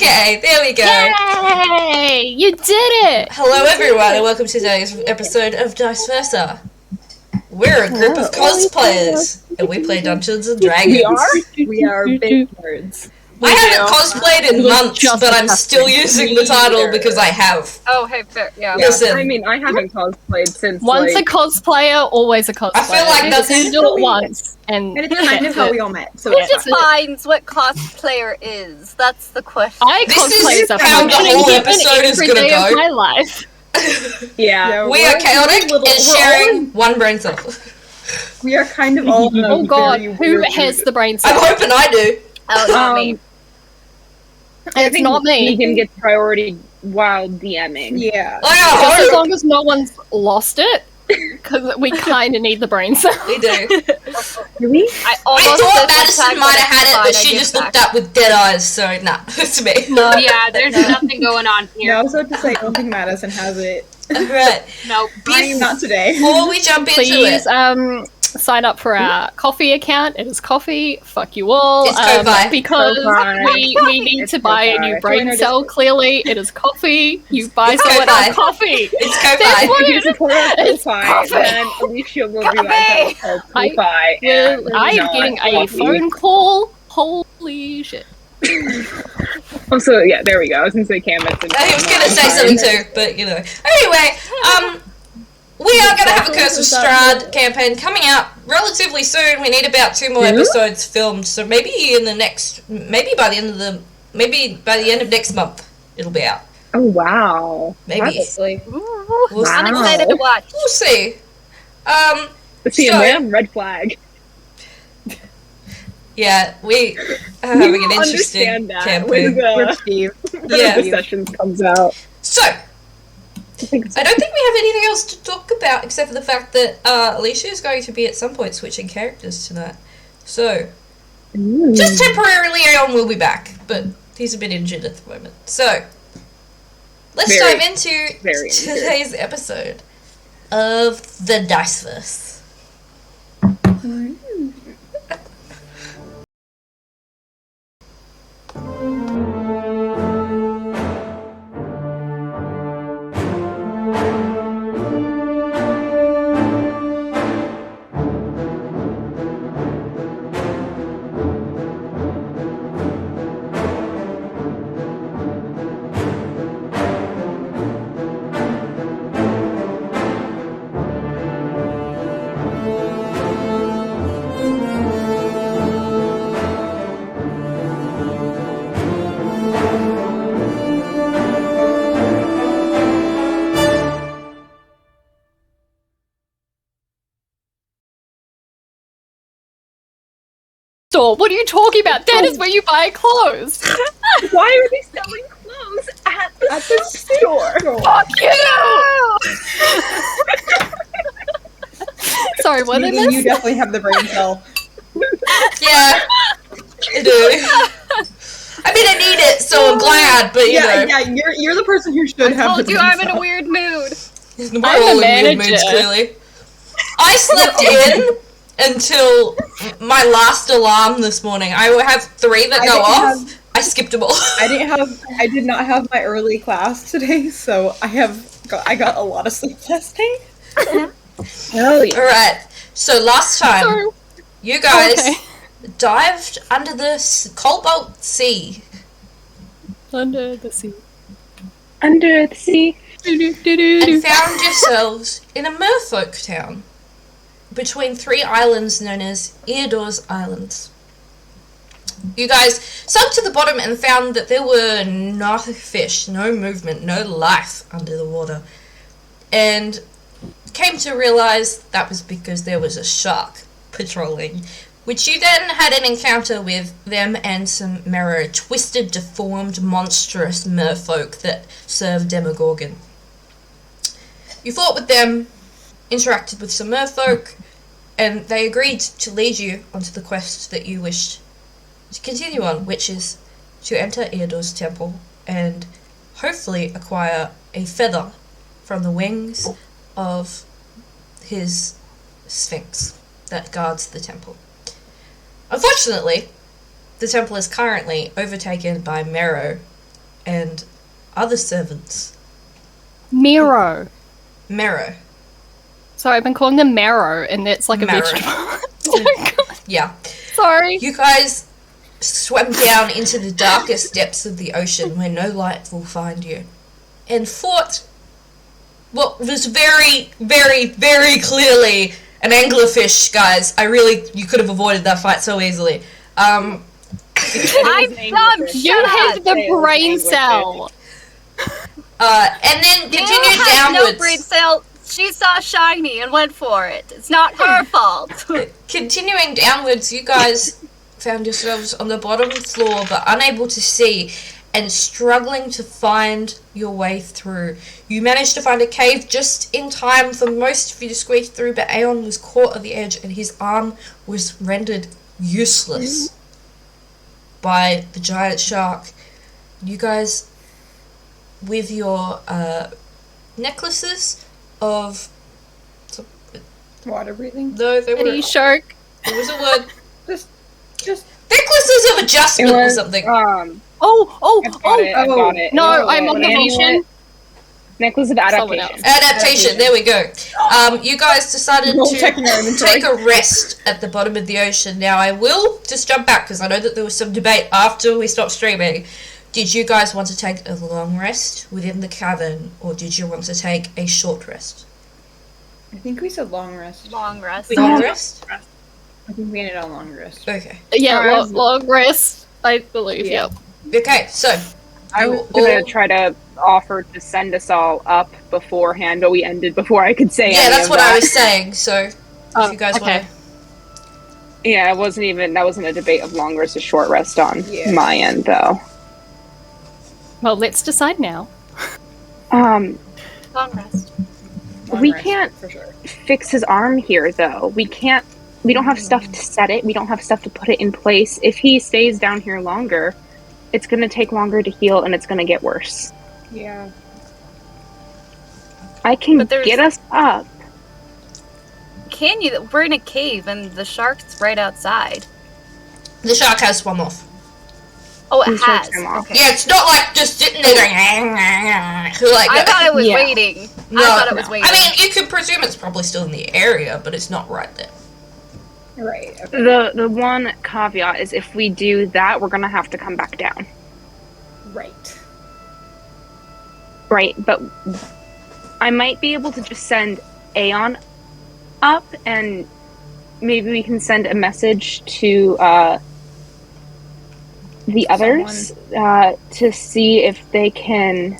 Okay, there we go. Yay! You did it! Hello everyone and welcome to today's episode of Dice Versa. We're a group of cosplayers and we play Dungeons and Dragons. We are big nerds. I haven't cosplayed in months, but I'm still using the title because I have. Oh, hey, fair. Yeah. Listen. I mean, I haven't cosplayed since, Once a cosplayer, always a cosplayer. I feel like that's... You do it once, and it's kind of how we all met. So Who defines what cosplayer is? That's the question. I This cosplay is as a how the functioning whole human episode is every gonna day go. of my life. yeah, We are chaotic and sharing one brain cell. We are kind of all. Oh god, who has the brain cell? I'm hoping I do. Oh, not me. It's not me. Megan gets priority while DMing. Yeah. I Just as hope. long as no one's lost it, because we kind of need the brain cell. We do. Do we? I thought Madison might have had it, but she just looked up with dead eyes, so nah, it's me. No, yeah, there's nothing going on here. No, I was about to say, I don't think Madison has it. Right. Nope. Not today. Before we jump into Please, it, sign up for our coffee account. It is coffee. Fuck you all. It's Ko-Fi. Because Ko-Fi. we need to buy a new Ko-Fi. brain Join our cell. Clearly, it is coffee. You buy It's someone Ko-Fi. else coffee. it's That's Ko-Fi. what If it you is. support our It's Ko-Fi, coffee. then Elisha will be like, Ko-Fi. I'm getting a phone call. Holy shit. Oh, so yeah, there we go. I was gonna say Cam. I was gonna say something too, but you know. Anyway, we are gonna have a Curse of Strahd campaign coming out relatively soon. We need about 2 more episodes filmed, so maybe by the end of next month it'll be out. Oh wow. Maybe. Ooh, see. I'm excited to watch. We'll see. Let's see, So- ma'am, red flag. Yeah, we are having an interesting Understand that campaign. with Steve. Yeah. The sessions comes out. So, I don't think we have anything else to talk about except for the fact that Elisha is going to be at some point switching characters tonight. So, just temporarily, Aeon will be back, but he's a bit injured at the moment. So, let's dive into today's episode of the Diceverse. Store. What are you talking about? That is where you buy clothes. Why are they selling clothes at the store? Fuck you! Sorry, what did I miss? You definitely have the brain cell. Yeah, I do. I mean, I need it, so I'm glad, but you know. Yeah, you're the person who should have Told the you brain I'm in cell. a weird mood. We're all in weird moods, clearly. I slept in until my last alarm this morning. I have 3 that go off. I skipped them all. I did not have my early class today, so I got a lot of sleep last night. Oh yeah. Alright, so last time, you guys dived under the Cobalt Sea. Under the sea. Under the sea. And found yourselves in a merfolk town between 3 islands known as Eir's Islands. You guys sunk to the bottom and found that there were no fish, no movement, no life under the water. And came to realise that was because there was a shark patrolling, which you then had an encounter with them and some Mero, twisted, deformed, monstrous merfolk that served Demogorgon. You fought with them, interacted with some merfolk, and they agreed to lead you onto the quest that you wished to continue on, which is to enter Eir's temple and hopefully acquire a feather from the wings of his sphinx that guards the temple. Unfortunately, the temple is currently overtaken by Mero and other servants. Mero. Marrow. So I've been calling them marrow, and that's like a Marrow. vegetable. Oh my god. Yeah. Sorry. You guys swam down into the darkest depths of the ocean where no light will find you, and fought what was very, very, very clearly an anglerfish, guys. You could have avoided that fight so easily. I'm dumb. You have the brain cell. And then Gale continued has downwards. no brain cell. She saw shiny and went for it. It's not her fault. Continuing downwards, you guys found yourselves on the bottom floor, but unable to see and struggling to find your way through. You managed to find a cave just in time for most of you to squeeze through, but Aeon was caught at the edge and his arm was rendered useless by the giant shark. You guys, with your necklaces of... Water breathing. No, they were... Eddie shark. It was a word. Just. Necklaces of adjustment or something. I got it. No, It was I'm on the amulet. Necklace of Someone adaptation. else. Adaptation, there we go. You guys decided Roll to checking our inventory. take a rest at the bottom of the ocean. Now, I will just jump back because I know that there was some debate after we stopped streaming. Did you guys want to take a long rest within the cavern, or did you want to take a short rest? I think we said long rest. Long rest. Long rest? I think we ended on long rest. Okay. Yeah, long rest, I believe, Yeah. yep. Okay, so... I was gonna try to offer to send us all up beforehand, but we ended before I could say Yeah, any that's of what that. I was saying, so... if you guys okay. want Yeah, that wasn't a debate of long versus short rest on Yeah. my end, though. Well, let's decide now. Um, Long rest. Long We rest, can't- for sure. fix his arm here, though. We don't have stuff to set it. We don't have stuff to put it in place. If he stays down here longer, it's gonna take longer to heal, and it's gonna get worse. Yeah. I can But there's- get us up. Can you? We're in a cave and the shark's right outside. The shark has swum off. Oh, The it shark's has. come off. Okay. Yeah, it's not like just sitting there going... like, I thought it was Yeah. waiting. No, I thought it was waiting. I mean, you could presume it's probably still in the area, but it's not right there. Right. Okay. The one caveat is if we do that, we're gonna have to come back down. Right. Right, but I might be able to just send Aeon up, and maybe we can send a message to the others to see if they can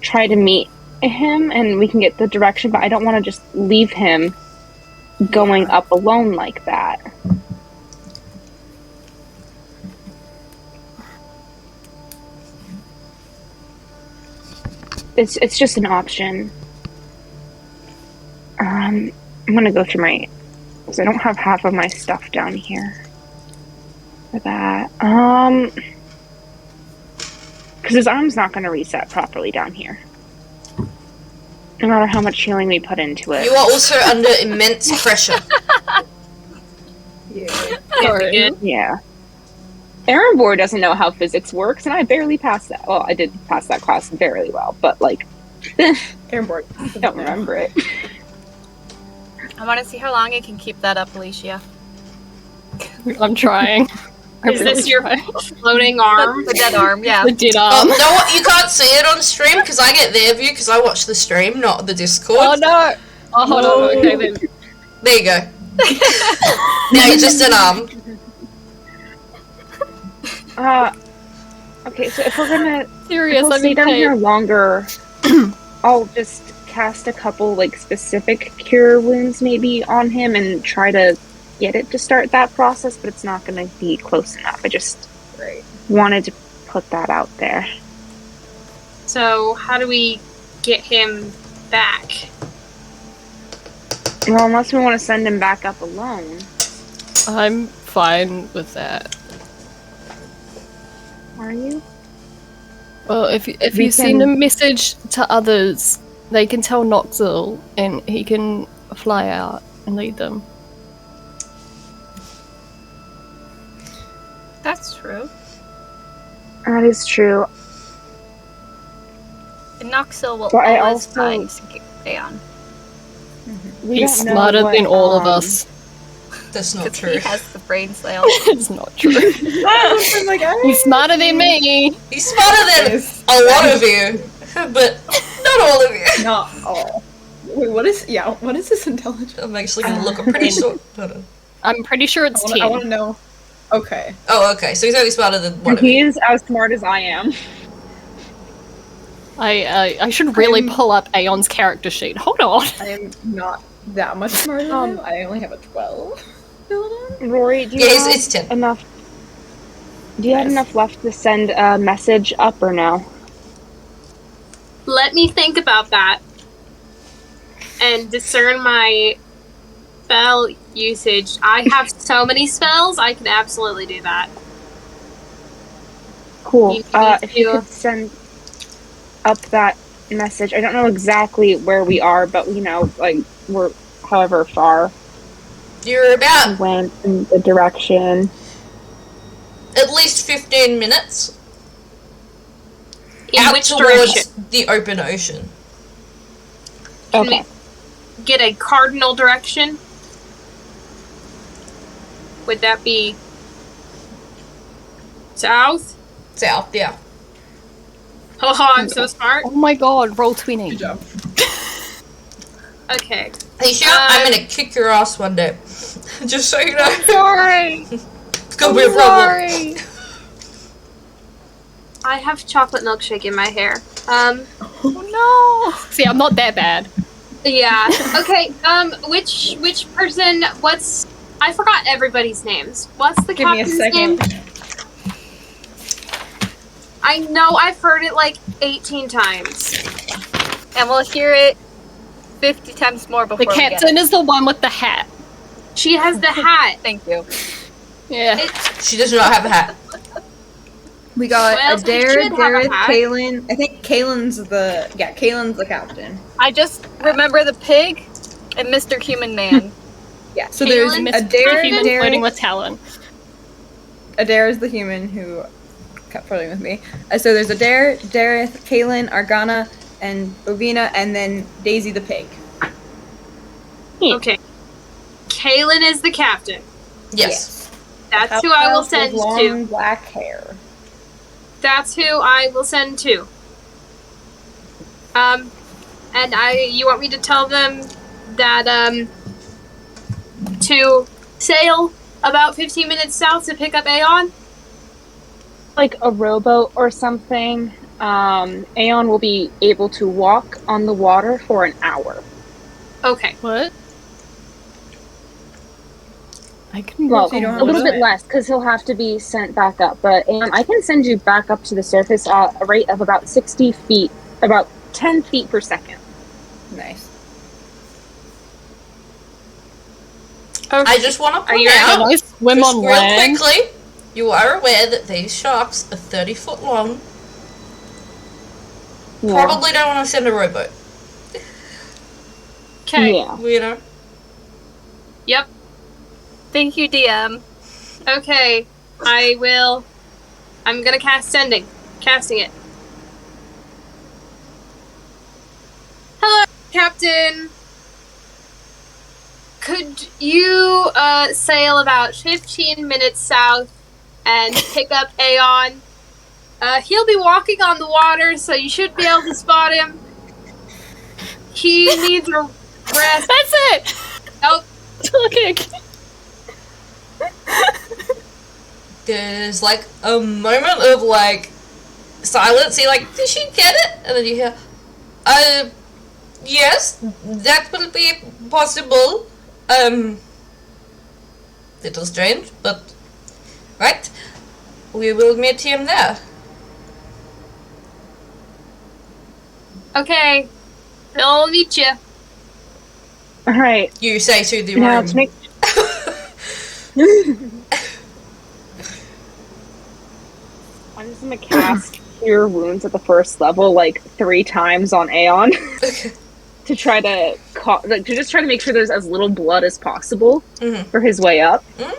try to meet him, and we can get the direction. But I don't want to just leave him going up alone like that. It's just an option. I'm gonna go through my, because I don't have half of my stuff down here for that. Because his arm's not gonna reset properly down here, no matter how much healing we put into it. You are also under immense pressure. Yeah. Sorry. Yeah. Erembour doesn't know how physics works, and I barely passed that. Well, I did pass that class very well, but like, Erembour. don't remember it. I want to see how long I can keep that up, Elisha. I'm trying. I'm Is really this your trying. floating arm? The dead arm, yeah. The dead Oh, arm. you know what? You can't see it on stream because I get their view because I watch the stream, not the Discord. Oh no! Oh, hold on. Okay, then. There you go. Now you're just an arm. Okay, so if we're gonna Serious, we'll I'm stay in down pain. here longer, I'll just cast a couple like specific cure wounds maybe on him and try to get it to start that process, but it's not going to be close enough. I just Right. wanted to put that out there. So how do we get him back? Well, unless we want to send him back up alone. I'm fine with that. Are you? Well, if We you send a can- message to others, they can tell Noxil, and he can fly out and lead them. That's true. That is true. Noxil will But I always also- find Aeon. We He's don't know smarter what, than all of us. That's not Because true. he has the brain cell. It's not true. I'm like, He's smarter than me. He's smarter than Yes. a lot of you, but not all of you. Not all. Wait, what is this intelligence? I'm actually gonna look. I'm pretty sure. Hold on. I'm pretty sure it's I want 10. to know. Okay. Oh, okay. So he's only smarter than one of He you. is as smart as I am. I should really pull up Aeon's character sheet. Hold on. I am not that much smarter than him. I only have a 12. Rory, do you Yeah, have it's 10. enough? Do you have enough left to send a message up or no? Let me think about that and discern my spell usage. I have so many spells, I can absolutely do that. Cool. You need If you to- could send up that message. I don't know exactly where we are, but you know, like we're however far You're we about went in the direction. at least 15 minutes In out which towards direction? the open ocean. Can Okay. we get a cardinal direction? Would that be south? South, yeah. Oh, I'm so smart. Oh my god, roll 20. Good job. Okay. Are you sure? I'm gonna kick your ass one day. Just so you know. Sorry. It's gonna be a problem. I have chocolate milkshake in my hair. Oh no. See, I'm not that bad. Yeah. Okay. Which person? I forgot everybody's names. What's the Give me a captain's second. name? I know I've heard it like 18 times. And we'll hear it 50 times more before The we get captain it. is the one with the hat. She has the hat. Thank you. Yeah. She does not have a hat. We got Well, Adair, she should have a Dareth, hat. Kaylin. I think Kaylin's the captain. I just remember the pig and Mr. Human Man. Yeah. So there's Kaylin, Mr. Adair, Human flirting Dareth. with Talyn. Adair is the human who kept flirting with me. So there's Adair, Dareth, Kaylin, Argana, and Ovina, and then Daisy the pig. Okay. Kaylin is the captain. Yes. That's who I will With send long to. black hair. That's who I will send to. And you want me to tell them that, to sail about 15 minutes south to pick up Aeon? Like a rowboat or something. Aeon will be able to walk on the water for an hour. Okay. What? I can Well, walk you don't on have a little to bit less because he'll have to be sent back up. But I can send you back up to the surface at a rate of about 60 feet, about 10 feet per second. Nice. I just want to Are point you Can out, I swim just on real land? quickly, you are aware that these sharks are 30 foot long. Yeah. Probably don't want to send a rowboat. Okay. Yeah. You know? Yep. Thank you, DM. Okay. I'm gonna cast sending. Casting it. Hello, Captain. Could you sail about 15 minutes south and pick up Aeon? He'll be walking on the water, so you should be able to spot him. He needs a rest. That's it! Oh, Okay. There's like a moment of like silence. You're like, did she get it? And then you hear, yes, that will be possible. Little strange, but right. We will meet him there. okay. I'll meet you. All right. You say to the Now room. to make I'm just gonna cast Cure Wounds at the first level like 3 times on Aeon to try to just try to make sure there's as little blood as possible Mhm. for his way up. Mhm.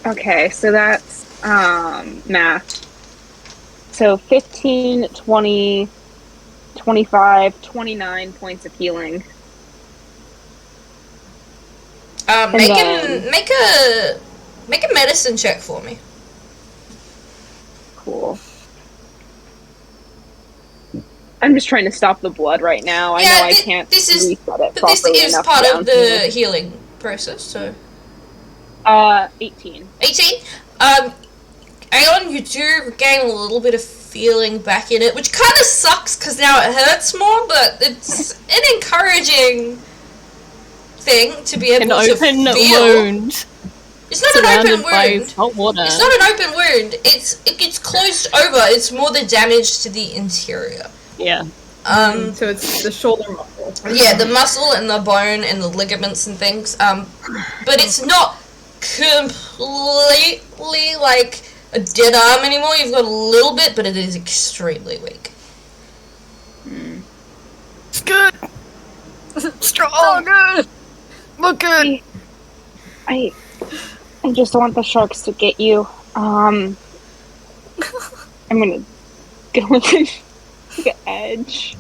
Okay, so that's math. So 15, 20, 25, 29 points of healing. Make a medicine check for me. Cool. I'm just trying to stop the blood right now. I know I can't reset it properly. But this is part of the healing process, so... 18. 18? Aeon, you do gain a little bit of feeling back in it, which kind of sucks because now it hurts more, but it's an encouraging thing to be able to feel. An open wound. It's not an open wound. Hot water. It's not an open wound. It gets closed over. It's more the damage to the interior. Yeah. So it's the shoulder muscle. Yeah, the muscle and the bone and the ligaments and things. But it's not completely like a dead arm anymore. You've got a little bit, but it is extremely weak. It's good. Strong. So good. Look good. I just want the sharks to get you. I'm gonna go with the edge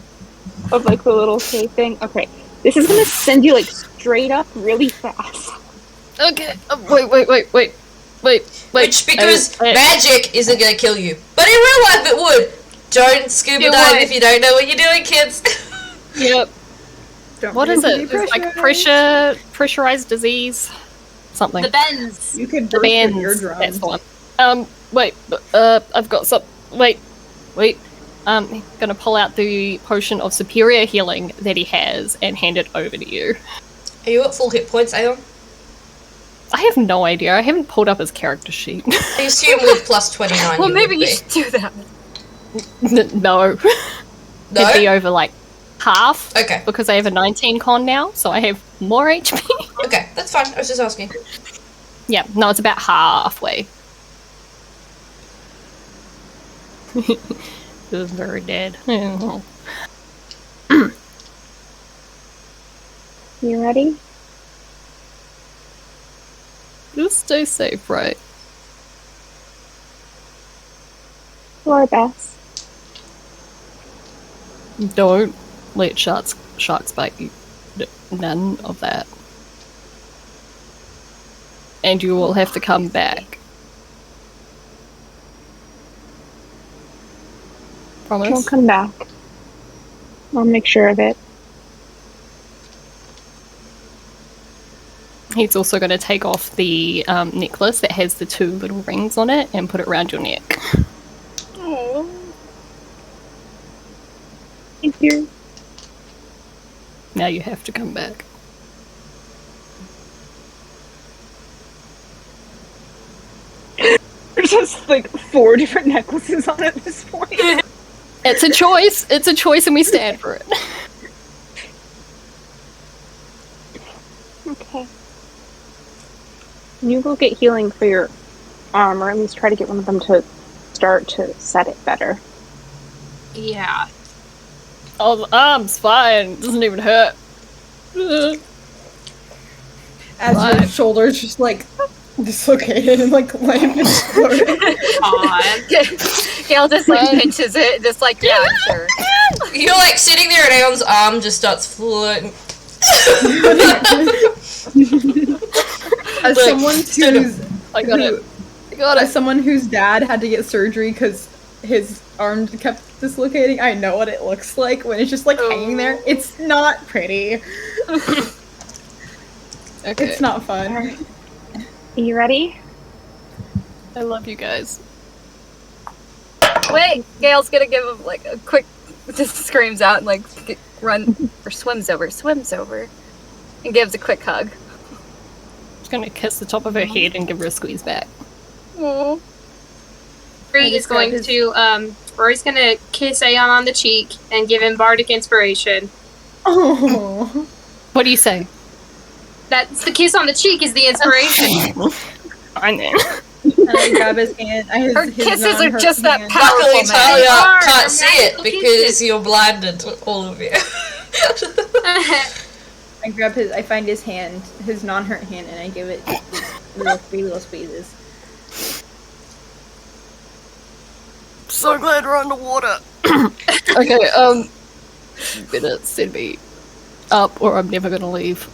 of like the little cave thing. Okay, this is gonna send you like straight up really fast. Okay. Wait. Which, because magic isn't gonna kill you, but in real life it would. Don't scuba dive if you don't know what you're doing, kids. Yep. What is it? It's like pressurized disease. Something. The bends. You could burst your eardrum. That's the one. I've got some. Wait. Gonna pull out the potion of superior healing that he has and hand it over to you. Are you at full hit points, Aeon? I have no idea. I haven't pulled up his character sheet. I assume with plus 29. Well, maybe you should do that. No. It'd be over like half. Okay. Because I have a 19 con now, so I have more HP. Okay, that's fine. I was just asking. Yeah, no, it's about halfway. Feels very dead. You ready? Just stay safe, right? Do our best. Don't let sharks bite you. None of that. And you will have to come back. Promise? I'll come back. I'll make sure of it. He's also going to take off the necklace that has the 2 little rings on it and put it around your neck. Oh. Thank you. Now you have to come back. There's just like 4 different necklaces on at this point. It's a choice. It's a choice and we stand for it. Okay. You will get healing for your arm, or at least try to get one of them to start to set it better. Yeah. Oh, the arm's fine. It doesn't even hurt. As your shoulders just like dislocated and like life exploded. Gale just like pinches it, just like, yeah, sure. You're like sitting there and Aeon's arm just starts floating. As someone whose dad had to get surgery because his arm kept dislocating, I know what it looks like when it's just like hanging there. It's not pretty. Okay. It's not fun. Are you ready? I love you guys. Wait, Gale's gonna give him like a quick, just screams out and like run or swims over, and gives a quick hug. Just gonna kiss the top of her head and give her a squeeze back. Aww. Rory's going to kiss Aeon on the cheek and give him bardic inspiration. Oh. What do you say? That's the kiss on the cheek is the inspiration. Fine then. And I grab his hand. Her kisses are just that hand. powerful. Luckily, Talia can't They're see it magical because kisses. you're blinded, all of you. I grab I find his hand, his non-hurt hand, and I give it just 3 little squeezes. so glad we're underwater. Okay, better send me up or I'm never gonna leave.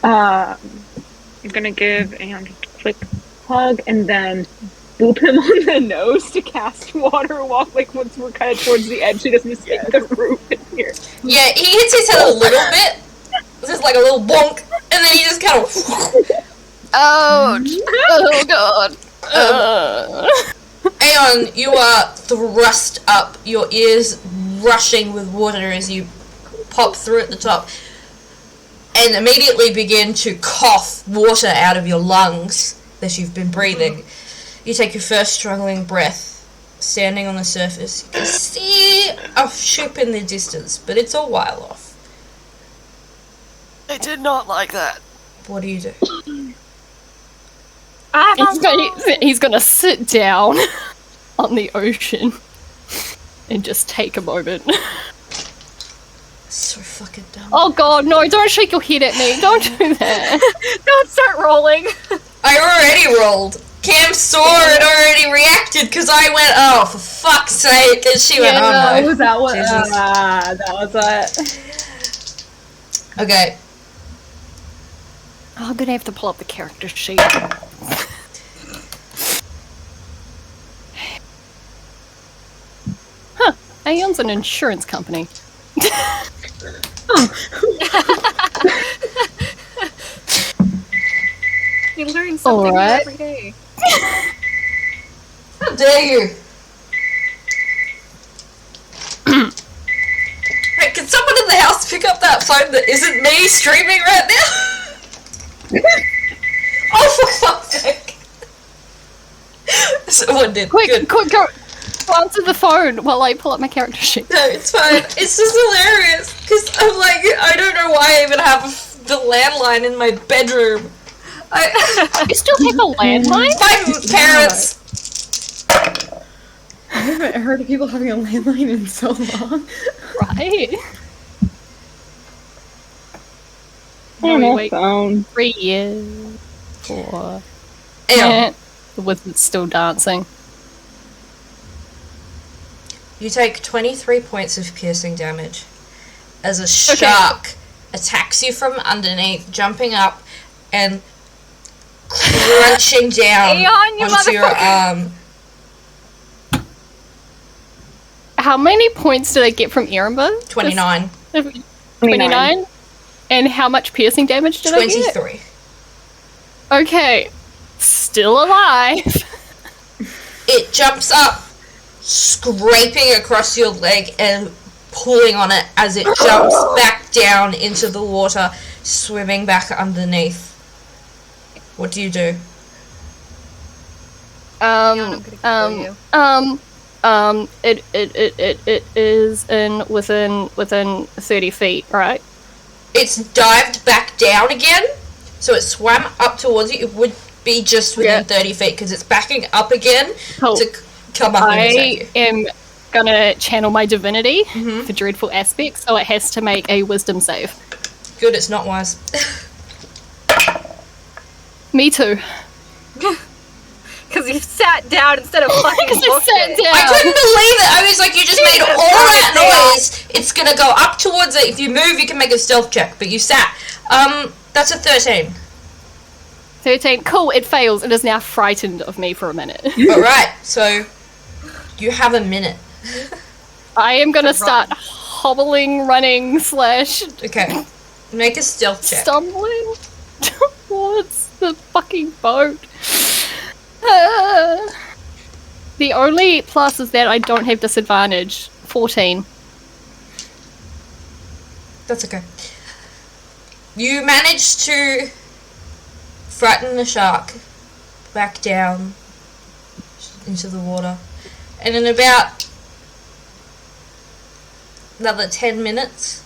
I'm gonna give Aeon just a quick hug and then boop him on the nose to cast water walk. Like once we're kind of towards the edge, he doesn't mistake the roof in here. Yeah, he hits his head a little bit. Just like a little bonk, and then he just kind of. Ouch! Oh god. Aeon, you are thrust up, your ears rushing with water as you pop through at the top, and immediately begin to cough water out of your lungs that you've been breathing. You take your first struggling breath, standing on the surface. You can see a ship in the distance, but it's a while off. I did not like that. What do you do? He's gonna sit down on the ocean and just take a moment. So fucking dumb. Oh god, no, don't shake your head at me. Don't do that. Don't start rolling. I already rolled. Cam saw it already reacted because I went, oh, for fuck's sake, and she went, oh no. Was that what? Jesus. That was it. Okay. Oh, I'm gonna have to pull up the character sheet. Huh. Aeon's an insurance company. You learn something new every day. How dare you? Hey, can someone in the house pick up that phone that isn't me streaming right now? Oh, for fuck's sake. Someone did. Quick, Good. quick, go answer the phone while I pull up my character sheet. No, it's fine. It's just hilarious because I'm like, I don't know why I even have the landline in my bedroom. You still have a landline? My parents. I haven't heard of people having a landline in so long. Right. And No, a wait. phone. 3 years. 4. Ew. The wizard's still dancing. You take 23 points of piercing damage as a shark attacks you from underneath, jumping up and crunching down Aeon, you onto your arm. How many points did I get from Erembour? 29. 29? And how much piercing damage did I get? 23. Okay. Still alive. It jumps up, scraping across your leg and pulling on it as it jumps back down into the water, swimming back underneath. What do you do? It is within 30 feet, right? It's dived back down again, so it swam up towards you. It would be just within 30 feet because it's backing up again to come up and attack you. I am gonna channel my divinity for dreadful aspects, so it has to make a wisdom save. Good, it's not wise. Me too. Because you sat down instead of fucking Because I sat down. I couldn't believe it. I was like, you just made all that noise. It's gonna go up towards it. If you move, you can make a stealth check, but you sat. That's a 13. 13. Cool, it fails. It is now frightened of me for a minute. Alright, so you have a minute. I am gonna start hobbling, running, / Okay. Make a stealth check. stumbling towards the fucking boat. The only plus is that I don't have disadvantage. 14. That's okay. You managed to frighten the shark back down into the water. And in about another 10 minutes,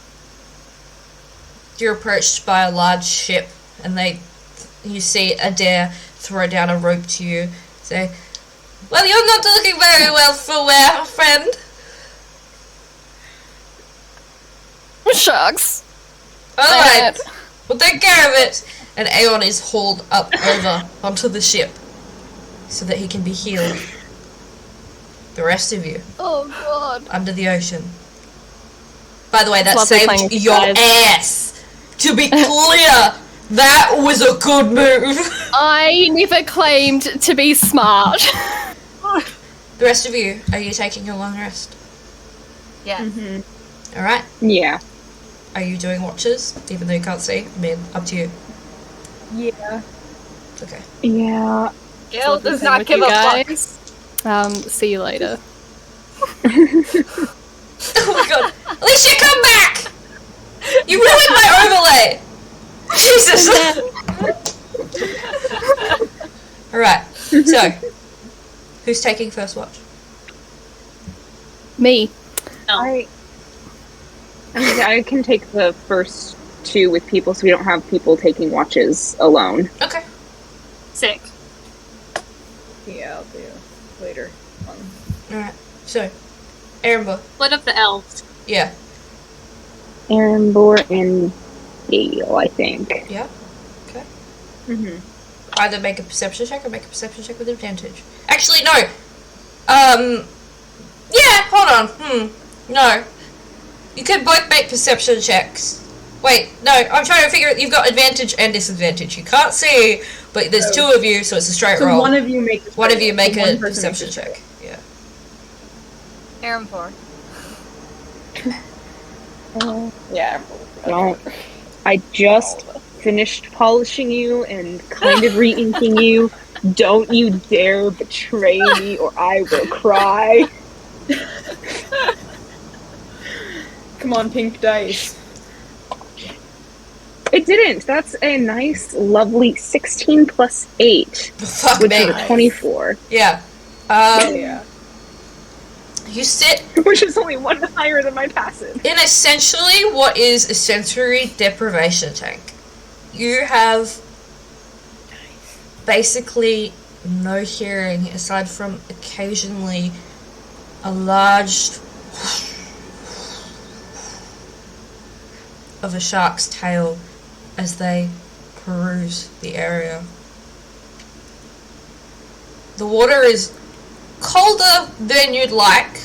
you're approached by a large ship, and you see Adair throw down a rope to you, say, "Well, you're not looking very well for wear, friend." Shucks. Alright, we'll take care of it. And Aeon is hauled up over onto the ship so that he can be healed. The rest of you, Oh god. under the ocean. By the way, that Lovely playing saved with you your guys. ass. To be clear, that was a good move. I never claimed to be smart. The rest of you, are you taking your long rest? Yeah. Mm-hmm. Alright. Yeah. Are you doing watches, even though you can't see? I mean, up to you. Yeah. Okay. Yeah. Gale Lovely does playing not with give you a fuck. guys. See you later. Oh my god. Elisha, come back! You ruined my overlay! Jesus! Alright, so, who's taking first watch? Me. I can take the first two with people, so we don't have people taking watches alone. Okay. Sick. Yeah, I'll do later. Alright, so, Erembour. Split up the elves. Yeah. Erembour and Gale, I think. Yeah. Okay. Mm-hmm. Either make a perception check or make a perception check with advantage. Actually, no! Yeah, hold on. No. You can both make perception checks. Wait, no, I'm trying to figure it. You've got advantage and disadvantage. You can't see, but there's two of you, so it's a straight So roll. one of you make a One of you make one a person perception makes a check. Yeah. Erembour. Yeah. Don't. I just finished polishing you and kind of re-inking you. Don't you dare betray me or I will cry. Come on, pink dice. It didn't. That's a nice, lovely 16 plus 8, Fuck which me. is a 24. Yeah. Yeah. You sit Which is only one higher than my passive. in essentially what is a sensory deprivation tank. You have basically no hearing aside from occasionally a large of a shark's tail as they peruse the area. The water is colder than you'd like,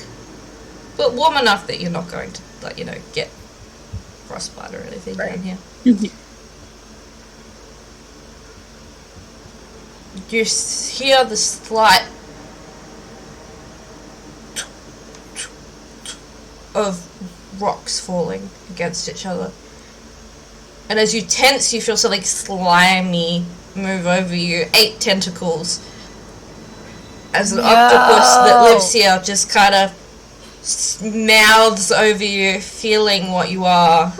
but warm enough that you're not going to, like, you know, get frostbite or anything down here. You hear the slight of rocks falling against each other. And as you tense, you feel something slimy move over you. 8 tentacles. As an octopus that lives here just kind of mouths over you, feeling what you are.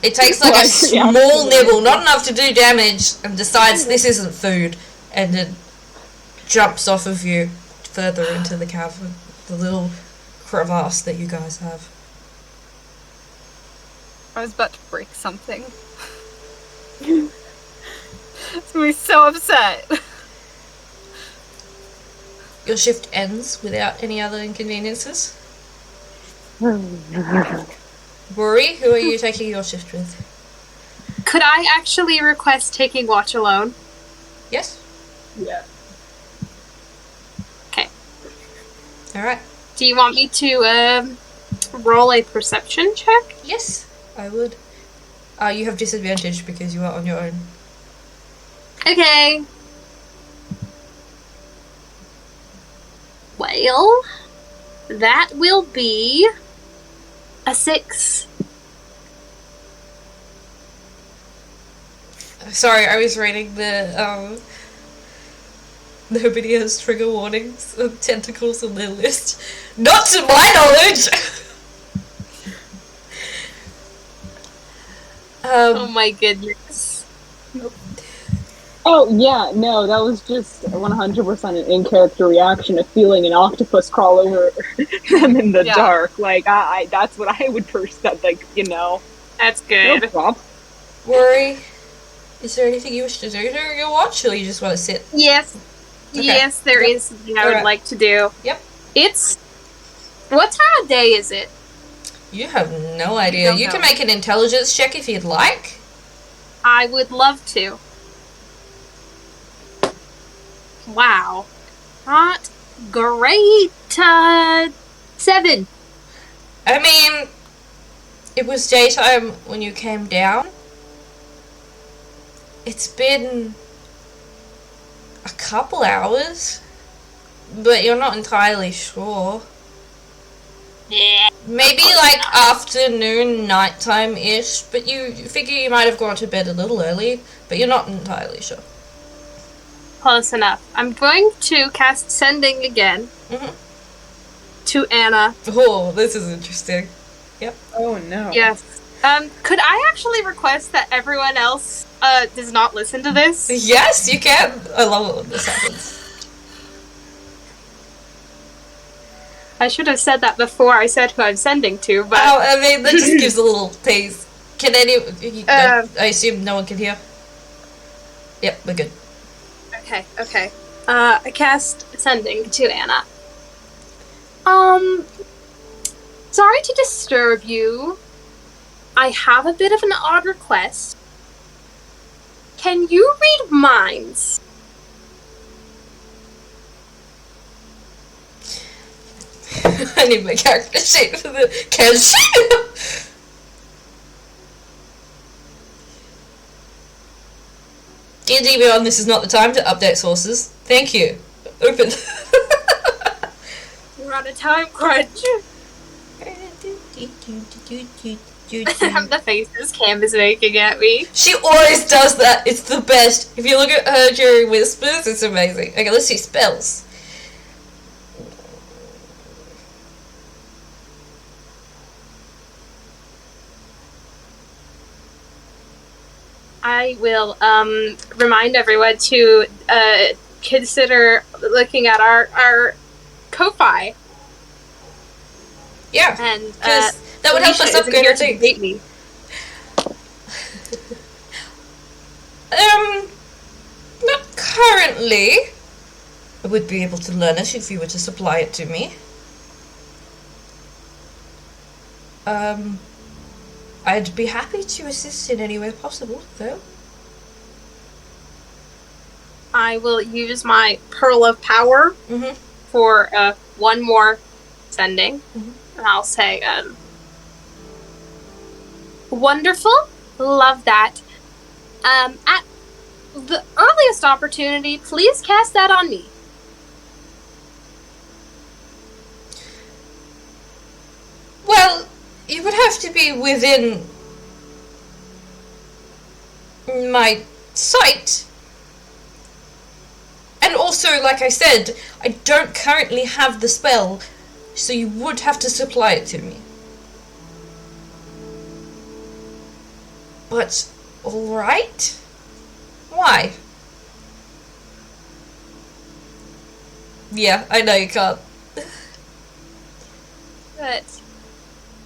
It takes like a small nibble, not enough to do damage, and decides this isn't food, and then jumps off of you further into the cavern, the little crevasse that you guys have. I was about to break something. It's gonna be so upset. Your shift ends without any other inconveniences. Rory, who are you taking your shift with? Could I actually request taking watch alone? Yes? Yeah. Okay. Alright. Do you want me to roll a perception check? Yes, I would. You have disadvantage because you are on your own. Okay. Well, that will be a 6. Sorry, I was reading the, nobody has trigger warnings of tentacles on their list. Not to my knowledge! Oh my goodness. Oh, yeah, no, that was just 100% an in-character reaction of feeling an octopus crawl over them in the dark. Like, I that's what I would that, like, you know. That's No good. problem. Worry, is there anything you wish to do during your watch, or you just want to sit? Yes. Okay. Yes, there is something I would Alright. like to do. Yep. It's... What time of day is it? You have no idea. don't You can know. make an intelligence check if you'd like. I would love to. Wow. Not great. 7. I mean, it was daytime when you came down. It's been a couple hours, but you're not entirely sure. Yeah. Maybe like afternoon, nighttime-ish, but you figure you might have gone to bed a little early, but you're not entirely sure. Close enough. I'm going to cast Sending again to Anna. Oh, this is interesting. Oh no. Yes. Could I actually request that everyone else does not listen to this? Yes, you can. I love it when this happens. I should have said that before I said who I'm sending to, but... Oh, I mean, that just gives a little tease. Can I assume no one can hear? Yep, we're good. Okay. I cast Sending to Anna. Sorry to disturb you. I have a bit of an odd request. Can you read minds? I need my character sheet for the character sheet. D&D Beyond, this is not the time to update sources. Thank you. Open. We're on a time crunch. The faces Cam is making at me. She always does that. It's the best. If you look at her during whispers, it's amazing. Okay, let's see spells. I will remind everyone to consider looking at our Ko-Fi. Yeah, and that would help us Elisha upgrade our isn't here to debate me. Not currently. I would be able to learn it if you were to supply it to me. I'd be happy to assist in any way possible, though. I will use my Pearl of Power for one more sending. And I'll say, wonderful, love that. At the earliest opportunity, please cast that on me. Well, you would have to be within my sight. And also, like I said, I don't currently have the spell, so you would have to supply it to me. But, alright? Why? Yeah, I know you can't. But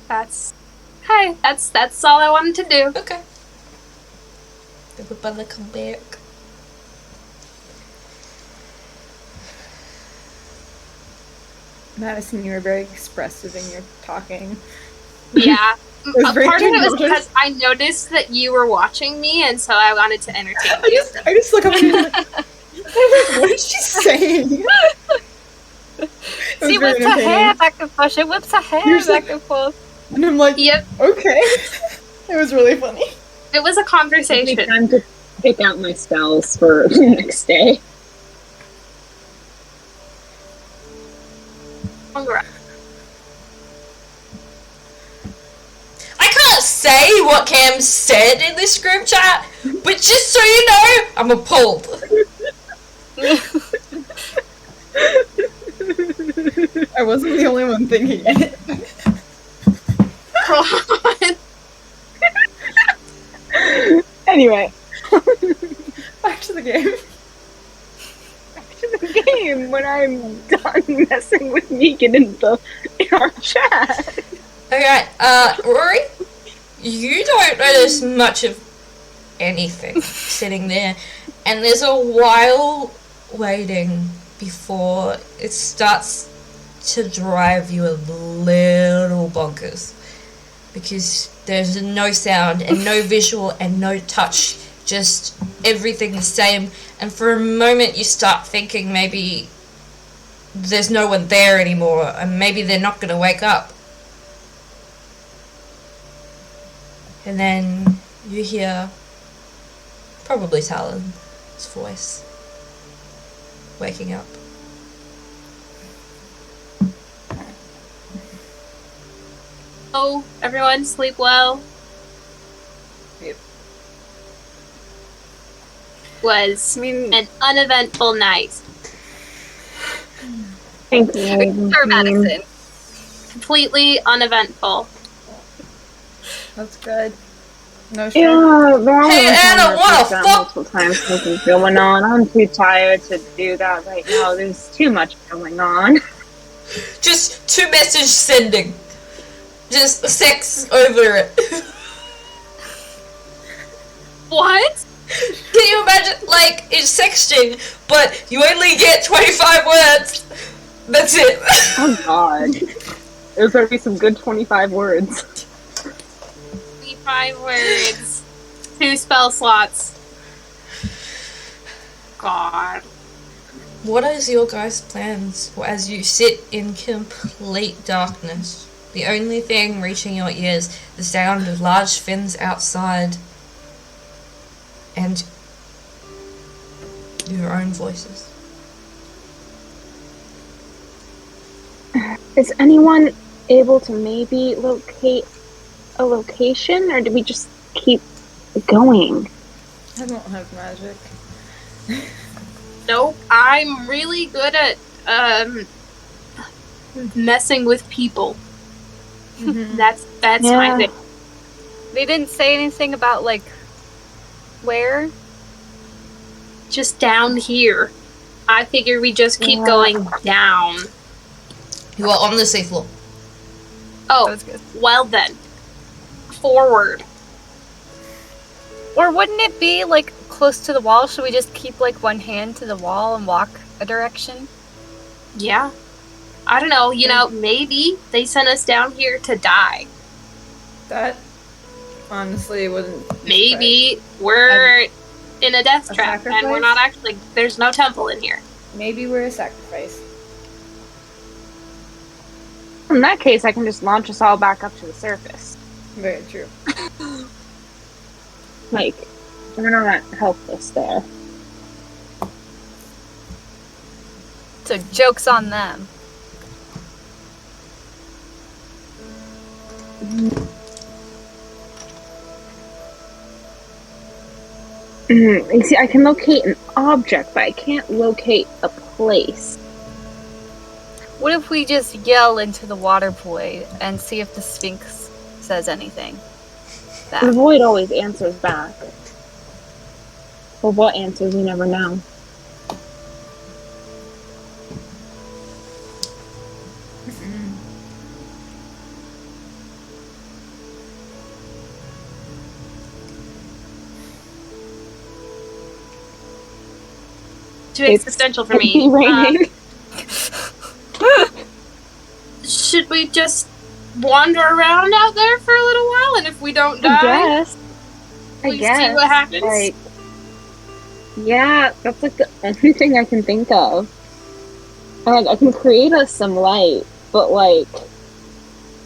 that's all I wanted to do. Okay. Everybody come back. Madison, you were very expressive in your talking. Yeah. was very Part of it was good. because I noticed that you were watching me, and so I wanted to entertain you. I just look up and I'm like, what is she saying? She whips her hair back and forth. She whips her hair back and forth. And I'm like, Yep. okay. It was really funny. It was a Give me conversation. time to pick out my spells for the next day. Congrats. I can't say what Cam said in this group chat, but just so you know, I'm appalled. I wasn't the only one thinking it. Anyway, Back to the game. the game when I'm done messing with Negan in our chat. Okay, Rory, you don't notice much of anything sitting there, and there's a while waiting before it starts to drive you a little bonkers, because there's no sound and no visual and no touch just everything the same, and for a moment you start thinking maybe there's no one there anymore, and maybe they're not going to wake up. And then you hear probably Talyn's voice waking up. Oh, everyone sleep well. Yep. Was an uneventful night. Thank you. Or Madison. Completely uneventful. That's good. No stress. Yeah, but I Hey, was Anna, on what that the like that fuck? multiple times. Something's going on. I'm too tired to do that right now. There's too much going on. Just 2 message sending. Just sex over it. What? Can you imagine, like, it's sexting, but you only get 25 words. That's it. Oh god. There's gonna be some good 25 words. 25 words. 2 spell slots. God. What is your guys' plans as you sit in complete darkness? The only thing reaching your ears, the sound of large fins outside, and your own voices. Is anyone able to maybe locate a location, or do we just keep going? I don't have magic. Nope. I'm really good at messing with people. That's my thing. They didn't say anything about, like, where? Just down here. I figure we just keep going down. You are on the seafloor. Oh, That's good. well then. Forward. Or wouldn't it be, like, close to the wall? Should we just keep, like, one hand to the wall and walk a direction? Yeah. I don't know, maybe they sent us down here to die. That honestly wouldn't. Maybe we're in a death A trap and we're sacrifice? not actually. There's no temple in here. Maybe we're a sacrifice. In that case, I can just launch us all back up to the surface. Very true. Like, we're not helpless there. So, joke's on them. You see, I can locate an object, but I can't locate a place. What if we just yell into the water void and see if the Sphinx says anything? The void always answers back. Well, what answers, we never know. Too existential for me. Raining. Should we just wander around out there for a little while, and if we don't die, we see what happens? Like, yeah, that's like the only thing I can think of. And, like, I can create us some light, but like,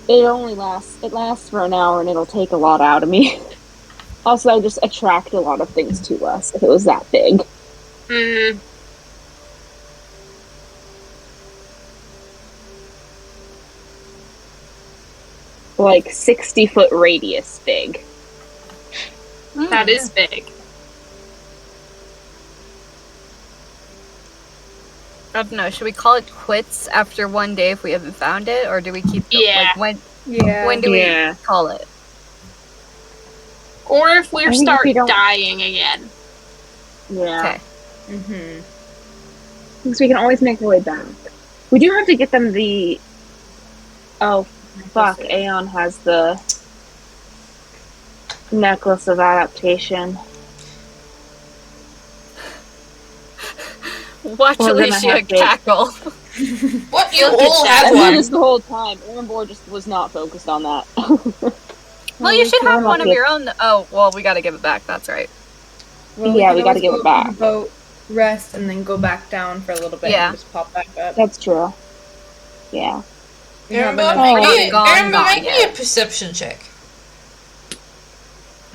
it lasts for an hour, and it'll take a lot out of me. Also, I just attract a lot of things to us if it was that big. Mm. Like 60-foot radius big. That is big. I don't know. Should we call it quits after one day if we haven't found it, or do we keep? Yeah. Like when do we call it? Or if we start we don't- dying again. Yeah. Okay. Mm-hmm. Because we can always make our way back. We do have to get them the... Oh, fuck. Aeon has the necklace of adaptation. Watch We're gonna Elisha have to- cackle. What? You Look at all that. have I did one. this the whole time. Erembour just was not focused on that. Well, you should have I'm one of okay. your own. Oh, well, we gotta give it back. That's right. Well, Yeah, we can gotta always give go it up back. to the boat, rest, and then go back down for a little bit Yeah. and just pop back up. That's true. Yeah. We have Erembour, enough make space. me, Gone, Erembour, gone make me a yet. perception check.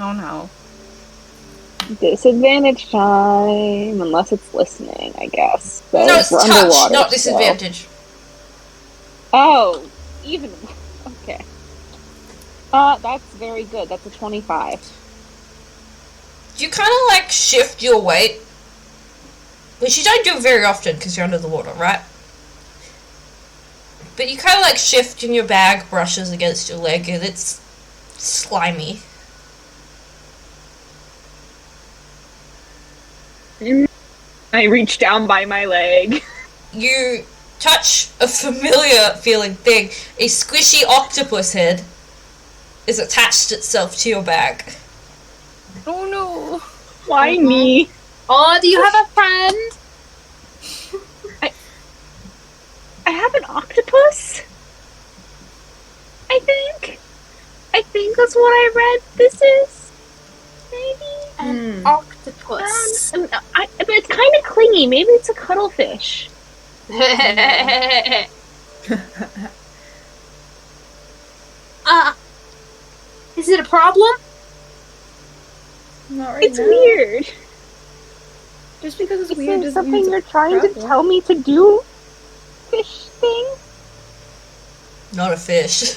Oh no. Disadvantage time, unless it's listening, I guess. So No, it's we're touch, underwater, not so- disadvantage. Oh, even. Okay. That's very good. That's a 25. Do you kind of like shift your weight? Which you don't do very often because you're under the water, right? But you kind of like shift and your bag brushes against your leg and it's slimy. I reach down by my leg. You touch a familiar feeling thing. A squishy octopus head is attached itself to your bag. Oh no. Why me? Oh, do you have a friend? I have an octopus? I think that's what I read this is. Maybe? An octopus. But it's kind of clingy. Maybe it's a cuttlefish. Is it a problem? Not right It's now. weird. Just because it's Is weird there doesn't something mean you're it's a trying to problem. tell me to do? Fish thing? Not a fish.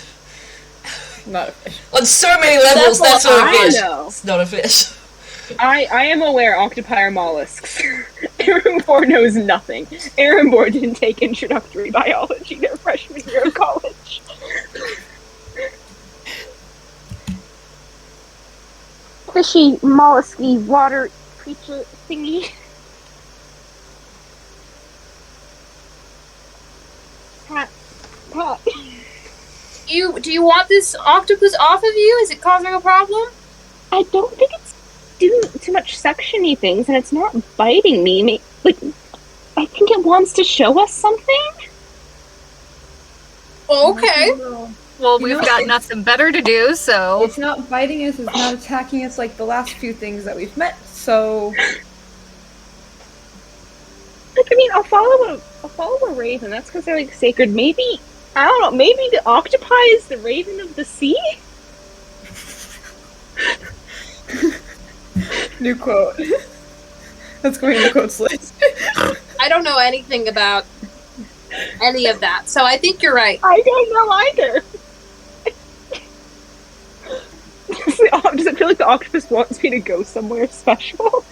Not a fish. On so many levels, That's that's not what a I fish. know. It's not a fish. I am aware octopi are mollusks. Erembour knows nothing. Erembour didn't take introductory biology their freshman year of college. Fishy, mollusky, water creature thingy. Pat. Do you want this octopus off of you? Is it causing a problem? I don't think it's doing too much suction-y things, and it's not biting me. Like, I think it wants to show us something. Okay. Well, we've got nothing better to do, so It's not biting us, it's not attacking us like the last few things that we've met, so Like, I mean, I'll follow a raven. That's because they're like sacred. Maybe I don't know. Maybe the octopi is the raven of the sea. new quote. That's going in the quotes list. I don't know anything about any of that, so I think you're right. I don't know either. Does it feel like the octopus wants me to go somewhere special?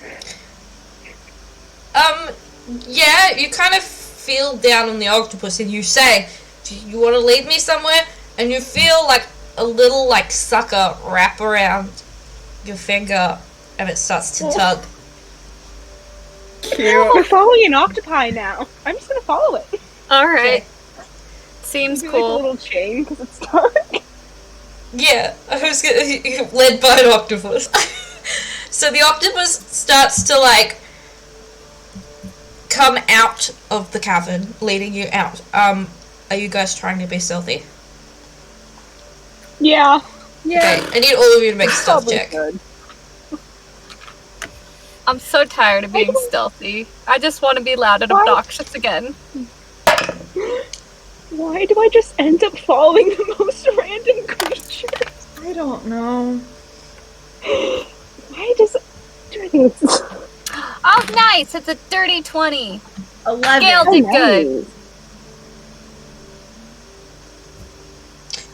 Yeah, you kind of feel down on the octopus and you say, do you want to lead me somewhere? And you feel like a little, like, sucker wrap around your finger and it starts to tug. I'm following an octopi now. I'm just gonna follow it. all right. Okay. Seems Maybe like a cool. little chain because it's dark. Yeah, who's led by an octopus. So the octopus starts to, like, come out of the cavern, leading you out. Are you guys trying to be stealthy? Yeah. Okay, I need all of you to make a stealth Probably check. good. I'm so tired of being stealthy. I just want to be loud and Why? obnoxious again. Why do I just end up following the most random creatures? I don't know. Why does do I think it's Oh, nice! It's a dirty 20. 11. Gale did good.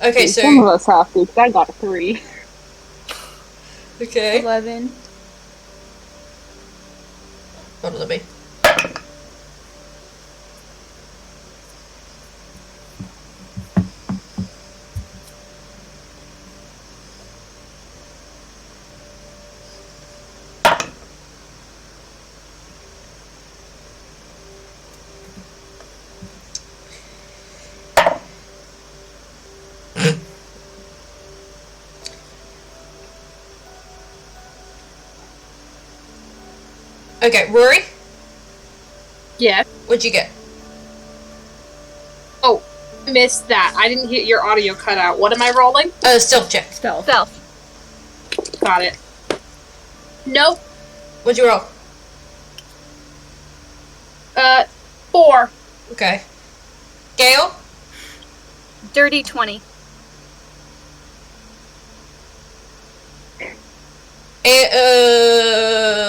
Okay, Some of so... us have to, because I got a 3. Okay. 11. Hold on, let me... Okay, Rory, Yeah. what'd you get? Oh, I missed that. I didn't hear your audio cut out. What am I rolling? Stealth check. Stealth. Stealth. Got it. Nope. What'd you roll? 4. Okay. Gale? Dirty 20.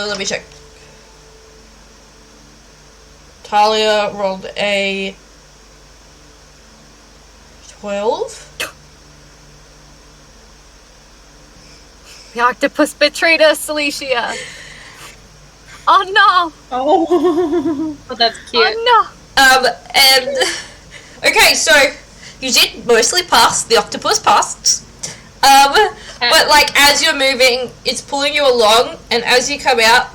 Let me check. Talia rolled a 12. The octopus betrayed us, Elisha. Oh no! Oh. Oh, that's cute. Oh And okay, so you did mostly pass. The octopus passed. But like as you're moving, it's pulling you along, and as you come out,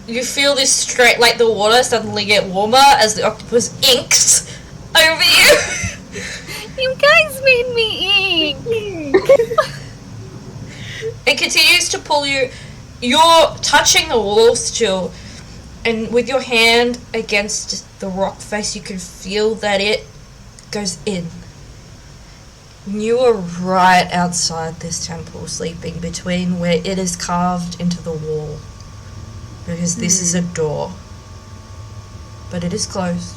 you feel this straight, like the water suddenly get warmer as the octopus inks over you. no! You guys made me ink! It continues to pull you. You're touching the wall still, and with your hand against the rock face, you can feel that it goes in. You are right outside this temple, sleeping between where it is carved into the wall. Because this is a door. But it is closed.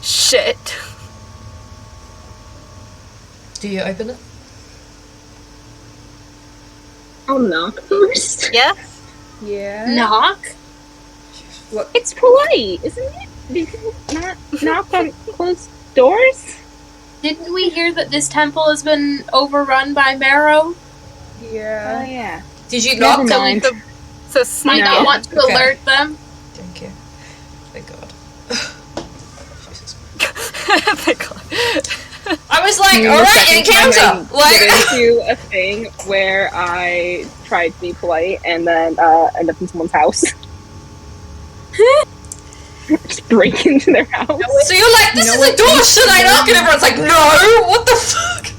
Shit. Do you open it? I'll knock first. Yeah? Yeah. Knock? It's polite, isn't it? Do people not knock on closed doors? Didn't we hear that this temple has been overrun by Marrow? Oh Yeah. yeah. Did you Never knock? mind. So Might sneak not in. want to Okay. alert them. Thank you. Thank God. Jesus. Thank God. I was like, The alright, second time encounter! I Like, get into a thing where I tried to be polite and then end up in someone's house. Just break into their house. so you're like, this You know is a what door, you should I should knock? And everyone's like, no! What the fuck?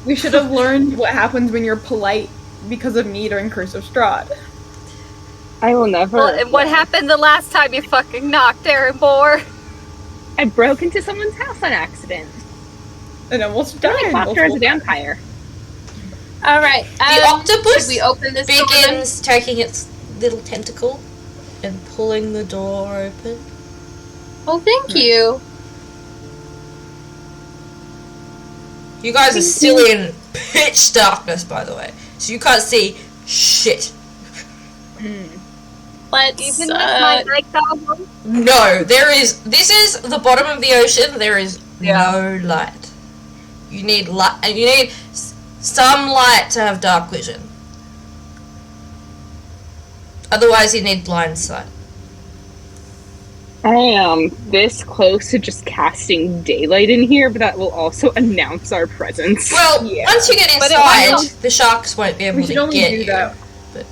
We should have learned what happens when you're polite because of me during Curse of Strahd. I will never. Well, and what happened the last time you fucking knocked, Erembour? I broke into someone's house on accident. And almost I died. fought her as a multiple vampire. Alright, The octopus should we open this door then? begins taking its little tentacle and pulling the door open. Oh, thank you. You guys are still in pitch darkness, by the way, so you can't see shit. Let's, Even with my night goggles? No, this is the bottom of the ocean, there is no light. You need light, and you need some light to have dark vision. Otherwise you need blind sight. I am this close to just casting daylight in here, but that will also announce our presence. Well, Yeah. once you get But it inside, might- the sharks won't be able We to should only get do you. that. But,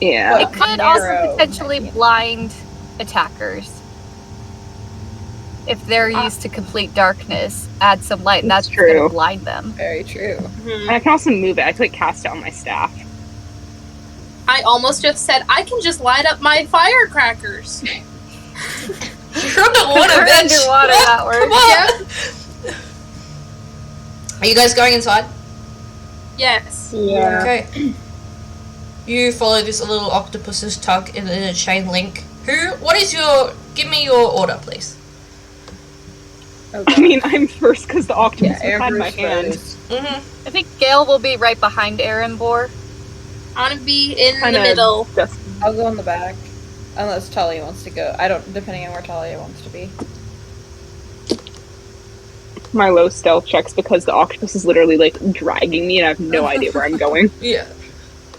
Yeah. It could narrow. also potentially blind attackers. If they're used to complete darkness, add some light, and That's that's going true. to blind them. Very true. And I can also move it. I can like cast it on my staff. I almost just said I can just light up my firecrackers. You're underwater, We're bitch. underwater that Come works. on. Are you guys going inside? Yes. Yeah. Okay. You follow this little octopus's tug in a chain link. Give me your order, please. Oh, I mean, I'm first because the octopus yeah, had my Amber's hand. first. Mm-hmm. I think Gale will be right behind Erembour. I want to be in the Kinda middle. Just I'll go in the back. Unless Talia wants to go. I don't, depending on where Talia wants to be. my low stealth checks because the octopus is literally like dragging me and I have no idea where I'm going. Yeah.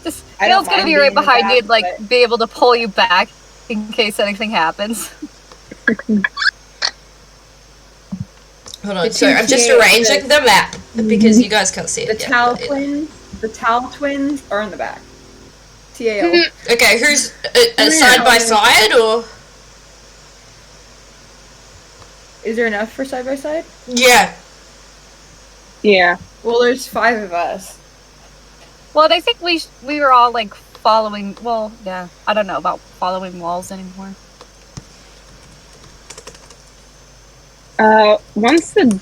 Just I don't Gale's going to mind be being right in the behind you and back, like be able to pull you back in case anything happens. Hold on. The So two I'm just TAs arranging the map because you guys can't see The it yet. Tal but it- twins. The Tal twins are in the back. TAL. Okay, who's side by side or? Is there enough for side by side? Yeah. Yeah. Well, there's 5 of us. Well, and I think we were all like following. Well, yeah, I don't know about following walls anymore. Once the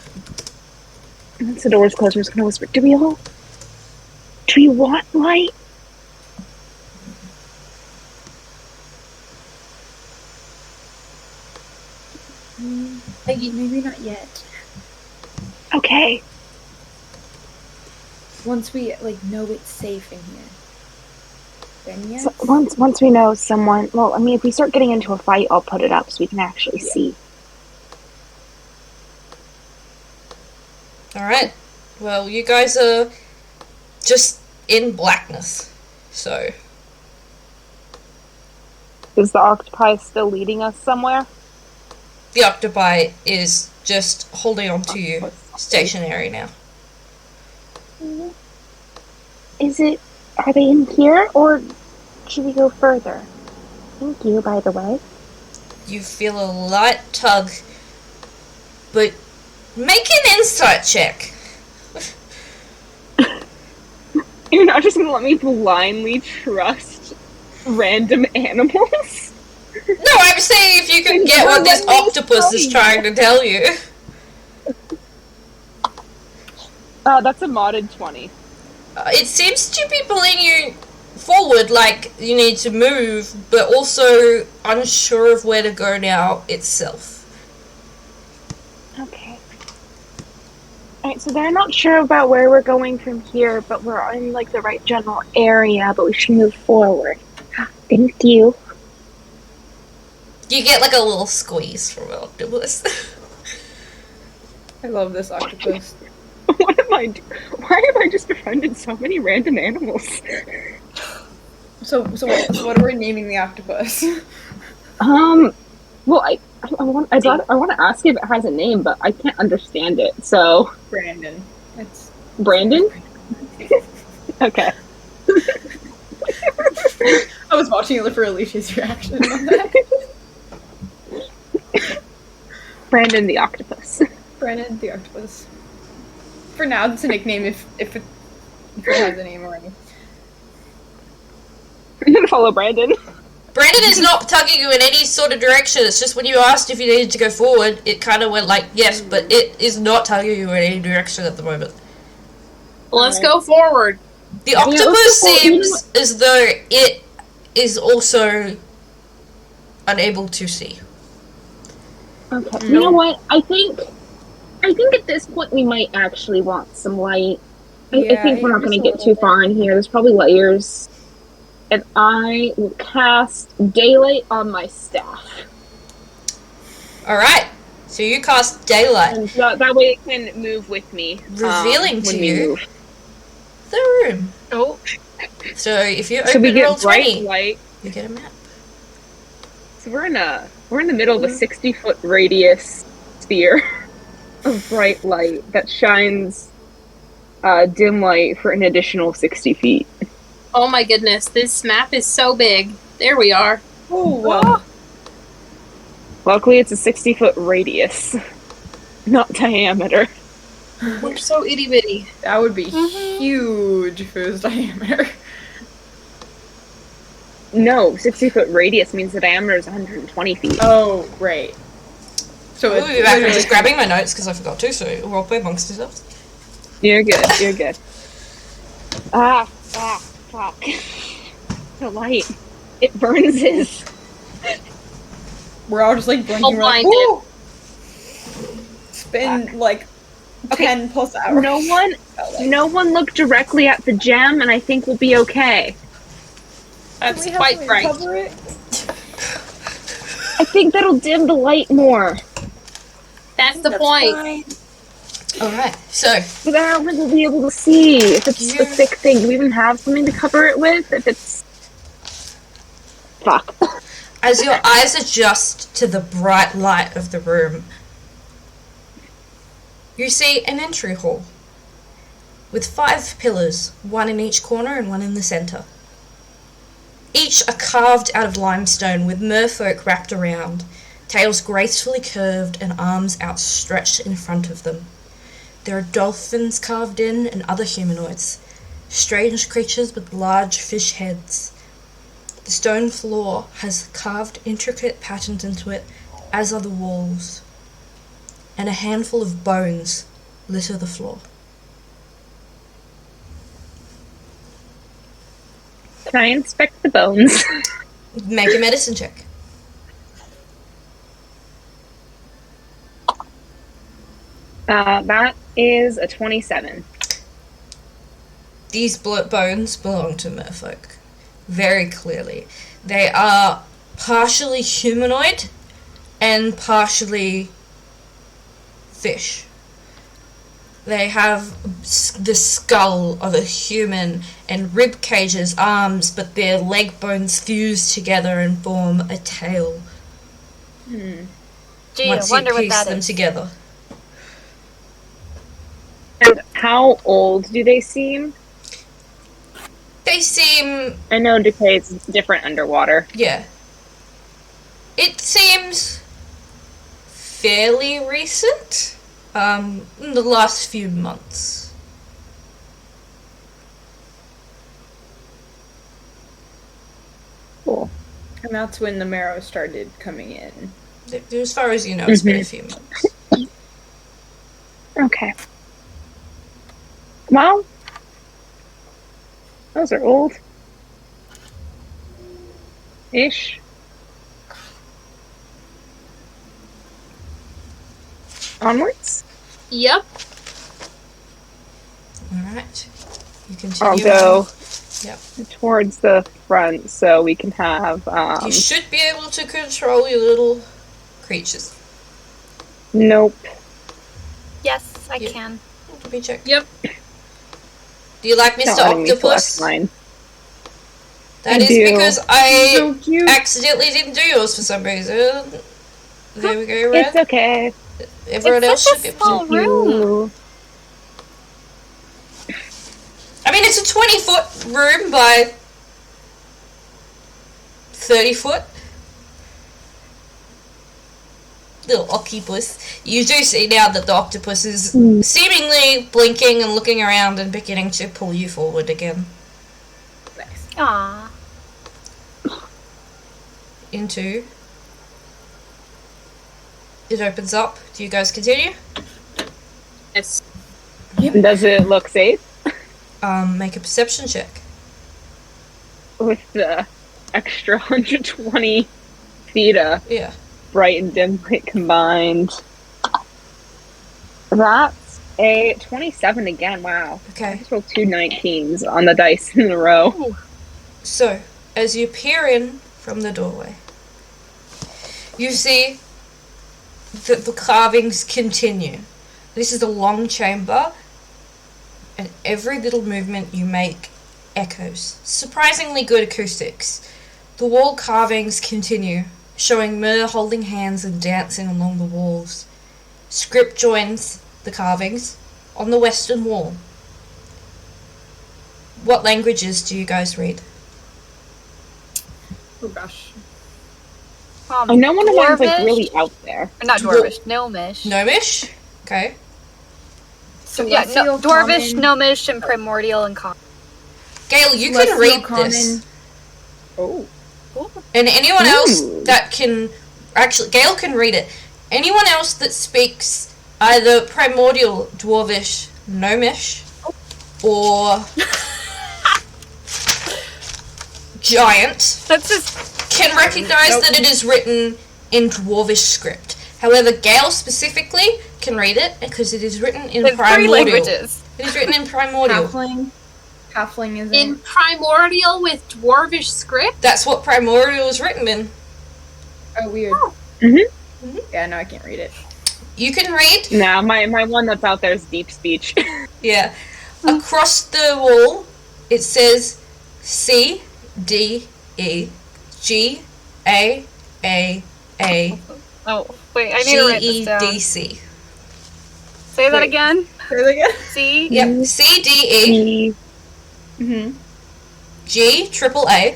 doors close, we're just gonna whisper, do we want light? Maybe not yet. Okay. Once we know it's safe in here. Then yes. So once we know someone, well, I mean, if we start getting into a fight, I'll put it up so we can actually see. Alright. Well, you guys are just in blackness. So. Is the octopi still leading us somewhere? The octopi is just holding on to you, stationary now. Are they in here, or should we go further? Thank you, by the way. You feel a light tug, but make an insight check. You're not just gonna let me blindly trust random animals? No, I'm saying if you can get what this octopus is trying to tell you. That's a modded 20. It seems to be pulling you forward, like you need to move, but also unsure of where to go now itself. Okay. Alright, so they're not sure about where we're going from here, but we're in, like, the right general area, but we should move forward. Thank you. You get, like, a little squeeze from an octopus. I love this octopus. What am I doing? Why have I just befriended so many random animals? So what are we naming the octopus? Well, I want to ask if it has a name, but I can't understand it. So Brandon. It's Brandon. Okay. I was watching it for Elisha's reaction on that. Brandon the octopus. Brandon the octopus. For now, it's a nickname if it has a name already. I'm gonna follow Brandon. Brandon is not tugging you in any sort of direction. It's just when you asked if you needed to go forward, it kind of went like, yes, but it is not tugging you in any direction at the moment. Let's go forward. The octopus seems as though it is also unable to see. Okay. You know what? I think at this point we might actually want some light. I think we're not going to get too far in here. There's probably layers. And I will cast Daylight on my staff. Alright, so you cast Daylight. And that way it can move with me. Revealing to you the room. Oh. So if you So we open roll get bright 20, light. you get a map. So we're in the middle of a 60-foot radius sphere of bright light that shines dim light for an additional 60 feet. Oh my goodness, this map is so big. There we are. Oh. Luckily, it's a 60-foot radius, not diameter. We're so itty bitty. That would be huge if it was diameter. No, 60-foot radius means the diameter is 120 feet. Oh, right. So We'll be back. I'm just grabbing my notes because I forgot to, so we'll play amongst yourselves. You're good, you're good. Fuck. The light. It burns his. We're all just like blinking. We're like, blinded. Spin like 10 plus hours. No one look directly at the gem, and I think we'll be okay. That's quite right. Cover it? I think that'll dim the light more. That's the point. Alright, so. But I don't think we'll be able to see if it's a thick thing. Do we even have something to cover it with? If it's. Fuck. As your eyes adjust to the bright light of the room, you see an entry hall with 5 pillars, one in each corner and one in the center. Each are carved out of limestone with merfolk wrapped around, tails gracefully curved and arms outstretched in front of them. There are dolphins carved in and other humanoids, strange creatures with large fish heads. The stone floor has carved intricate patterns into it, as are the walls, and a handful of bones litter the floor. Can I inspect the bones? Make a medicine check. That is a 27. These bones belong to merfolk. Very clearly. They are partially humanoid and partially fish. They have the skull of a human and rib cages, arms, but their leg bones fuse together and form a tail. Gee, Once I wonder you what piece that them is. together. And how old do they seem? They seem... I know Decay's different underwater. Yeah. It seems fairly recent. In the last few months. Cool. And that's when the marrow started coming in. As far as you know, it's been a few months. Okay. Well, those are old. Ish. Onwards? Yep. Alright. You continue. I'll go Yep. towards the front so we can have, You should be able to control your little creatures. nope. Yes, I Yeah. can. Let me check. Yep. Do you like Not Mr. letting me select Octopus? mine. That I is do. because I So cute. accidentally didn't do yours for some reason. There we go, Red. It's okay. Everyone It's else such should be a able to. small room. I mean, it's a 20-foot room by 30-foot. Little octopus. You do see now that the octopus is seemingly blinking and looking around and beginning to pull you forward again Nice. Aww. into... It opens up. Do you guys continue? Yes. Does it look safe? Make a perception check. With the extra 120 feet of Yeah. bright and dim light combined. That's a 27 again. Wow. I Okay. just rolled 2 19s on the dice in a row. So, as you peer in from the doorway, you see that the carvings continue. This is a long chamber, and every little movement you make echoes. Surprisingly good acoustics. The wall carvings continue, showing Myr holding hands and dancing along the walls. Script joins the carvings on the western wall. What languages do you guys read? Oh gosh. I know one of mine's like Dwarvish? really out there. Or not Dwarvish, Gnomish. Gnomish? Okay. So yeah, Celestial, Dwarvish, common, Gnomish, and Primordial and Common. Gale, you can celestial, read common. this. Oh. And anyone else Ooh. that can... Actually, Gale can read it. Anyone else that speaks either Primordial, Dwarvish, Gnomish, or Giant That's just can recognize that it is written in Dwarvish script. However, Gale specifically can read it because it is written in it's 3 Primordial. languages. It is written in Primordial. Halfling. Halfling is In Primordial with Dwarvish script? That's what Primordial is written in. Oh, weird. Mhm. Yeah, no, I can't read it. You can read. Nah, my one that's out there is deep speech. Yeah. Across the wall, it says C D E G A A A Oh, wait, I need G to write E this down. D C. Say that Wait. again. Say that again. C. Yep. C D E Mm-hmm. G triple A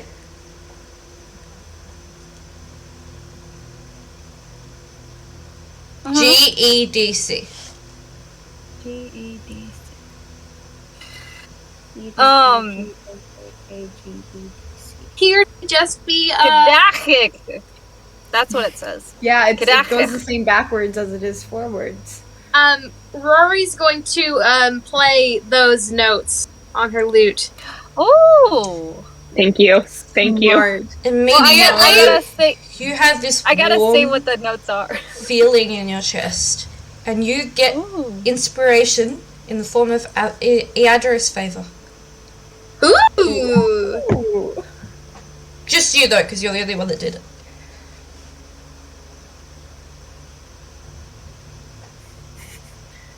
Uh-huh. G E D C. G-E-D-C. Here to just be Kedachik. That's what it says. Yeah, it Kedachik. goes the same backwards as it is forwards. Rory's going to play those notes on her lute. Oh. Thank you. Thank you. Smart. Immediately, Well, I gotta say. you have this I gotta warm say what the notes are. feeling in your chest. and you get Ooh. inspiration in the form of Eidra's favor. Ooh. Ooh. Just you though, because you're the only one that did it.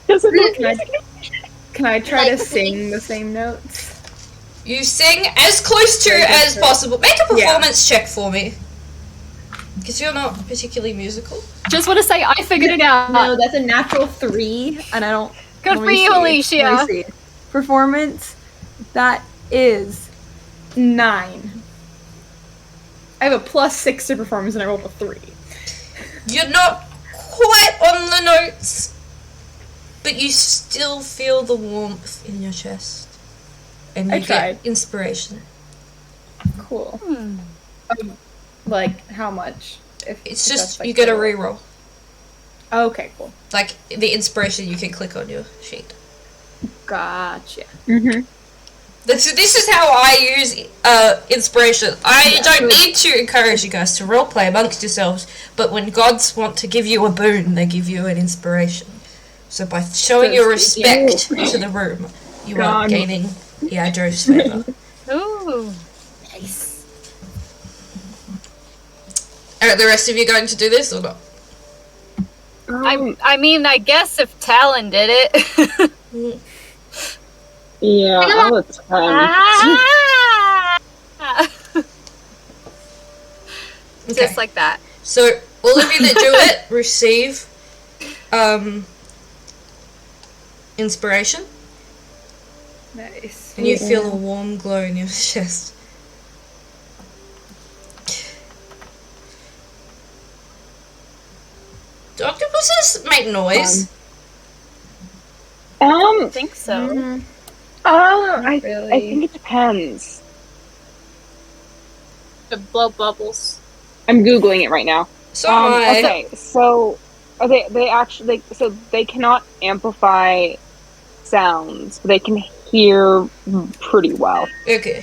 Does it look Can I try to sing the same notes? You sing as close to as possible. Make a performance check for me. Because you're not particularly musical. Just want to say, I figured it out. No, that's a natural 3, and I don't. Good let for me you, see. Let Elisha. me see. Performance, that is 9. I have a +6 to performance, and I rolled a 3. You're not quite on the notes, but you still feel the warmth in your chest. And you I get tried. inspiration. Cool. Like, how much? It's if just, that's, like, you get a the- reroll. Okay, cool. Like, the inspiration you can click on your sheet. Gotcha. Mm-hmm. This is how I use inspiration. I don't need to encourage you guys to roleplay amongst yourselves, but when gods want to give you a boon, they give you an inspiration. So by showing your respect to the room, you are God. gaining Eidra's favor. Ooh. Nice. Are the rest of you going to do this or not? I mean, I guess if Talyn did it. Yeah, I'll attempt. Ah! Okay. Just like that. So all of you that do it receive inspiration, Nice. and you feel a warm glow in your chest. Do octopuses make noise? I think so. I really. think it depends. To blow bubbles. I'm googling it right now. So am I. Okay, so are they actually so they cannot amplify sounds, but they can hear pretty well. Okay.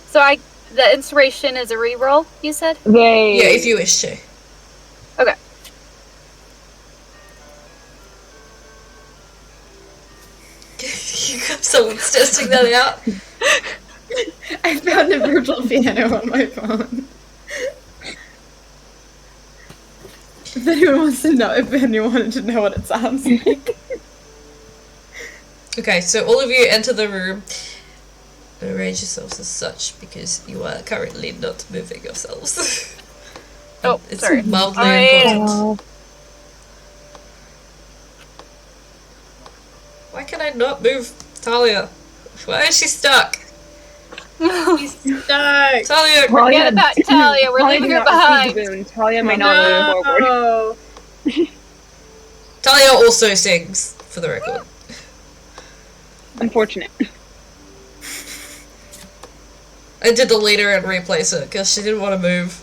So the inspiration is a reroll, you said? They Yeah, if you wish to. Okay. You got someone's testing that out. I found a virtual piano on my phone. If anyone wants to know, if anyone wanted to know what it sounds like. Okay, so all of you enter the room. Arrange yourselves as such because you are currently not moving yourselves. Oh, It's sorry. mildly important. Why can I not move Talia? Why is she stuck? He's stuck. Talia! Forget about Talia, we're leaving her behind. Talia may not move forward. No. Talia also sings, for the record. Unfortunate. I did delete her and replace her because she didn't want to move.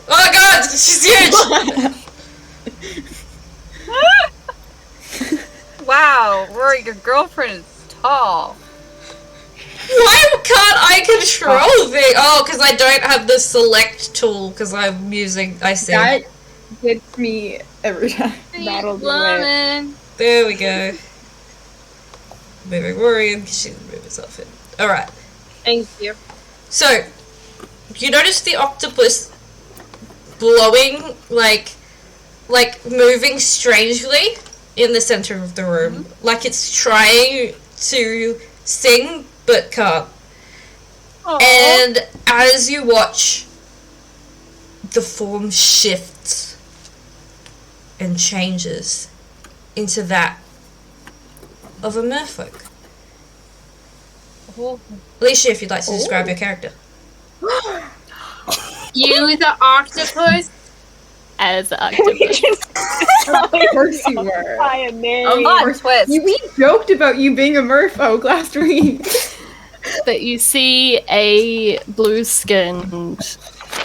Oh my god! She's huge! Wow, Rory, your girlfriend is tall. Why can't I control things? Oh, because I don't have the select tool because I'm using. I see. That gets me every time. That'll do it. Woman. There we go. Moving Rory in because she didn't move herself in. Alright. Thank you. So, you notice the octopus blowing, like moving strangely in the center of the room. Like it's trying to sing but can't. Aww. And as you watch, the form shifts and changes into that of a merfolk. Elisha, if you'd like to describe your character. You, the octopus. As an octopus. Of course you were. Plot twist. We joked about you being a merfolk last week. But you see a blue-skinned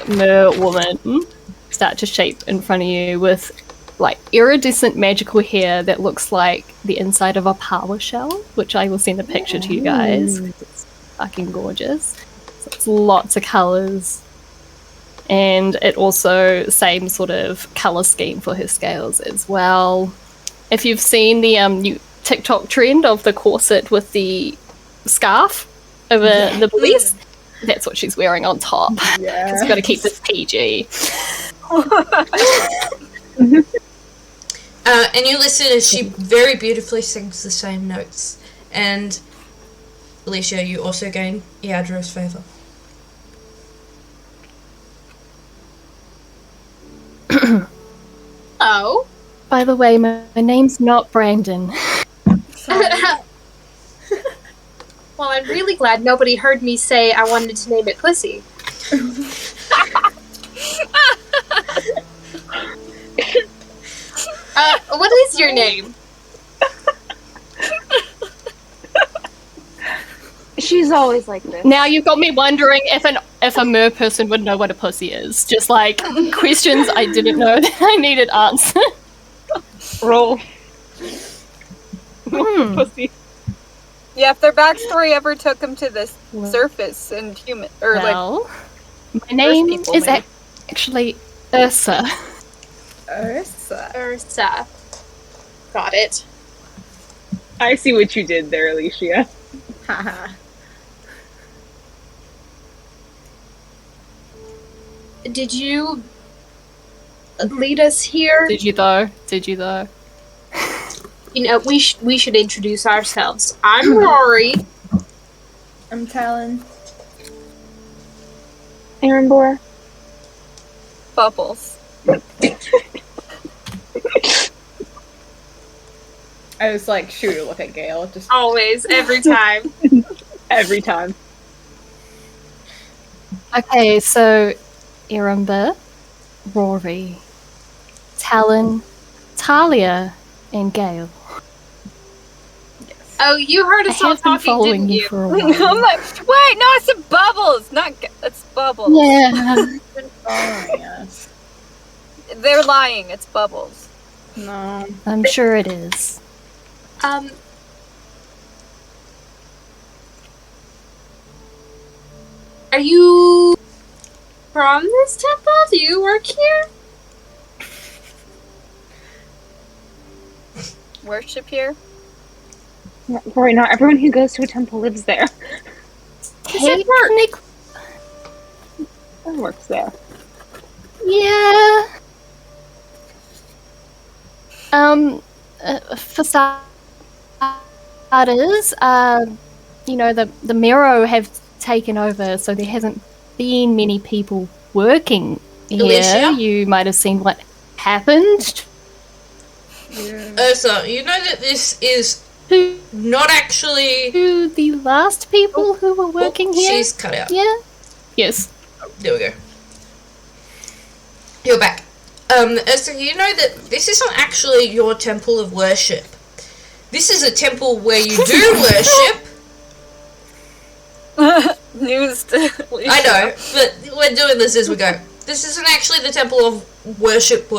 mer woman start to shape in front of you with like iridescent magical hair that looks like the inside of a power shell, which I will send a picture to you guys. It's fucking gorgeous. So it's lots of colours And it also, same sort of colour scheme for her scales as well. If you've seen the new TikTok trend of the corset with the scarf over the pelisse, that's what she's wearing on top. Because you've got to keep this PG. And you listen as she very beautifully sings the same notes. And Elisha, you also gain Eadra's favour. Oh. By the way, my name's not Brandon. Well, I'm really glad nobody heard me say I wanted to name it Pussy. What is your name? She's always like this. Now you've got me wondering if a mer person would know what a pussy is. Just like questions I didn't know that I needed answered. Roll. Pussy. Yeah, if their backstory ever took them to the surface and human, or Well, my name people, is maybe. actually Ursa. Ursa. Got it. I see what you did there, Elisha. Haha. Did you lead us here? Did you though? You know, we should introduce ourselves. I'm Rory. I'm Talyn. Erembour. Bubbles. I was like, shoot, look at Gale. Just Always, every time. every time. Okay, so Erembour, Rory, Talyn, Talia, and Gale. Oh, you heard I us all have been talking, following didn't you you? for a I'm while. like, wait, no, I said Bubbles, it's Bubbles. Yeah. Following us. They're lying, it's Bubbles. No. I'm sure it is. Are you from this temple? Do you work here? Worship here? Rory, not everyone who goes to a temple lives there. Technic- Or works there. Yeah. For starters, you know, the Miro have taken over, so there hasn't been many people working here. Elisha? You might have seen what happened. Ursa, you know that this is To not actually... the last people who were working here. She's cut out. Yeah. Yes. There we go. You're back. Ursa, you know that this isn't actually your temple of worship. This is a temple where you do worship. News to Elisha. I know, but we're doing this as we go. This isn't actually the temple of worship.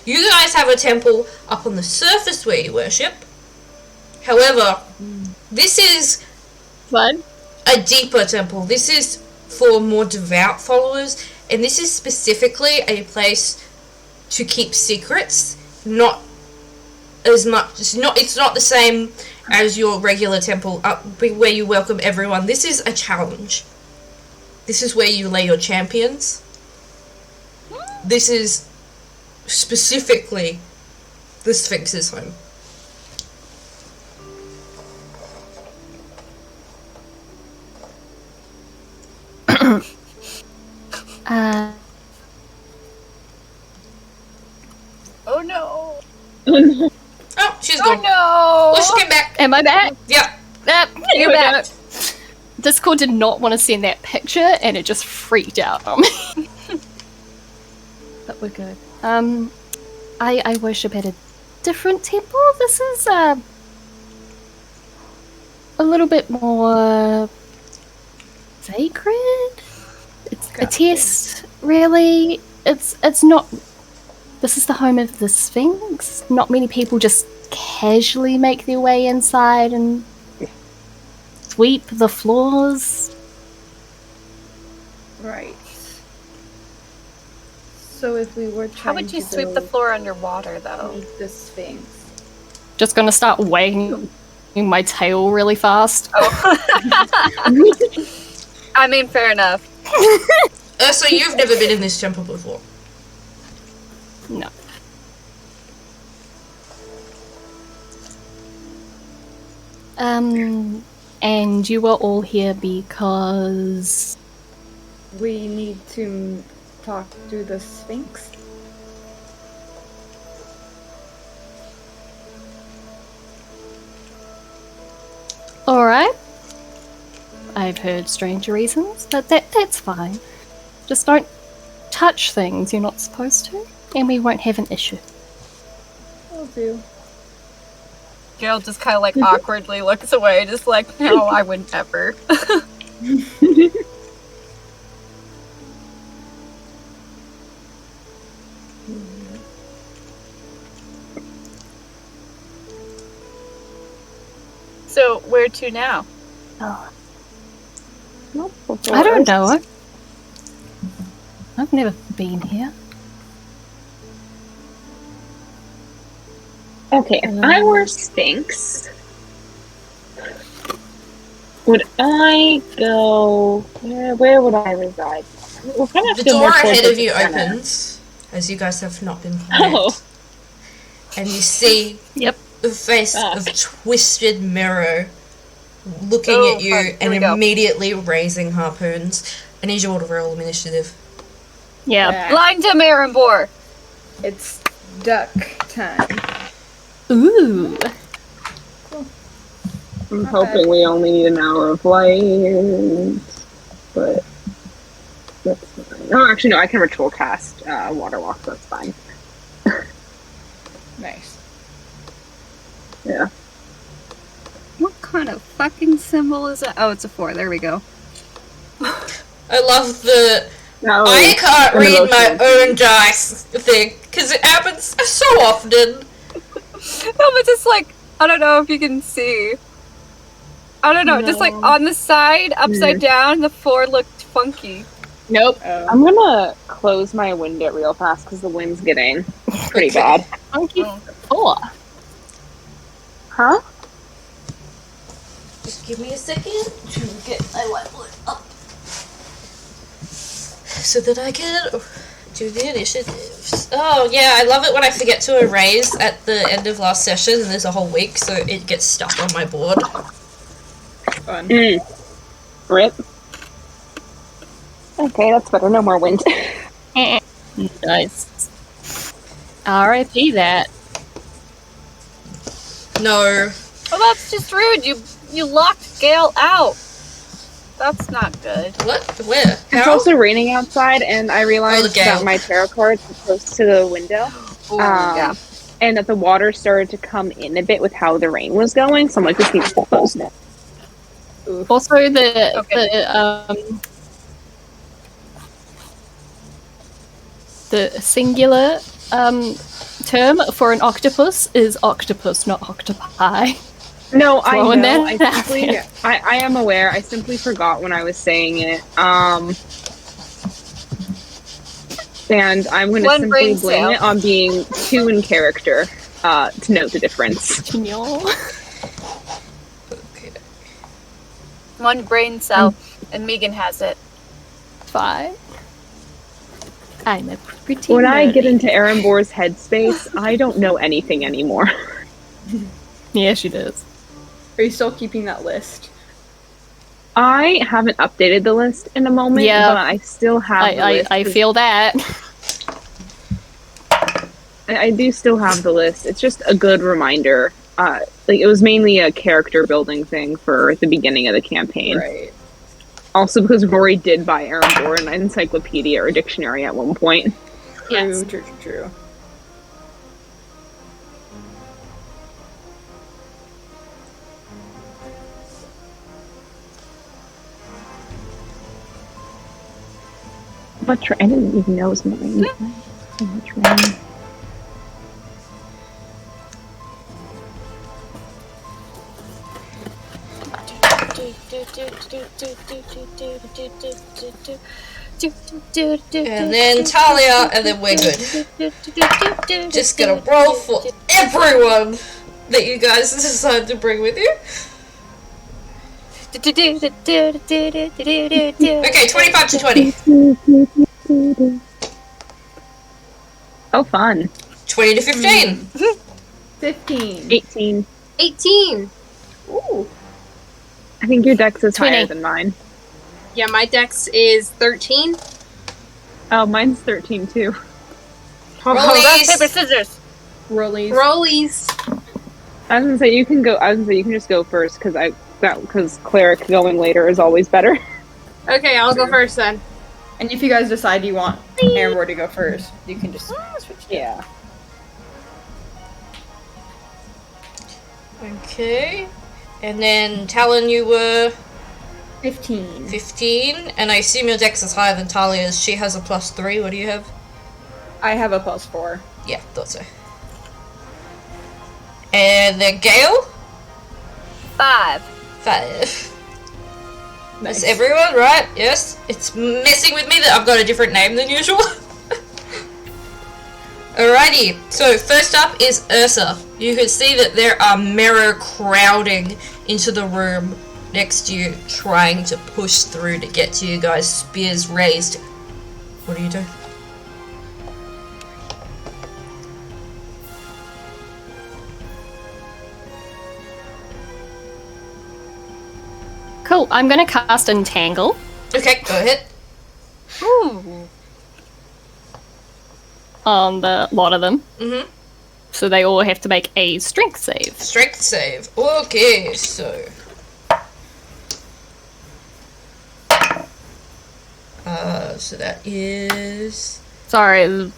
You guys have a temple up on the surface where you worship. However, this is What? a deeper temple. This is for more devout followers, and this is specifically a place to keep secrets. Not as much. It's not the same as your regular temple where you welcome everyone. This is a challenge. This is where you lay your champions. This is specifically the Sphinx's home. Oh no. Oh, she's Oh gone. no. Oh, she came back. Am I back? Yeah. You're back. Discord did not want to send that picture, and it just freaked out on me. But we're good. I worship at a different temple. This is a little bit more sacred. It's a test, really. It's not. This is the home of the Sphinx. Not many people just casually make their way inside and sweep the floors. Right. So if we were How trying would you to sweep the build floor underwater, though? the Sphinx, Just gonna start wagging my tail really fast. Oh. I mean, fair enough. So you've never been in this temple before? No. And you were all here because... we need to talk to the Sphinx. Alright. I've heard strange reasons, but that's fine. Just don't touch things you're not supposed to, and we won't have an issue. Will do. Gale just kind of like awkwardly looks away, just like, no, I would never. So, where to now? Oh. I don't know. I've never been here. Okay, if I were Sphinx, would I go... Where would I reside? We'll kind of The feel door more towards ahead of the you center. opens, as you guys have not been quiet. Oh. And you see Yep. the face of Twisted Mirror looking Oh, at you fuck. Here and we go. immediately raising harpoons. I need you all to roll initiative. Yeah. Blind to Erembour! It's duck time. Ooh. I'm hoping we only need an hour of light, but that's fine. Oh, actually, no, I can ritual cast water walk, so that's fine. Nice. Yeah. What kind of fucking symbol is that? Oh, it's a 4. There we go. I love the... No, I can't an read my emotional. own dice thing, because it happens so often. No, but just like, I don't know if you can see. I don't know, just like on the side, upside down, the 4 looked funky. Nope. I'm gonna close my window real fast because the wind's getting pretty bad. Funky Oh. 4. Huh? Just give me a second to get my whiteboard up. So that I can do the initiatives. Oh yeah, I love it when I forget to erase at the end of last session and there's a whole week, so it gets stuck on my board. Fun. Rip. Okay, that's better. No more wind. Nice. R.I.P. that. No. Well, that's just rude. You locked Gale out. That's not good. What? Where? It's How? also raining outside, and I Oh, realized the Gale. that my tarot cards were close to the window. Ooh, yeah. And that the water started to come in a bit with how the rain was going, so I'm like, this needs to close now. Also, the singular term for an octopus is octopus, not octopi. No, I Throwing know. that I out simply, there. I am aware. I simply forgot when I was saying it. And I'm going to One simply brain blame cell. it on being too in character to note the difference. Okay. One brain cell, and Megan has it. Fine. I'm a pretty When I get nerdy. into Erembour's headspace, I don't know anything anymore. Yeah, she does. Are you still keeping that list? I haven't updated the list in a moment, Yeah. but I still have the list. I feel that. I do still have the list. It's just a good reminder. Like it was mainly a character building thing for the beginning of the campaign. Right. Also because Rory did buy Erembour an encyclopedia or dictionary at one point. Yes. True. Much I didn't even know it was raining. So much rain. And then Talia, and then we're good. Just gonna roll for everyone that you guys decide to bring with you. Okay, 25 to 20. Oh, fun. 20 to 15. 15. 18. 18. Ooh. I think your dex is 20. higher than mine. Yeah, my dex is 13. Oh, mine's 13 too. Rollies. Scissors. Rollies. Rollies. I was gonna say you can go. I was gonna say you can just go first because cleric going later is always better. Okay, I'll go first then. And if you guys decide you want Erembour to go first, you can just switch. Yeah. Okay. And then Talyn, you were 15. 15, and I assume your dex is higher than Talia's. She has a +3. What do you have? I have a +4. Yeah, thought so. And then Gale? 5. 5. Nice. That's everyone, right? Yes? It's messing with me that I've got a different name than usual. Alrighty, so first up is Ursa. You can see that there are Mero crowding into the room next to you, trying to push through to get to you guys, spears raised. What do you do? Cool. I'm going to cast Entangle. Okay, go ahead. Ooh. On the lot of them. Mm-hmm. So they all have to make a strength save. Strength save. Okay, so... so that is... Sorry.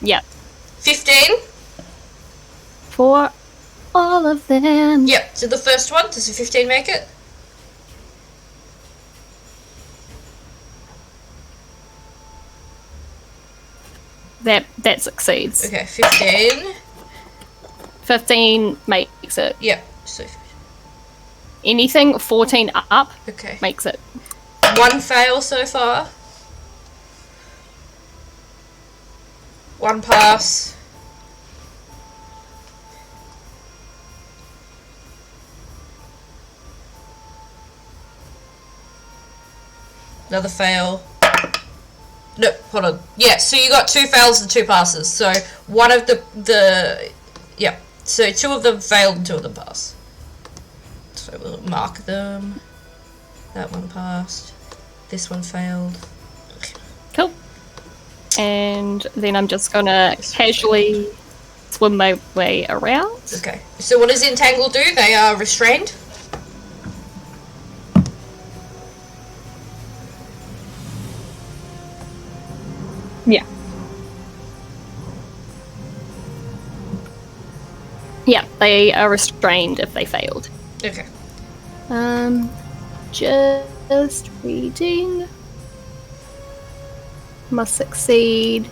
Yeah. 15? For all of them. Yep, so the first one, does a 15 make it? That succeeds. Okay, 15. 15 makes it. Yep, so... Anything 14 up Okay. makes it. One fail so far. One pass. Another fail. No, hold on. Yeah, so you got 2 fails and 2 passes. So one of the yeah. So 2 of them failed and 2 of them passed. So we'll mark them. That one passed. This one failed. Cool. And then I'm just gonna casually swim my way around. Okay. So what does Entangle do? They are restrained. Yeah. Yeah, they are restrained if they failed. Okay. Just reading. Must succeed.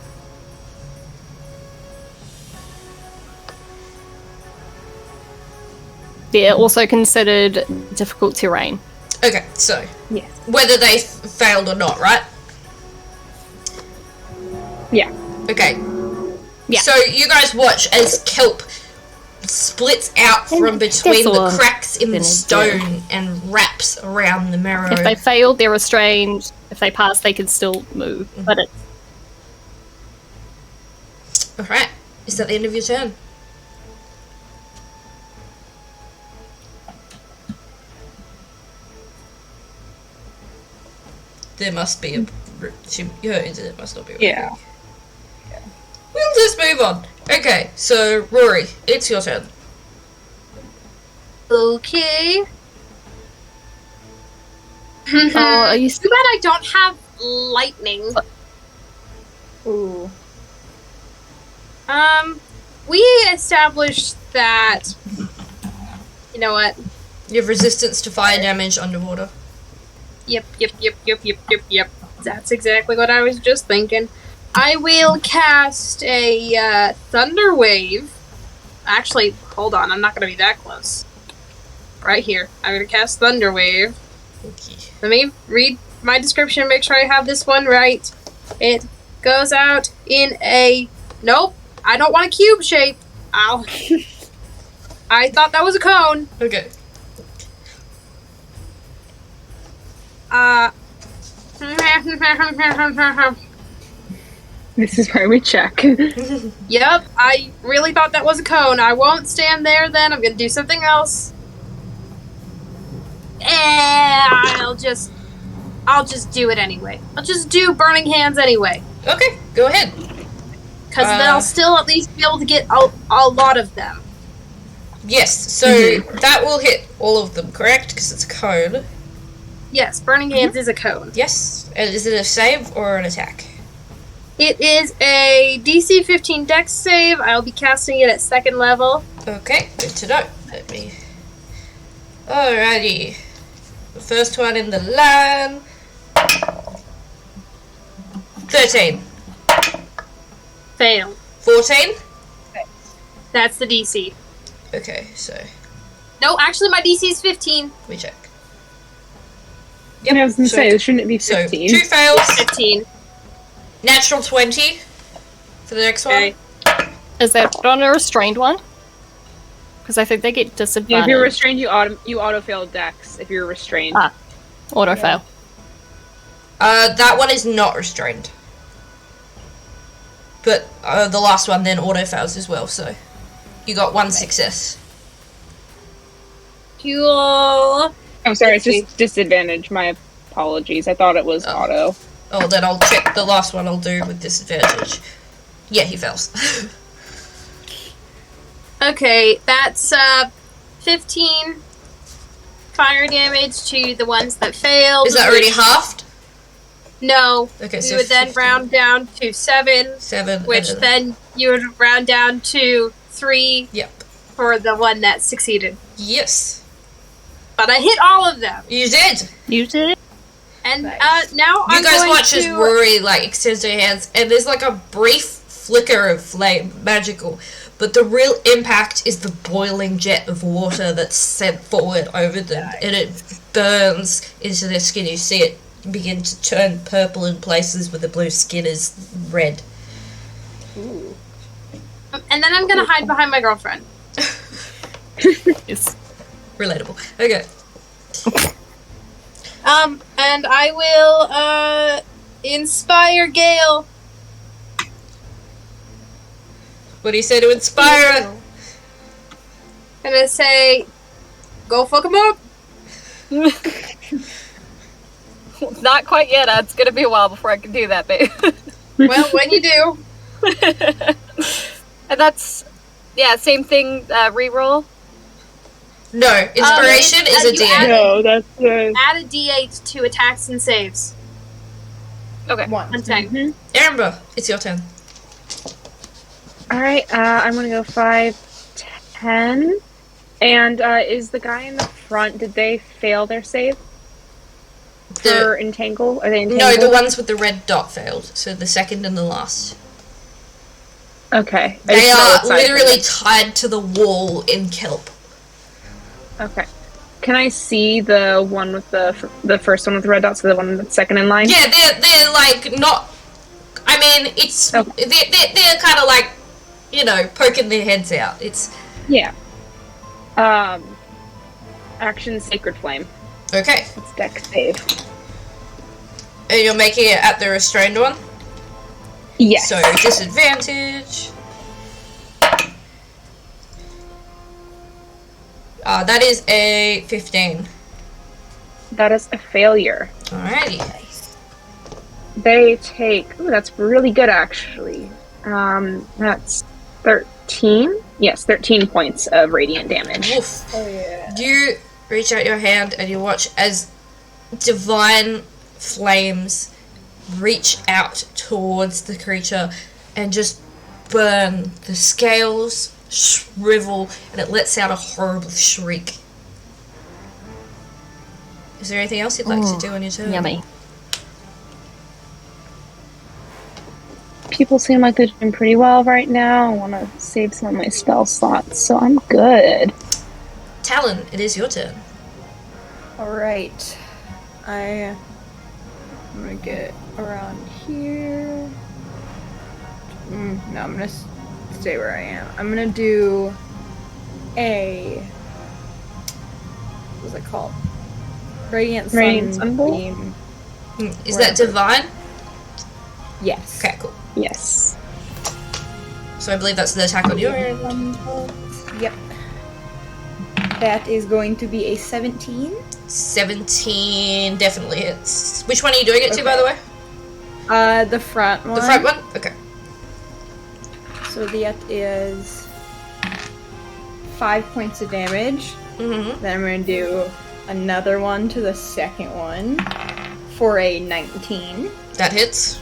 They're also considered difficult terrain. Okay, so Yes. whether they failed or not, right? Yeah. Okay. Yeah. So you guys watch as kelp splits out from between the cracks in the stone and wraps around the marrow. If they failed, they're restrained. If they pass, they can still move. But it's Alright. Is that the end of your turn? There must be a... Your internet must not be working. Yeah. We'll just move on. Okay, so Rory, it's your turn. Okay. are you Too bad I don't have lightning. Ooh. We established that. You know what? You have resistance to fire damage underwater. Yep. That's exactly what I was just thinking. I will cast a thunder wave. Actually, hold on, I'm not gonna be that close. Right here. I'm gonna cast thunder wave. Okay. Let me read my description, make sure I have this one right. It goes out in a... Nope, I don't want a cube shape. Ow. I thought that was a cone. Okay. This is where we check. Yep, I really thought that was a cone. I won't stand there then. I'm gonna do something else. I'll just do it anyway. I'll just do burning hands anyway. Okay, go ahead. Because then I'll still at least be able to get a lot of them. Yes, so that will hit all of them, correct? Because it's a cone. Yes, burning hands is a cone. Yes. And is it a save or an attack? It is a DC 15 Dex save. I'll be casting it at 2nd level. Okay, good to know. Let me... Alrighty. The first one in the line. 13. Fail. 14? That's the DC. Okay, so No, actually my DC is 15. we check. And I was going to say, shouldn't it be 15? So, 2 fails. 15. Natural 20 for the next Okay. one. Is that on a restrained one? Because I think they get Yeah, disadvantage. if you're restrained, you auto fail Dex. If you're restrained, Auto fail. That one is not restrained. But the last one then auto fails as well, so you got 1 success. Cool. I'm sorry, it's just disadvantage. My apologies. I thought it was auto. Oh, then I'll check the last one I'll do with disadvantage. Yeah, he fails. Okay, that's 15 fire damage to the ones that failed. Is that already halved? No. Okay, You so would then 15. round down to 7, 7. which and then you would round down to 3 Yep. for the one that succeeded. Yes. But I hit all of them. You did. You did it? And Nice. now I'm You guys going watch to... as Rory extends their hands, and there's a brief flicker of flame, magical, but the real impact is the boiling jet of water that's sent forward over them, and it burns into their skin. You see it begin to turn purple in places where the blue skin is red. And then I'm going to hide behind my girlfriend. Yes. Relatable. Okay. And I will, inspire Gale. What do you say to inspire? I'm gonna say, go fuck him up. Not quite yet. It's gonna be a while before I can do that, babe. Well, when you do. And that's, yeah, same thing, reroll. No, inspiration is a you DM. No, that's good. Add a d8 to attacks and saves. Okay. 1 time. Erembour, it's your turn. Alright, I'm gonna go 5, 10. And is the guy in the front, did they fail their save? For entangle? Are they entangled? No, the ones with the red dot failed, so the second and the last. Okay. I They just know are what side literally they're tied to the wall in kelp. in. Okay. Can I see the one with the first one with the red dots, so the one that's second in line? Yeah, they're not. I mean, it's Okay. they're kind of poking their heads out. It's Yeah. Action Sacred Flame. okay. It's deck save. And you're making it at the restrained one, Yes. so disadvantage. That is a 15. That is a failure. Alrighty. They take... Ooh, that's really good, actually. That's 13? Yes, 13 points of radiant damage. Woof. Oh yeah. You reach out your hand and you watch as divine flames reach out towards the creature and just burn. The scales shrivel and it lets out a horrible shriek. Is there anything else you'd like to do on your turn? Yummy. People seem like they're doing pretty well right now. I want to save some of my spell slots, so I'm good. Talyn, it is your turn. Alright. I I'm gonna get around here. No, I'm gonna stay where I am. I'm gonna do a... What's it called? Radiant Sunbolt? Beam. Is that divine? Yes. Okay, cool. Yes. So I believe that's the attack on your end. Yep. That is going to be a 17. 17 definitely hits. Which one are you doing it to, by the way? The front one. The front one? Okay. So that is 5 points of damage. Mm-hmm. Then I'm going to do another one to the second one for a 19. That hits.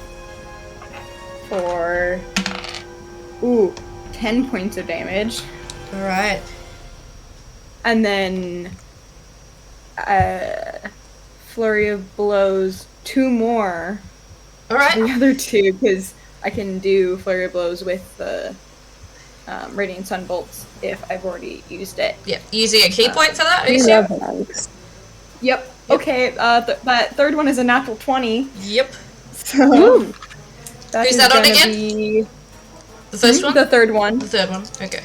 For 10 points of damage. Alright. And then flurry of blows 2 more. Alright. The other 2, because I can do flurry of blows with the radiant sunbolts if I've already used it. Yeah, using a key point for that? Yep. Okay, that third one is a natural 20. Yep. So that Who's is that on gonna again? Be The first one? the third one. The third one. Okay.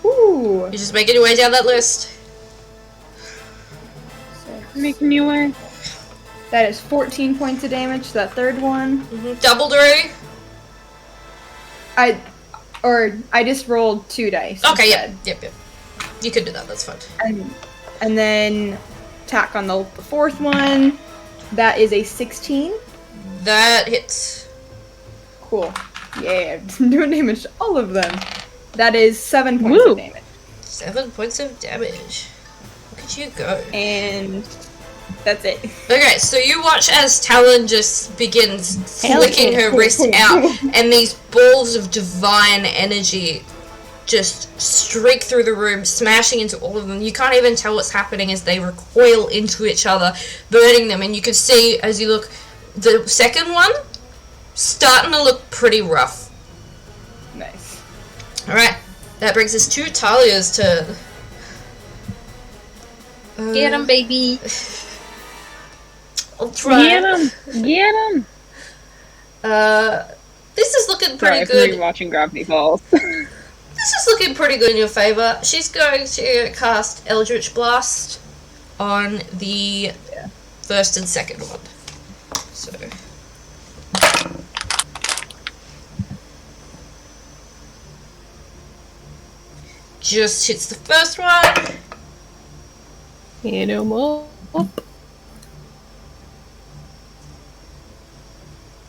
Ooh. You're just making your way down that list. Making you way. That is 14 points of damage to that third one. Mm-hmm. Double Rory. I just rolled 2 dice. Okay, instead. yep. You can do that, that's fine. And then attack on the fourth one. That is a 16. That hits. Cool. Yeah, doing damage to all of them. That is 7 points of damage. 7 points of damage. Look at you go. And that's it. Okay, so you watch as Talyn just begins flicking her wrist out, and these balls of divine energy just streak through the room, smashing into all of them. You can't even tell what's happening as they recoil into each other, burning them, and you can see, as you look, the second one starting to look pretty rough. Nice. Alright, that brings us to Talia's turn. Get him, baby. I'll try. Get him! This is looking pretty Sorry, good. watching Gravity Falls. This is looking pretty good in your favor. She's going to cast Eldritch Blast on the first and second one. So. Just hits the first one. Hit him up.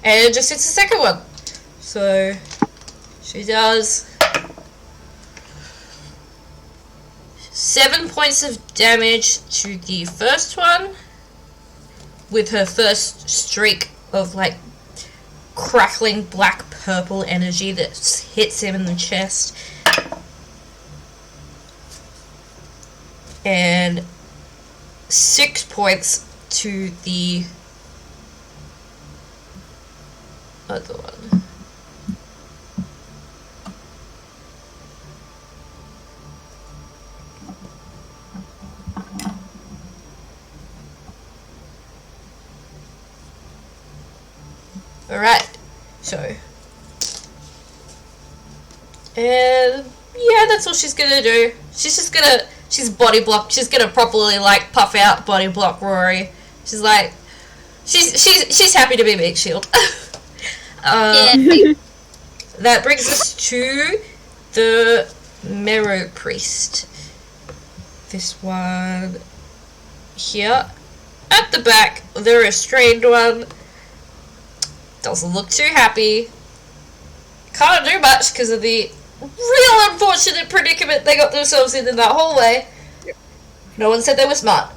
And just hits the second one. So she does 7 points of damage to the first one with her first streak of like crackling black purple energy that hits him in the chest. And 6 points to the other one. Alright, so. And yeah, that's all she's gonna do. She's body block. She's gonna properly like puff out body block Rory. She's like, she's happy to be Meat Shield. Yeah. That brings us to the Marrow Priest. This one here at the back, the restrained one. Doesn't look too happy. Can't do much because of the real unfortunate predicament they got themselves in that hallway. Yep. No one said they were smart.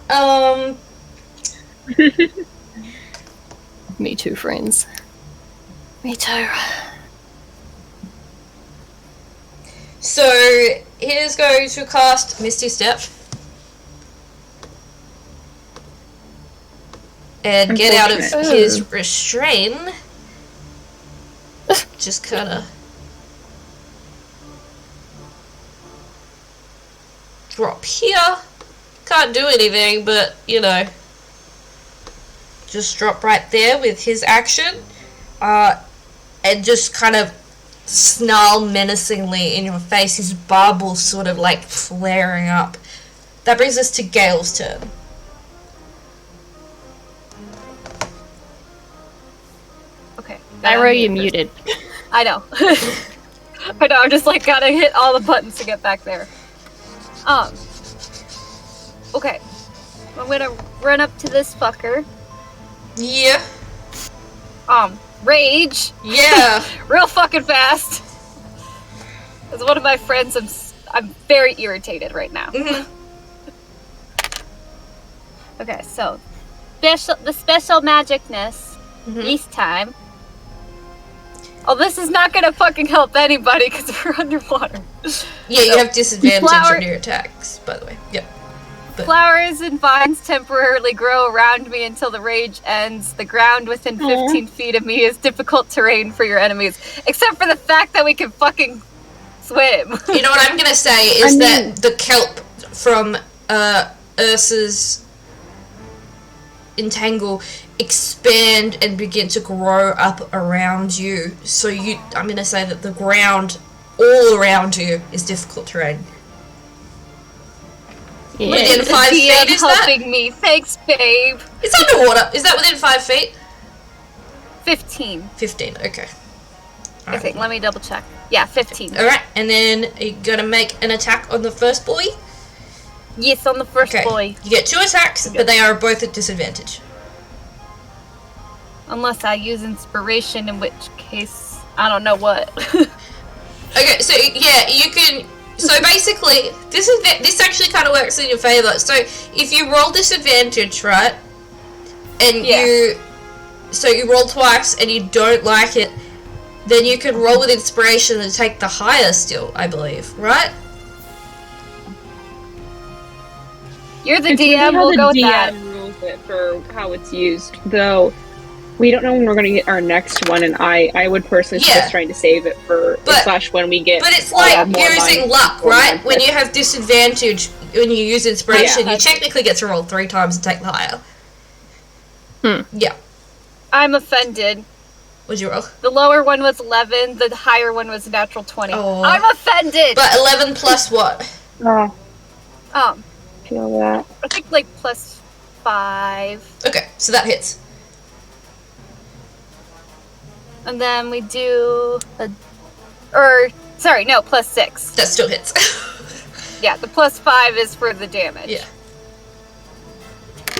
Me too, friends. Me too. So he's going to cast Misty Step and get out of his restrain. Just kind of drop here. Can't do anything, but you know, just drop right there with his action, and just kind of snarl menacingly in your face, his bubbles sort of like flaring up. That brings us to Gale's turn. Okay. Eira, you're muted. I know. I know, I'm just like gotta hit all the buttons to get back there. Okay. I'm gonna run up to this fucker. Yeah. Rage. Yeah. Real fucking fast. As one of my friends, I'm very irritated right now. Mm-hmm. Okay, so the special magicness this time. Oh, this is not gonna fucking help anybody because we're underwater. Yeah, you have disadvantage on your attacks, by the way. Yep. Flowers and vines temporarily grow around me until the rage ends. The ground within 15 feet of me is difficult terrain for your enemies, except for the fact that we can fucking swim. You know what I'm gonna say is that the kelp from Ursa's entangle expand and begin to grow up around you. So I'm gonna say that the ground all around you is difficult terrain. Yeah. Within 5 feet, is that? Helping me. Thanks, babe. It's underwater. Is that within 5 feet? 15. 15, okay. I think. Let me double check. Yeah, 15. Alright, and then you're gonna make an attack on the first boy? Yes, on the first boy. You get 2 attacks, but they are both at disadvantage. Unless I use inspiration, in which case, I don't know what. Okay, so yeah, you can... So basically, this actually kind of works in your favor. So if you roll disadvantage, right, and you roll twice and you don't like it, then you can roll with inspiration and take the higher still, I believe, right? You're the DM. We'll go with that. DM rules it for how it's used, though. We don't know when we're going to get our next one, and I would personally suggest trying to save it for when we get. But it's like using luck, right? When you have disadvantage, when you use inspiration, you technically get to roll 3 times and take the higher. Yeah. I'm offended. What'd you roll? The lower one was 11. The higher one was natural 20. Oh. I'm offended. But 11 plus what? Feel that. I think like plus 5. Okay, so that hits. And then we do plus 6. That still hits. Yeah, the plus 5 is for the damage. Yeah.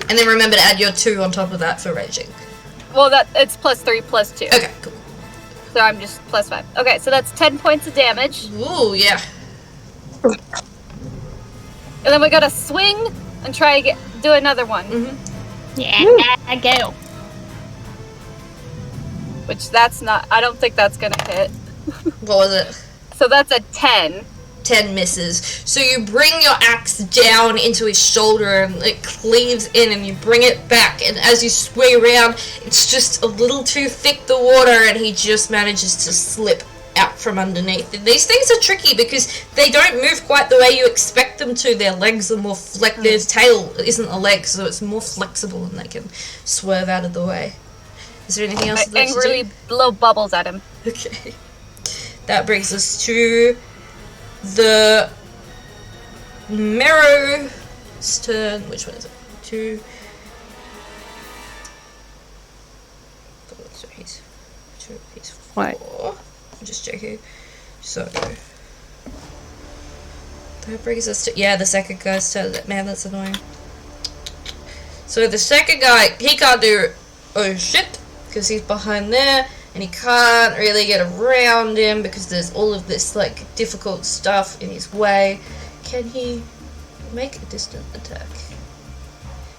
And then remember to add your 2 on top of that for raging. Well, it's plus 3 plus 2. Okay, cool. So I'm just plus 5. Okay, so that's 10 points of damage. Ooh, yeah. And then we gotta swing and try to do another one. Yeah, Gale. Which I don't think that's gonna hit. What was it? So that's a 10. 10 misses. So you bring your axe down into his shoulder and it cleaves in and you bring it back, and as you swing around, it's just a little too thick, the water, and he just manages to slip out from underneath. And these things are tricky because they don't move quite the way you expect them to. Their legs are more their tail isn't a leg, so it's more flexible and they can swerve out of the way. Is there anything else? I angrily blow bubbles at him. Okay. That brings us to the Merrow's turn. Which one is it? 2. So he's 4. What? I'm just joking. So that brings us to the second guy's turn. Man, that's annoying. So the second guy, he can't do shit because he's behind there. And he can't really get around him because there's all of this, like, difficult stuff in his way. Can he make a distant attack?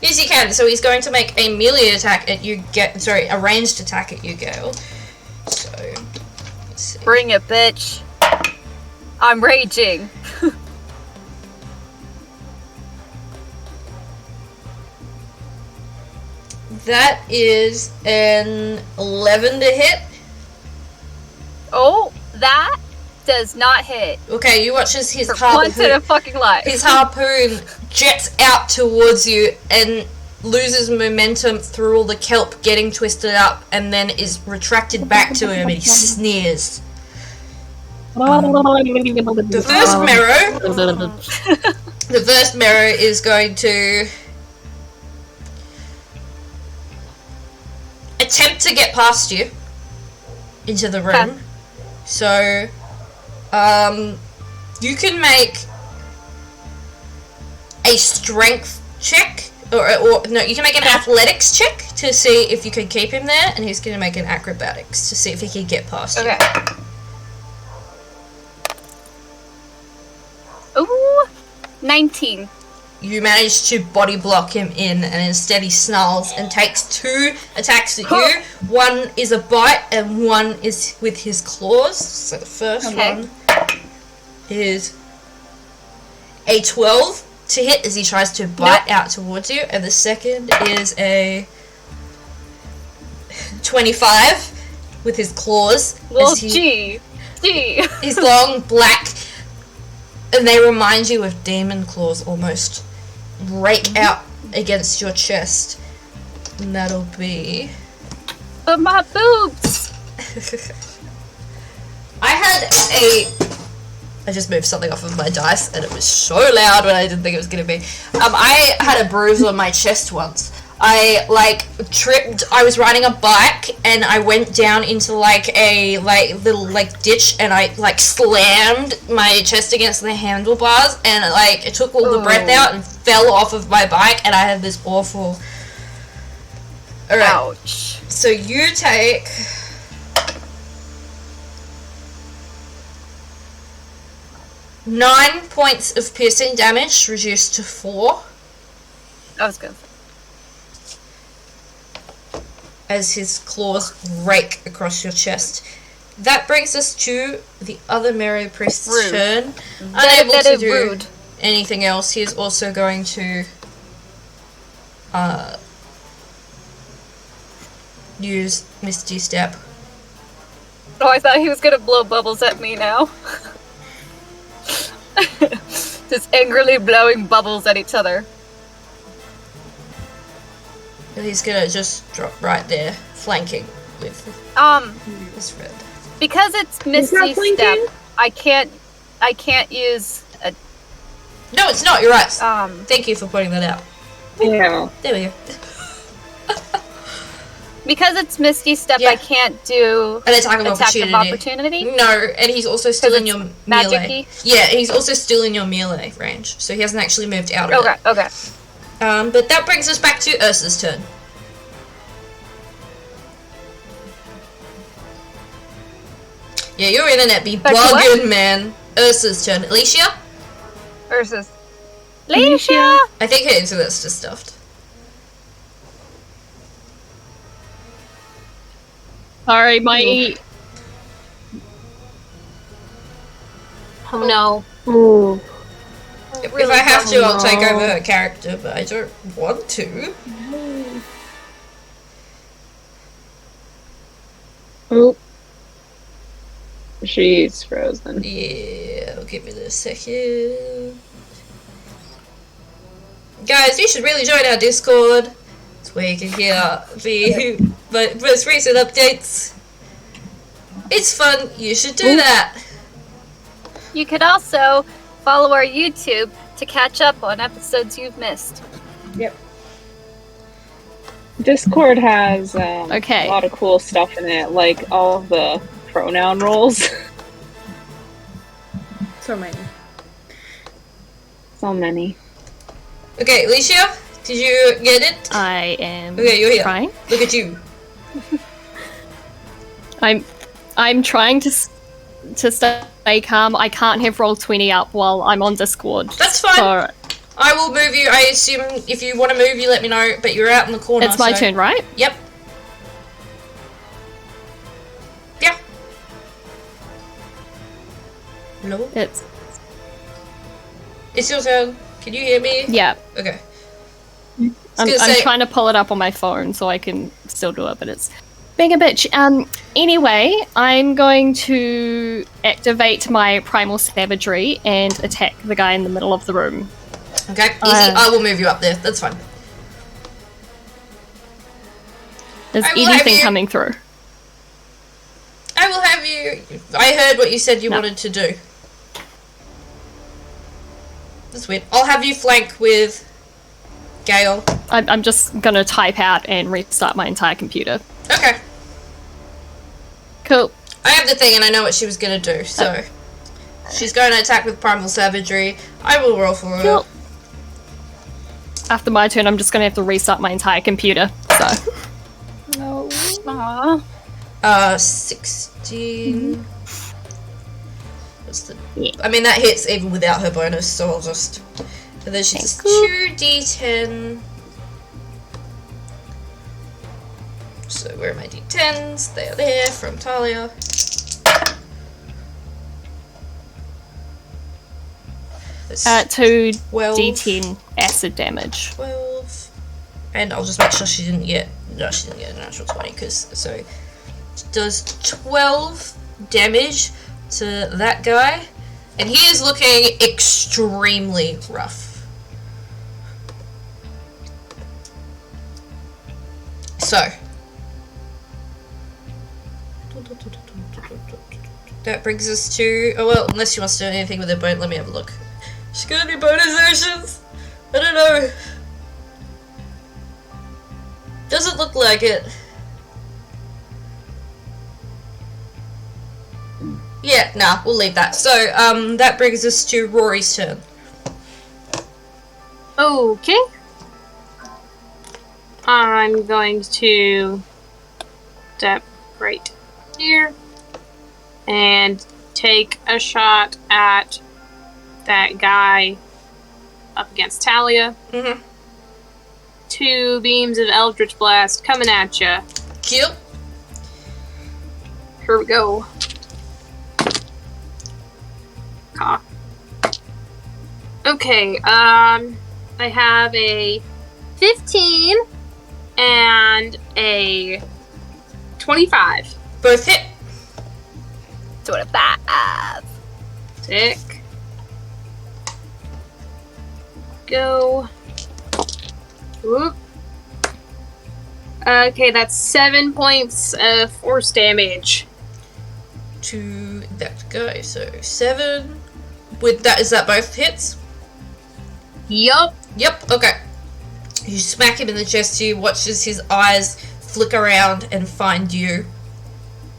Yes, he can. So he's going to make a melee attack at you, a ranged attack at you, Gale. So, let's see. Bring it, bitch. I'm raging. That is an 11 to hit. Oh, that does not hit. Okay, you watch as once in a fucking life. his harpoon jets out towards you, and loses momentum through all the kelp getting twisted up and then is retracted back to him and he sneers. The first mirror is going to attempt to get past you into the room. Okay. So you can make a strength check or no, you can make an athletics check to see if you can keep him there, and he's going to make an acrobatics to see if he can get past you. Okay. Ooh, 19. You manage to body block him in, and instead he snarls and takes 2 attacks at you. One is a bite and one is with his claws. So the first one is a 12 to hit as he tries to bite out towards you, and the second is a 25 with his claws. Well, gee. He's long, black, and they remind you of demon claws almost. Rake out against your chest. And that'll be... But my boobs! I just moved something off of my dice, and it was so loud when I didn't think it was going to be. I had a bruise on my chest once. I, tripped. I was riding a bike, and I went down into, a, little, ditch, and I, slammed my chest against the handlebars, and, it took all the breath out and fell off of my bike, and I had this awful... Alright. Ouch. So you take... 9 points of piercing damage, reduced to 4. I was good. As his claws rake across your chest. That brings us to the other Merry Priest's turn. Unable to do anything else, he is also going to use Misty Step. Oh, I thought he was gonna blow bubbles at me now. Just angrily blowing bubbles at each other. And he's gonna just drop right there, flanking with his friend. Because it's Misty Step, I can't use a... No, it's not, you're right. Thank you for pointing that out. Yeah. There we go. Because it's Misty Step, I can't do an attack of opportunity. No, and he's also still in your melee. Magic-y? Yeah, he's also still in your melee range, so he hasn't actually moved out of it. Okay. But that brings us back to Ursa's turn. Yeah, your internet be bugging, man. Ursa's turn. Elisha? Ursa's. Elisha! I think her internet's just stuffed. Sorry, my... Oh no. Ooh. If I have to, I'll take over her character, but I don't want to. Oh. She's frozen. Yeah, give it a second. Guys, you should really join our Discord. It's where you can hear the most recent updates. It's fun, you should do that. You could also follow our YouTube to catch up on episodes you've missed. Yep. Discord has a Okay. lot of cool stuff in it, like all of the pronoun roles. So many. So many. Okay, Elisha, did you get it? I am Okay, you're here. trying. Look at you. I'm trying to stay calm. I can't have roll 20 up while I'm on Discord. That's fine. So I will move you. I assume if you want to move, you let me know, but you're out in the corner. it's my turn, right? Yep. Yeah. Hello? It's your turn. Can you hear me? Yeah. Okay. I'm trying to pull it up on my phone so I can still do it, but it's being a bitch. Anyway, I'm going to activate my primal savagery and attack the guy in the middle of the room. Okay, easy. I will move you up there. That's fine. Is I will have anything you- coming through? I will have you... I heard what you said you wanted to do. That's weird. I'll have you flank with Gale. I'm just gonna type out and restart my entire computer. Okay. Cool. I have the thing and I know what she was going to do, so... She's going to attack with Primal Savagery. I will roll for her. Cool. After my turn, I'm just gonna have to restart my entire computer, so... No. Aw. 16... What's the... I mean, that hits even without her bonus, so I'll just... And then she does 2d10... So where are my d10s? They are there from Talia. That's 2 12. d10 acid damage. 12. And I'll just make sure she didn't get... No, she didn't get a natural 20, because... So, it does 12 damage to that guy. And he is looking extremely rough. So... That brings us to... Oh, well, unless she wants to do anything with her bone, let me have a look. She's gonna do bonus actions? I don't know. Doesn't look like it. Yeah, nah, we'll leave that. So, that brings us to Rory's turn. Okay. I'm going to step right here and take a shot at that guy up against Talia. Mm-hmm. 2 beams of Eldritch Blast coming at ya. Kill. Here we go. Cock. Okay, I have a 15 and a 25. Both hit. 25. Sick. Go. Whoop. Okay, that's 7 points of force damage. To that guy, so 7. With that, is that both hits? Yup. Yep, okay. You smack him in the chest, you watch as his eyes flick around and find you.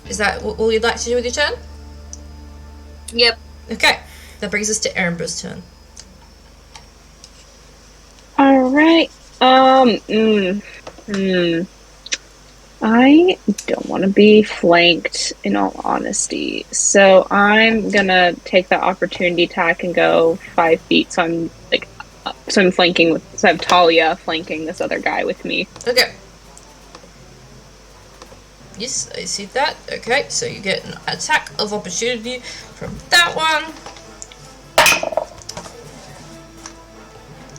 Is that all you'd like to do with your turn? Yep. Okay, that brings us to Erembour's turn. Alright, I don't want to be flanked, in all honesty. So I'm gonna take the opportunity attack and go 5 feet. So I'm flanking with. So I have Talia flanking this other guy with me. Okay. Yes, I see that. Okay, so you get an attack of opportunity from that one.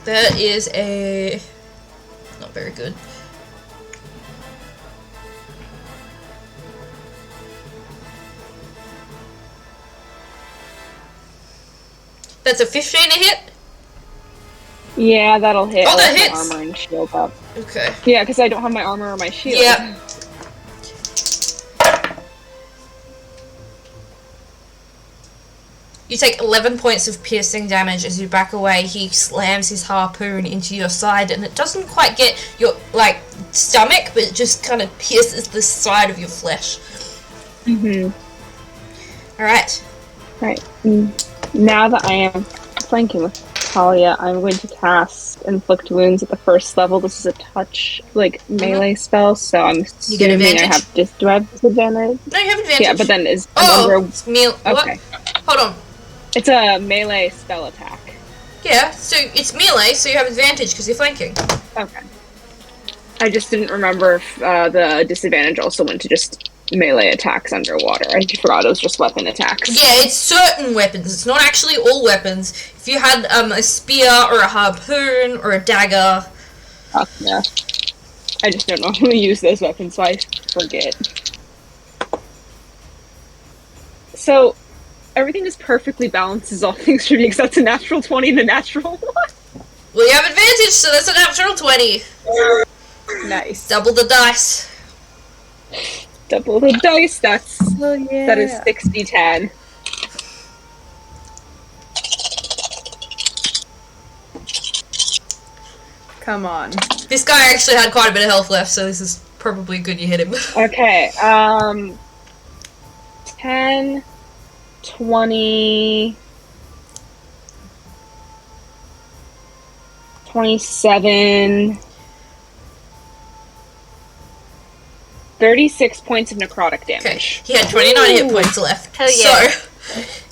That is a... not very good. That's a 15 to hit? Yeah, that'll hit. Oh, I'll that have my hits! armor and shield up. Okay. Yeah, because I don't have my armor or my shield. Yeah. You take 11 points of piercing damage as you back away. He slams his harpoon into your side, and it doesn't quite get your, stomach, but it just kind of pierces the side of your flesh. Mm-hmm. Alright. Right. Now that I am flanking with Talia, I'm going to cast Inflict Wounds at the first level. This is a touch, melee spell, so I'm You get assuming I advantage? have do I have disadvantage? No, you have advantage. Yeah, but then is it's okay. What? Hold on. It's a melee spell attack. Yeah, so it's melee, so you have advantage because you're flanking. Okay. I just didn't remember if the disadvantage also went to just melee attacks underwater. I forgot it was just weapon attacks. Yeah, it's certain weapons. It's not actually all weapons. If you had a spear or a harpoon or a dagger... Yeah. I just don't normally use those weapons, so I forget. So, everything just perfectly balances all things for me, except it's a natural 20 and a natural 1. Well, you have advantage, so that's a natural 20. Nice. Double the dice. Double the dice. That's Oh yeah. that is 60-10. Come on. This guy actually had quite a bit of health left, so this is probably good you hit him. Okay. 10, 20, 27, 36 points of necrotic Okay, damage. he had 29 hit points left. Hell yeah. So,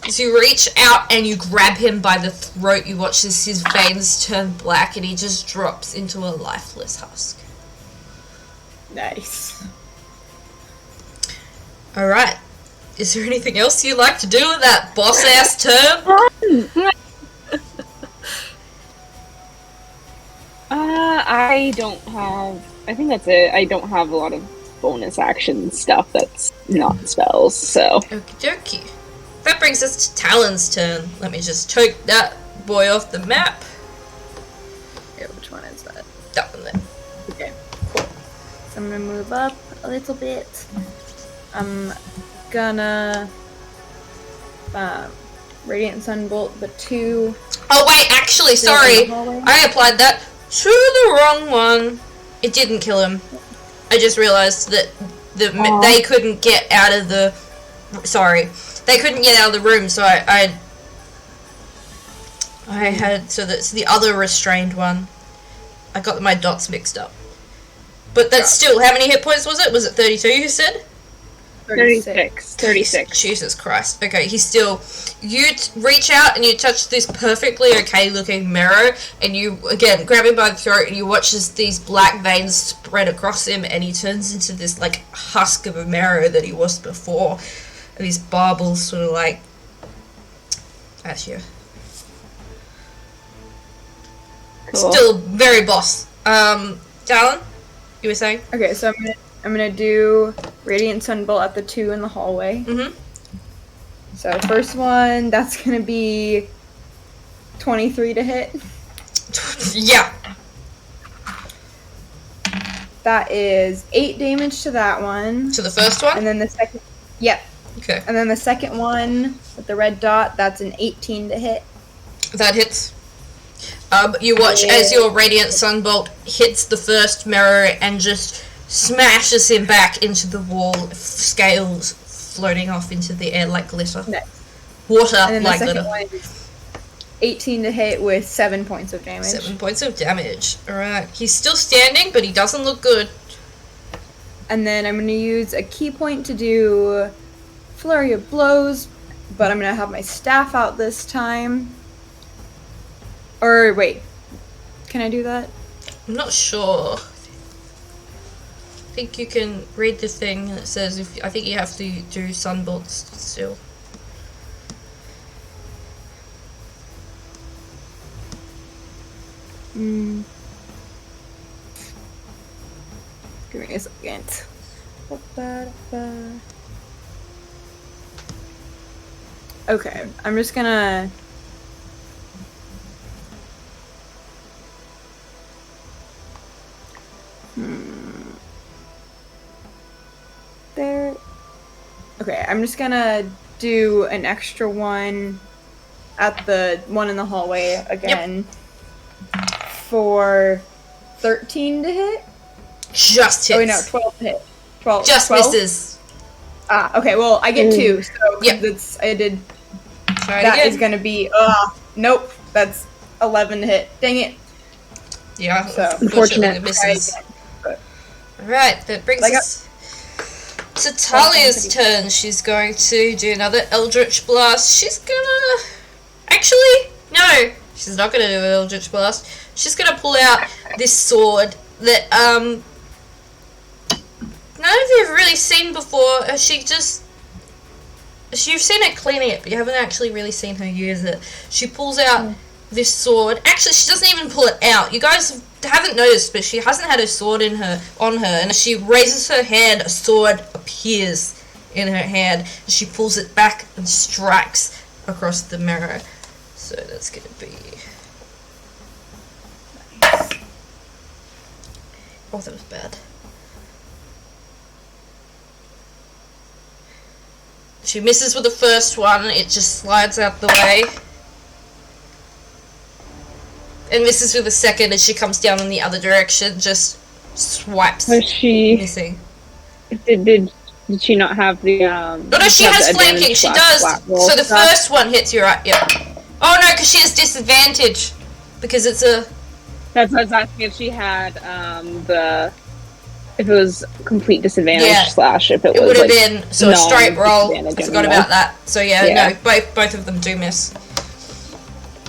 as you reach out and you grab him by the throat, you watch as his veins turn black and he just drops into a lifeless husk. Nice. Alright. Is there anything else you'd like to do with that boss-ass turn? I don't have... I think that's it. I don't have a lot of bonus action stuff that's not spells, so... Okie dokie. That brings us to Talyn's turn. Let me just choke that boy off the map. Yeah, which one is that? That one there. Okay, cool. So I'm gonna move up a little bit. I'm gonna Radiant Sunbolt the 2. Oh wait, actually, still in sorry. the hallway. I applied that to the wrong one. It didn't kill him. I just realized that they couldn't get out of the... Sorry. They couldn't get out of the room, so I had... So that's the other restrained one. I got my dots mixed up. But that's still... How many hit points was it? Was it 32 you said? 36. Jesus Christ. Okay, he's still... You reach out and you touch this perfectly okay looking mirror and you, again, grab him by the throat and you watch as these black veins spread across him and he turns into this, like, husk of a marrow that he was before. And his barbels sort of, like... Actually... Cool. Still very boss. Talyn? You were saying? Okay, so I'm gonna do Radiant Sunbolt at the 2 in the hallway. Mm-hmm. So first one, that's gonna be 23 to hit. Yeah. That is 8 damage to that one. To the first one? And then the second, yep. Okay. And then the second one with the red dot, that's an 18 to hit. That hits. You watch as your Radiant Sunbolt hits the first mirror and just smashes him back into the wall, scales floating off into the air like glitter. Nice. Water And then like the second glitter. one is 18 to hit with 7 points of damage. 7 points of damage. Alright. He's still standing, but he doesn't look good. And then I'm going to use a key point to do Flurry of Blows, but I'm going to have my staff out this time. Or, wait. Can I do that? I'm not sure. I think you can read the thing and it says I think you have to do sunbolts still. Give me a second. Okay, I'm just gonna... There. Okay, I'm just gonna do an extra one at the one in the hallway again for 13 to hit. Just hits. Oh wait, no, 12 to hit. 12. Just 12? misses. Ah, okay. Well, I get 2, so Yep. I did. Try it That again. is gonna be. Nope. That's 11 to hit. Dang it. Yeah, So, unfortunately it Try misses. again. But Right, that brings Like us to Talia's turn. She's going to do another Eldritch Blast. She's gonna... Actually, no. She's not gonna do an Eldritch Blast. She's gonna pull out this sword that, none of you have really seen before. You've seen her cleaning it, but you haven't actually really seen her use it. She pulls out this sword. Actually, she doesn't even pull it out. You guys haven't noticed, but she hasn't had her sword on her, and as she raises her hand, a sword appears in her hand, and she pulls it back and strikes across the mirror. So that's gonna be... Oh, that was bad. She misses with the first one, it just slides out the way. And misses with the second as she comes down in the other direction, just swipes. Was she missing. Did she not have the No, she has flanking, she does. So the first one hits you, right? Yeah. Oh no, because she has disadvantage. Because it's a... That's what I was asking, if she had if it was complete disadvantage slash if it was would have like, been so a straight roll. I forgot about that. So yeah, no, both of them do miss.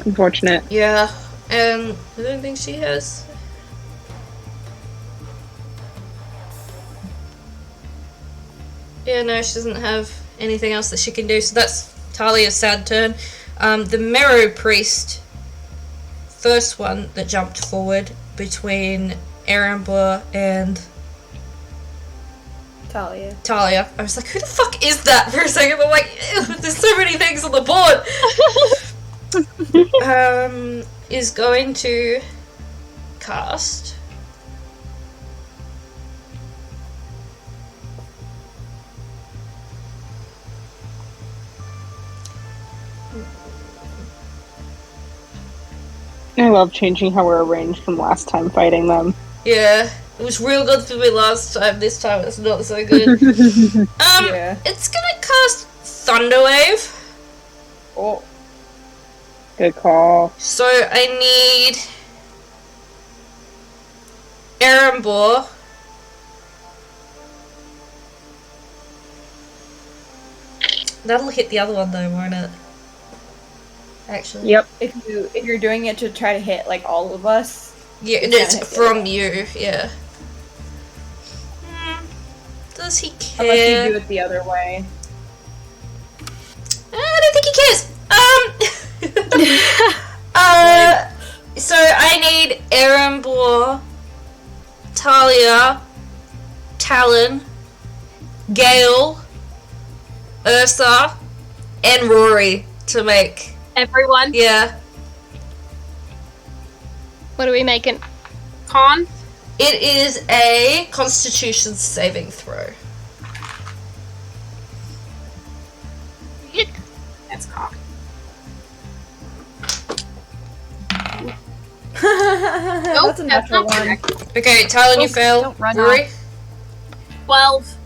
Unfortunate. Yeah, I don't think she has. Yeah, no, she doesn't have anything else that she can do. So that's Talia's sad turn. The Marrow Priest, first one that jumped forward between Erembour and Talia. I was like, who the fuck is that for a second? I'm like, there's so many things on the board. Is going to cast I love changing how we're arranged from last time fighting them. Yeah, it was real good for me last time. This time it's not so good. It's gonna cast Thunderwave. Oh. Good call. So I need Erembour. That'll hit the other one though, won't it? Actually. Yep. If you're doing it to try to hit like all of us. Yeah, it's from you. Yeah. Does he care? Unless you do it the other way. I don't think he cares. So I need Erembour, Talia, Talyn, Gale, Ursa, and Rory to make. Everyone? Yeah. What are we making? Con? It is a Constitution saving throw. That's con. That's a natural one. Okay, Talyn, you fail. don't run Rory? 12.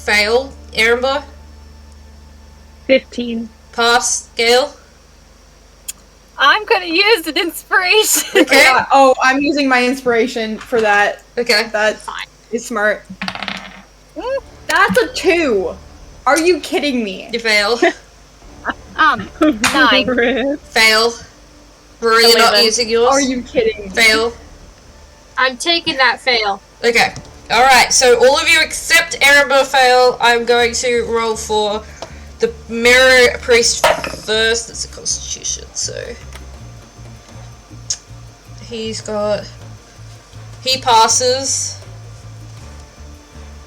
Fail. Erembour? 15. Pass. Gale? I'm gonna use an inspiration. Okay. Oh, I'm using my inspiration for that. Okay. That is smart. That's a 2. Are you kidding me? You fail. 9. Fail. Rory, you're not 11. using yours? Are you kidding me? Fail. I'm taking that fail. Okay. Alright, so all of you except Erembour fail. I'm going to roll for the Mirror Priest first. That's a Constitution, so... He passes.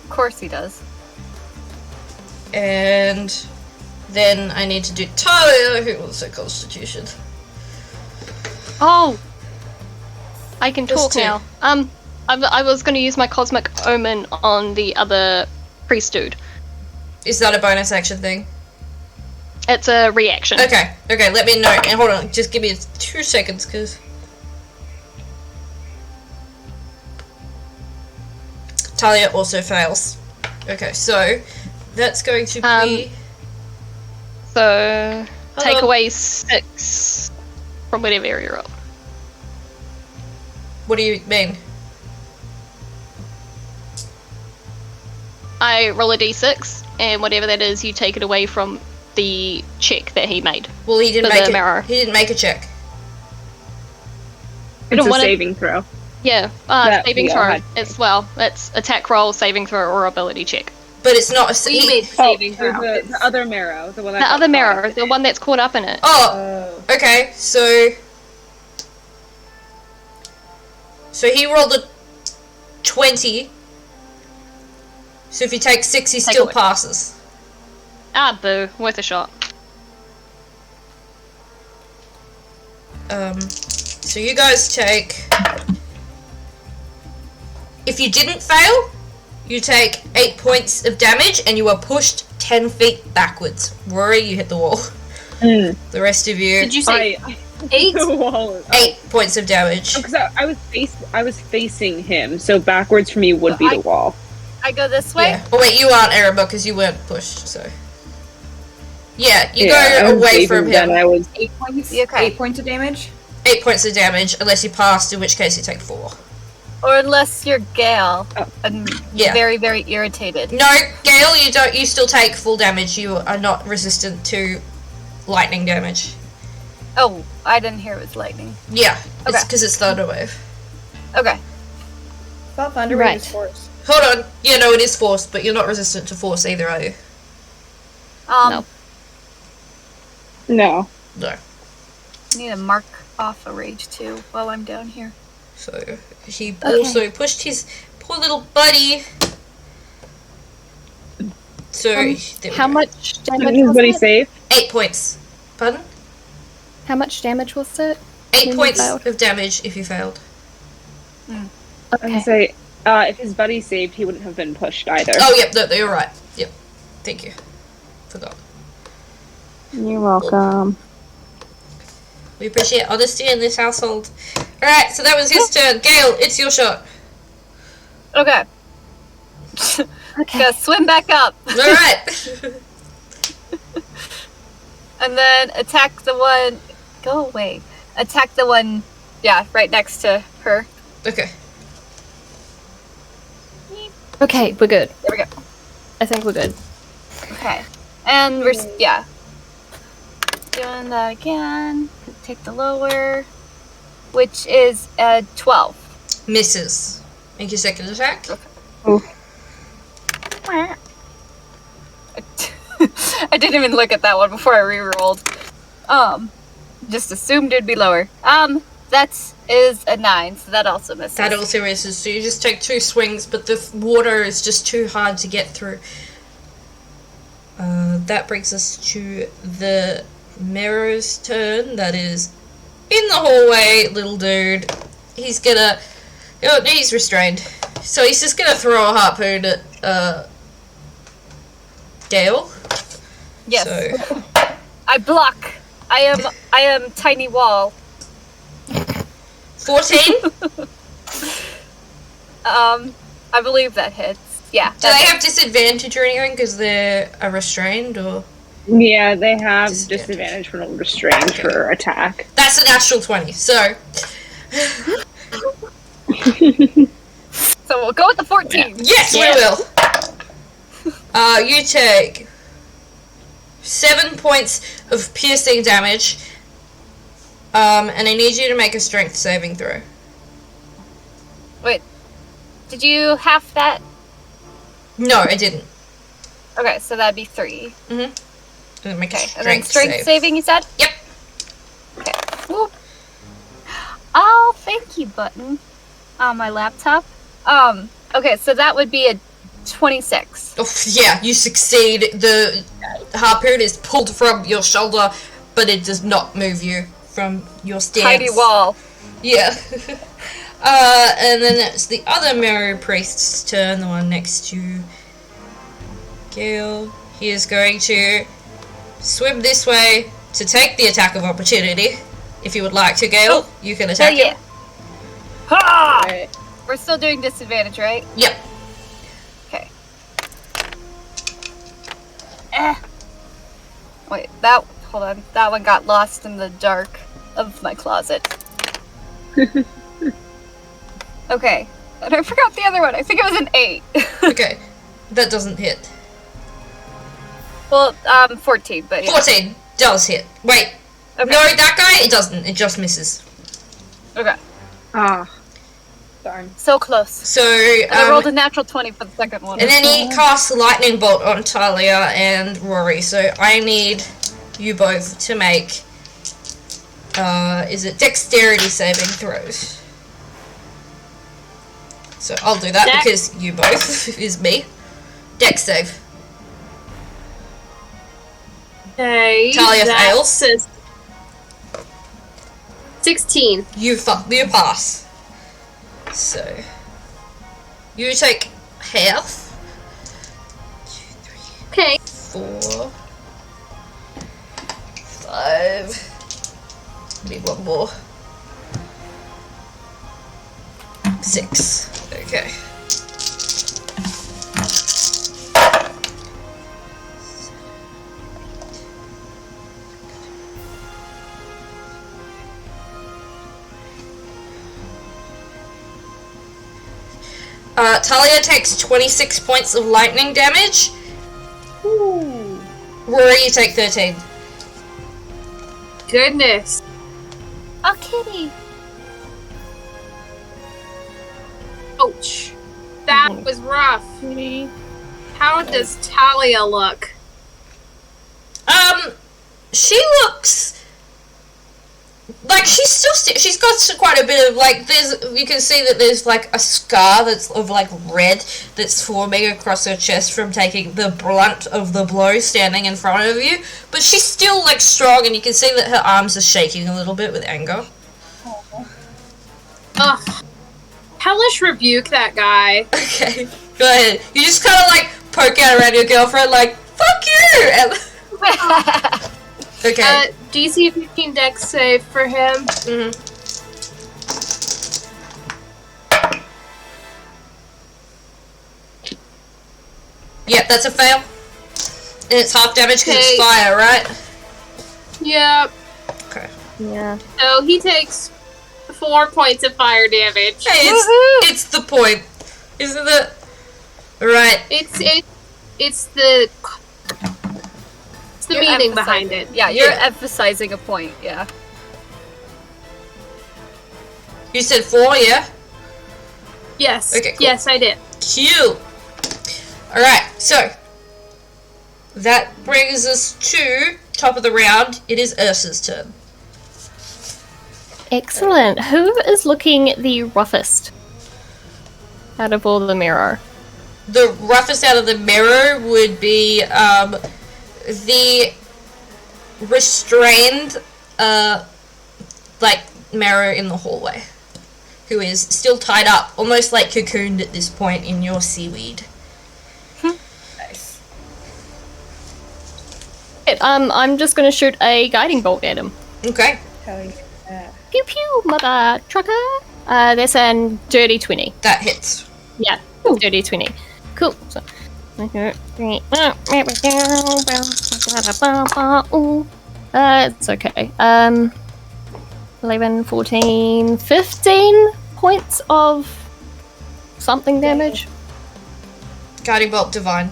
Of course he does. And then I need to do Talia, who also Constitution. Oh! I can Just talk 2. now. I was going to use my Cosmic Omen on the other priest dude. Is that a bonus action thing? It's a reaction. Okay, let me know. And hold on, just give me 2 seconds, because... Talia also fails. Okay, so that's going to be... So, take on. away 6 from whatever area you're up. What do you mean? I roll a d6, and whatever that is, you take it away from the check that he made. Well, he didn't For make the it. mirror. He didn't make a check. It's a wanna- saving throw. Yeah, That saving we all throw had. as well. It's attack roll, saving throw, or ability check. But it's not a... You made saving throw. The other marrow, the one that The got other caught. mirror, the one that's caught up in it. Oh! Okay, so he rolled a 20. So if you take 6, he Take still away. passes. Ah, boo. Worth a shot. So you guys take... If you didn't fail, you take 8 points of damage and you are pushed 10 feet backwards. Rory, you hit the wall. Mm. The rest of you, Did you say I 8? the wall is- 8 points of damage. Because I was facing him, so backwards for me would be the wall. I go this way. Yeah. Oh wait, you aren't Erembour because you weren't pushed, so. Yeah, you I go was away facing from then, him. I was 8 points. Okay. 8 points of damage. 8 points of damage, unless you passed, in which case you take 4. Or unless you're Gale and Yeah. very, very irritated. No, Gale, you don't. You still take full damage. You are not resistant to lightning damage. Oh, I didn't hear it was lightning. Yeah, it's Okay. because it's Thunder Wave. Okay. I thought Thunder Right. was force. Hold on. Yeah, no, it is force, but you're not resistant to force either, are you? No. no. No. I need to mark off a rage too while I'm down here. So he also pushed his poor little buddy. So there we How go. much damage was Everybody it? safe? 8 points. Pardon? How much damage was it? 8 When you points failed? of damage if you failed. I Okay. would say, if his buddy saved, he wouldn't have been pushed either. Oh, yep, no, you're right. Yep. Thank you. Forgot. You're welcome. We appreciate honesty in this household. Alright, so that was his turn. Gale, it's your shot. Okay. Okay. Gotta swim back up. Alright. And then attack the one. Go away. Attack the one. Yeah, right next to her. Okay. Okay, we're good. There we go. I think we're good. Okay. And we're yeah. Doing that again. Take the lower, which is 12. Misses. Make your second attack. I didn't even look at that one before I re-rolled. Just assumed it'd be lower. That is a 9, so that also misses. That also misses. So you just take 2 swings, but the water is just too hard to get through. That brings us to the Mirror's turn. That is in the hallway, little dude. He's gonna... Oh, he's restrained. So he's just gonna throw a harpoon at, Gale. Yes. So, I block. I am tiny wall. 14? Do I believe that hits. Yeah. they have disadvantage or anything because they're restrained, or...? Yeah, they have Disadvantage. disadvantage from restrained for attack. That's a natural 20, so... So we'll go with the 14. Yes, we will! You take 7 points of piercing damage, and I need you to make a strength saving throw. Wait. Did you half that? No, I didn't. Okay, so that'd be 3. Make a Okay, and then strength strength save. saving, you said? Yep. Okay. Whoop. Oh, thank you, button. On my laptop. Okay, so that would be a 26. Oh, yeah, you succeed. The harpoon is pulled from your shoulder, but it does not move you from your stance. Tiny wall. Yeah. And then it's the other Mirror Priest's turn, the one next to Gale. He is going to swim this way to take the attack of opportunity. If you would like to, Gale, you can Hell attack yeah. him. Ha! Alright. We're still doing disadvantage, right? Yep. Okay. Wait, hold on. That one got lost in the dark of my closet. Okay. And I forgot the other one. I think it was an 8. Okay. That doesn't hit. Well, 14, but yeah. 14 does hit. Wait. Okay. No, that guy, it doesn't. It just misses. Okay. Ah. Darn. So close. So, And I rolled a natural 20 for the second one. and then he casts a lightning bolt on Talia and Rory. So I need you both to make, is it dexterity saving throws? So I'll do that Dex. because you both is me. Dex save. Okay. Talia that fails. says 16. You pass. So you take half. 2, 3, Okay. 4, Need one more. 6. Okay. Talia takes 26 points of lightning damage. Ooh. Rory, you take 13. Goodness. Oh, kitty. Ouch. That was rough. How does Talia look? She looks like she's got quite a bit of like you can see that there's like a scar that's of like red that's forming across her chest from taking the brunt of the blow standing in front of you, but she's still like strong, and you can see that her arms are shaking a little bit with anger. Ugh. Hellish rebuke that guy. Okay, go ahead. You just kind of like poke out around your girlfriend like, fuck you! And okay. DC 15 dex save for him. Mm-hmm. Yep, that's a fail. And it's half damage because it's fire, right? Yep. Okay. Yeah. So he takes 4 points of fire damage. Hey, it's the point, isn't it? Right. It's the meaning behind it. Yeah, you're emphasizing a point, yeah. You said 4, yeah? Yes. Okay, cool. Yes, I did. Cute. Alright, so that brings us to top of the round. It is Ursa's turn. Excellent. Who is looking the roughest out of all the mirror? The roughest out of the mirror would be the restrained like mirror in the hallway, who is still tied up, almost like cocooned at this point in your seaweed. Nice. I'm just going to shoot a guiding bolt at him. Okay. Hell yeah. Pew pew, mother trucker. That's a dirty 20. That hits. Yeah, dirty 20. Cool. So, it's okay. 11, 14, 15 points of something damage. Guiding bolt divine.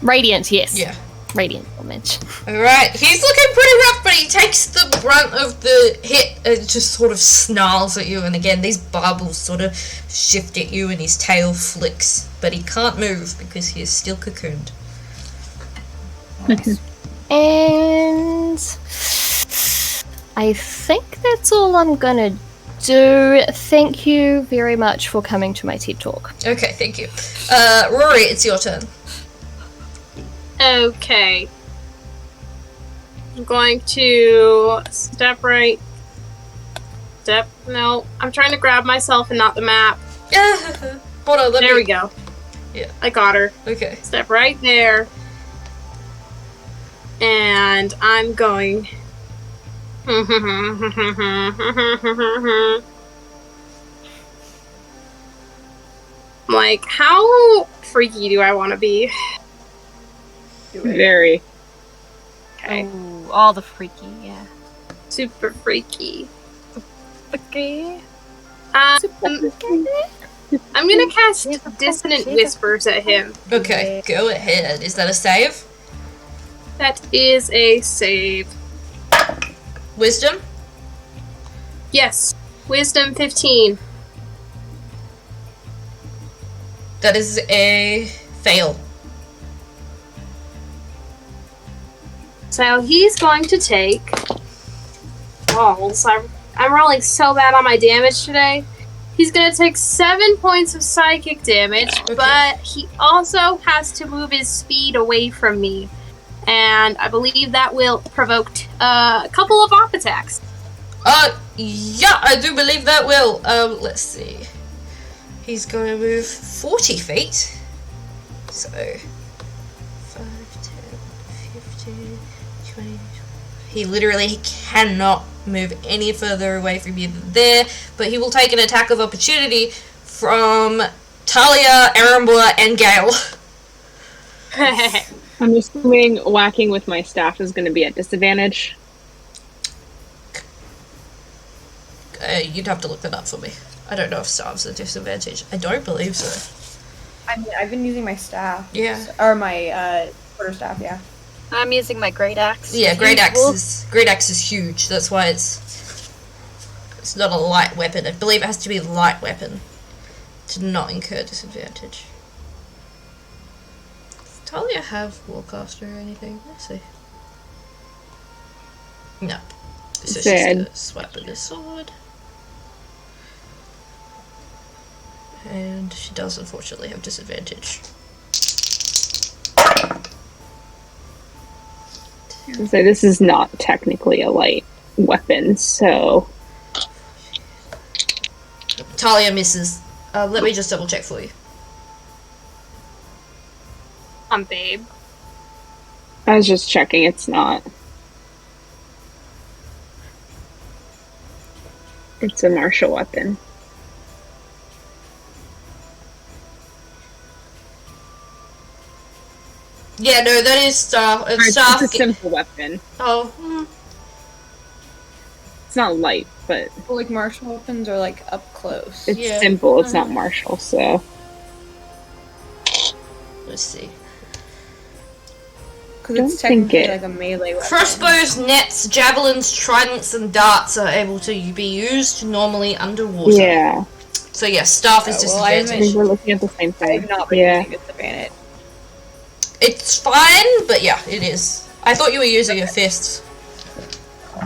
Radiant, yes. Yeah. Radiant damage. Alright, he's looking pretty rough, but he takes the brunt of the hit and just sort of snarls at you, and again, these barbels sort of shift at you and his tail flicks, but he can't move because he is still cocooned. And I think that's all I'm gonna do. Thank you very much for coming to my TED Talk. Okay, thank you. Rory, it's your turn. Okay. I'm going to step right. No, I'm trying to grab myself and not the map. Hold on, There we go. Yeah. I got her. Okay. Step right there. And I'm going. Like, how freaky do I want to be? Very. Okay. Ooh, all the freaky, yeah. Super freaky. Okay. I'm gonna cast Dissonant Whispers at him. Okay, go ahead. Is that a save? That is a save. Wisdom? Yes. Wisdom 15. That is a fail. So he's going to take balls. I'm rolling so bad on my damage today. He's going to take 7 points of psychic damage, but he also has to move his speed away from me. And I believe that will provoke a couple of op attacks. Yeah, I do believe that will. Let's see. He's going to move 40 feet. So, 5, 10, 15, 20. He literally cannot move any further away from you than there, but he will take an attack of opportunity from Talia, Erembour, and Gale. I'm assuming whacking with my staff is going to be at disadvantage. You'd have to look that up for me. I don't know if staff's a disadvantage. I don't believe so. I mean, I've been using my staff. Yeah. Or my quarterstaff, yeah. I'm using my great axe. Yeah, great axe is huge. That's why it's not a light weapon. I believe it has to be a light weapon to not incur disadvantage. Does Talia have Warcaster or anything? Let's see. No. So she's gonna swipe with the sword. And she does unfortunately have disadvantage. So this is not technically a light weapon, so... Talia misses. Let me just double check for you. Babe. I was just checking, it's not. It's a martial weapon. Yeah, no, that is staff. It's a simple weapon. Oh. It's not light, but... Well, like, martial weapons are, like, up close. It's simple, it's not martial, so... Let's see. Because it's technically like a melee weapon. Crossbows, nets, javelins, tridents, and darts are able to be used normally underwater. Yeah. So yeah, staff is disadvantage. I think we're looking at the same thing. I've not been using disadvantage. It's fine, but yeah, it is. I thought you were using your fists.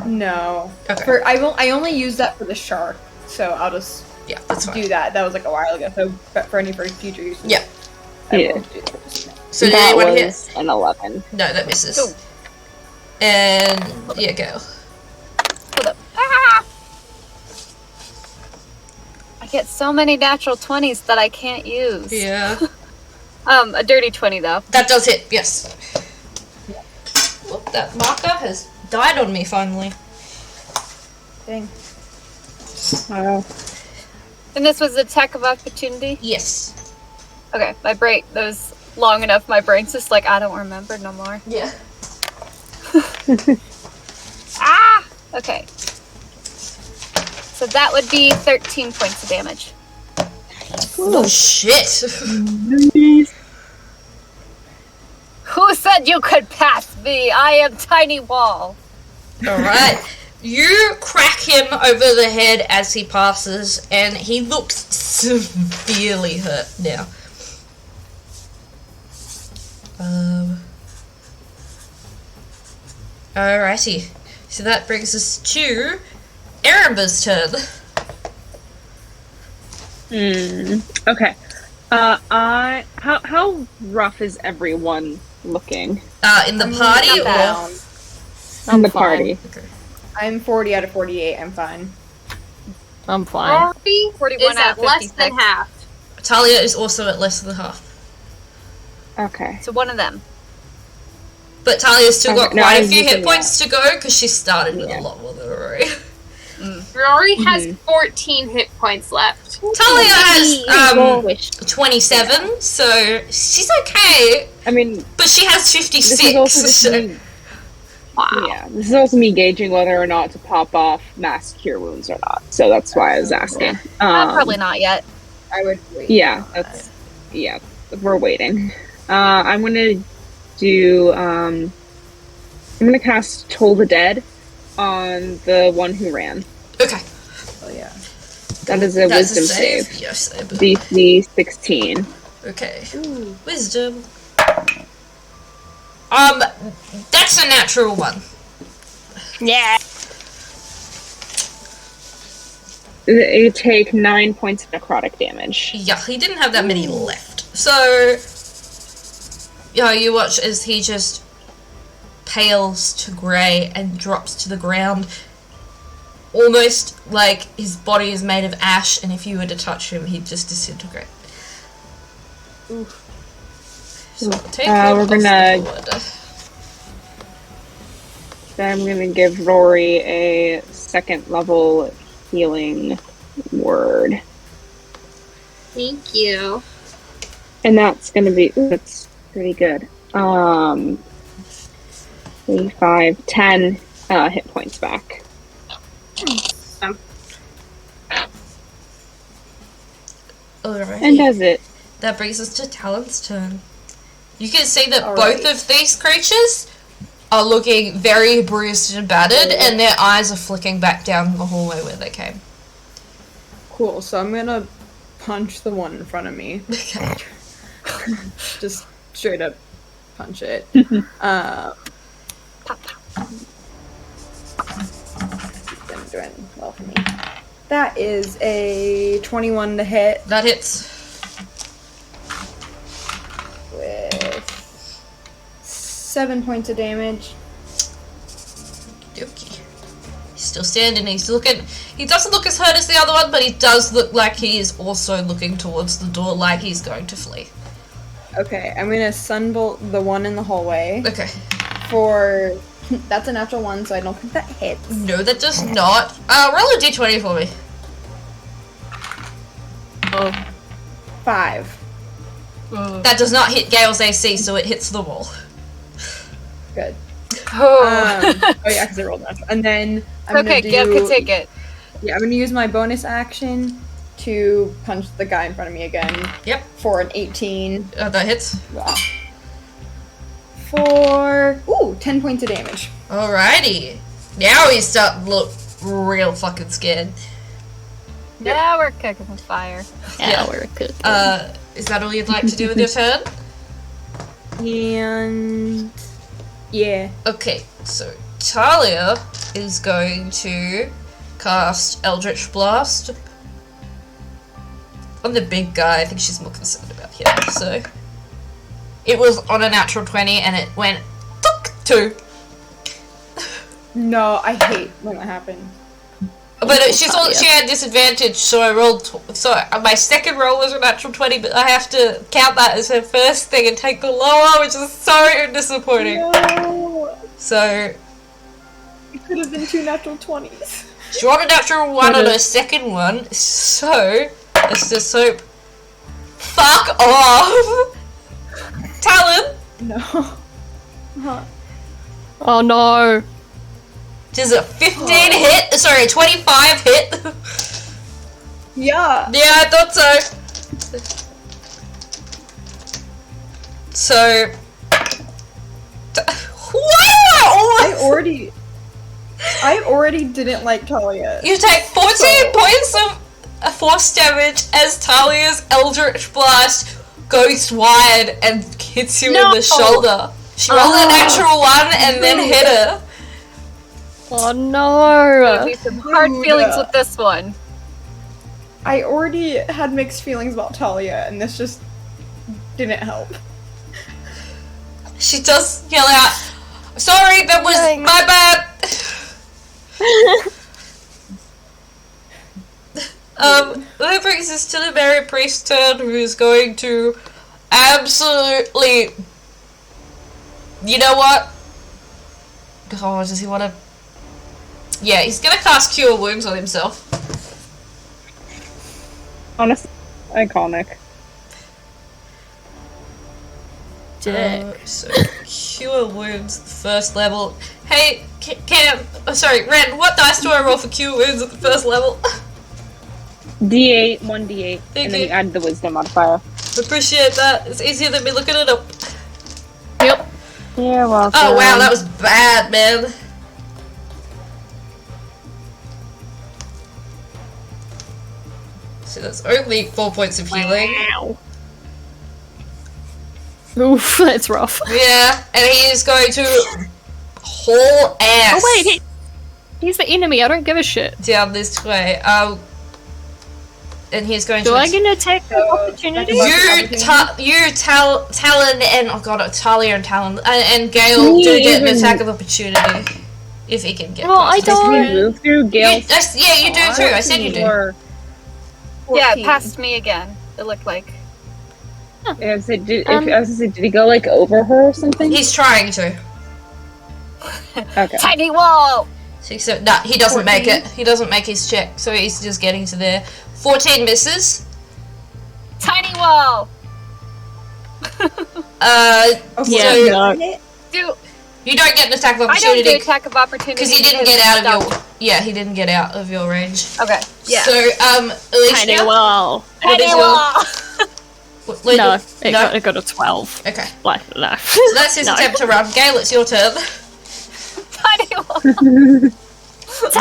No. Okay. I only use that for the shark, so I'll just that's fine. do that. That was like a while ago, so for any future use. Yeah. I will do that. So did that anyone was hit? An 11. No, that misses. Ooh. And yeah, Gale. Hold up. Ah! I get so many natural 20s that I can't use. Yeah. A dirty 20 though. That does hit, yes. Oh, that marker has died on me finally. Dang. Wow. And this was attack of opportunity? Yes. Okay, my brain, that was long enough, my brain's just like, I don't remember no more. Yeah. Ah! Okay. So that would be 13 points of damage. Oh shit! Who said you could pass me? I am Tiny Wall. Alright. You crack him over the head as he passes, and he looks severely hurt now. Alrighty. So that brings us to Erembour's turn. Okay. How rough is everyone looking? In the party or? In the party. Okay. I'm 40 out of 48. I'm fine. I'm fine. Rory 41 is out at of less 56. than half. Talia is also at less than half. Okay. So one of them. But Talia's still got Okay, no, quite I a was few hit looking points to go because she started with a lot more than Rory. Rory has 14 hit points left. Talia has 27, so she's okay. I mean, but she has 56. This is also just me, yeah, this is also me gauging whether or not to pop off mass cure wounds or not. So that's why I was asking. Probably not yet. I would wait. Yeah, we're waiting. I'm gonna do. I'm gonna cast Toll the Dead on the one who ran. Okay. Oh yeah. That is a wisdom save. Yes, DC 16. Okay. Ooh. Wisdom. That's a natural one. Yeah. You take 9 points of necrotic damage. Yeah, he didn't have that many left. So, yeah, you watch as he just pales to grey and drops to the ground. Almost like his body is made of ash, and if you were to touch him, he'd just disintegrate. Oof. So take we're gonna Then I'm gonna give Rory a 2nd level healing word. Thank you. And that's gonna be, that's pretty good. 3, 5, 10 hit points back. Alright. And does it. That brings us to Talyn's turn. You can see that Alright. both of these creatures are looking very bruised and battered, and their eyes are flicking back down the hallway where they came. Cool, so I'm gonna punch the one in front of me. Okay. Just straight up punch it. Them doing well for me. That is a 21 to hit That hits. with 7 points of damage. Dokey. He's still standing. He's looking. He doesn't look as hurt as the other one, but he does look like he is also looking towards the door, like he's going to flee. Okay, I'm gonna sunbolt the one in the hallway Okay. for. That's a natural 1, so I don't think that hits. No, that does not. Roll a d20 for me. 5. That does not hit Gale's AC, so it hits the wall. Good. Oh. Oh yeah, because I rolled natural. And then I'm Okay, gonna Gale do. can take it. Yeah, I'm gonna use my bonus action to punch the guy in front of me again Yep. for an 18. That hits. For 10 points of damage. Alrighty. Now he's starting to look real fucking scared. Now we're cooking with fire. Yeah. we're cooking. Is that all you'd like to do with your turn? And yeah. Okay, so Talia is going to cast Eldritch Blast on the big guy. I think she's more concerned about him, so it was on a natural 20 and it went 2. No, I hate when that happens. But she had disadvantage, so I rolled. So my second roll was a natural 20, but I have to count that as her first thing and take the lower, which is so disappointing. No, So it could have been 2 natural 20s. she rolled a natural 1 on her second one, so let's just hope. Fuck off, Talyn. No. Oh no. Does a 15 hit? Sorry, 25 hit. Yeah. Yeah, I thought so. So, I already didn't like Talia. You take 14 points of force damage as Talia's Eldritch Blast goes wide and hits you in the shoulder. She rolled a natural 1 and then hit her. Oh no. Maybe some hard feelings with this one. I already had mixed feelings about Talia, and this just didn't help. She does yell out, "Sorry, that was my bad." That brings us to the Mary Priest's turn, who's going to absolutely. You know what? Oh, does he want to? Yeah, he's gonna cast Cure Wounds on himself. Honestly, iconic. So Cure Wounds, first level. Hey, Cam. Sorry, Ren. What dice do I roll for Cure Wounds at the first level? D8, 1d8, Thank and then you. you add the wisdom modifier. Appreciate that. It's easier than me looking it up. Yep. You're welcome. Oh wow, that was bad, man. So that's only 4 points of healing. Oof, that's rough. Yeah, and he is going to haul ass. Oh wait, he's the enemy. I don't give a shit. Down this way. And he's going Do to. I get an attack of opportunity? Talyn, and oh god, Talia and Talyn and Gale do get an attack of opportunity if he can get. Well, I past us. Can you don't. move through Gale's Yeah, you do too. I said you do. or- Yeah, 14. it passed me again. It looked like. I was gonna say, did he go like over her or something? He's trying to. Okay. Tiny wall! 6, 7, nah, he doesn't make it. He doesn't make his check, so he's just getting to there. 14 misses. Tiny wall! Yeah, so no. Do you don't get an attack of I don't opportunity do attack of opportunity because he didn't get out of your. Yeah, he didn't get out of your range. Okay. Yeah. So Elisha, Tiny wall. what is Tiny your? wall! No, no? it got a 12. Okay, Like, no. so that's his No. attempt to run. Gale, it's your turn. Tiny wall!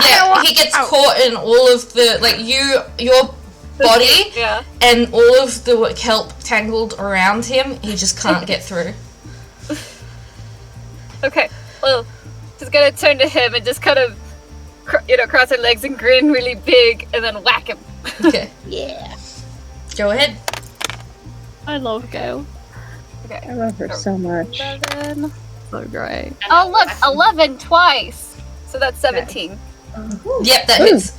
Yeah, he gets caught in all of the your body Yeah. and all of the kelp tangled around him. He just can't get through. Okay. Well, just gonna turn to him and just kind of, cross her legs and grin really big, and then whack him. Okay. Go ahead. I love Gale. Okay. I love her so much. 11. So great. Oh look, 11 twice. So that's 17. Yep, that hits.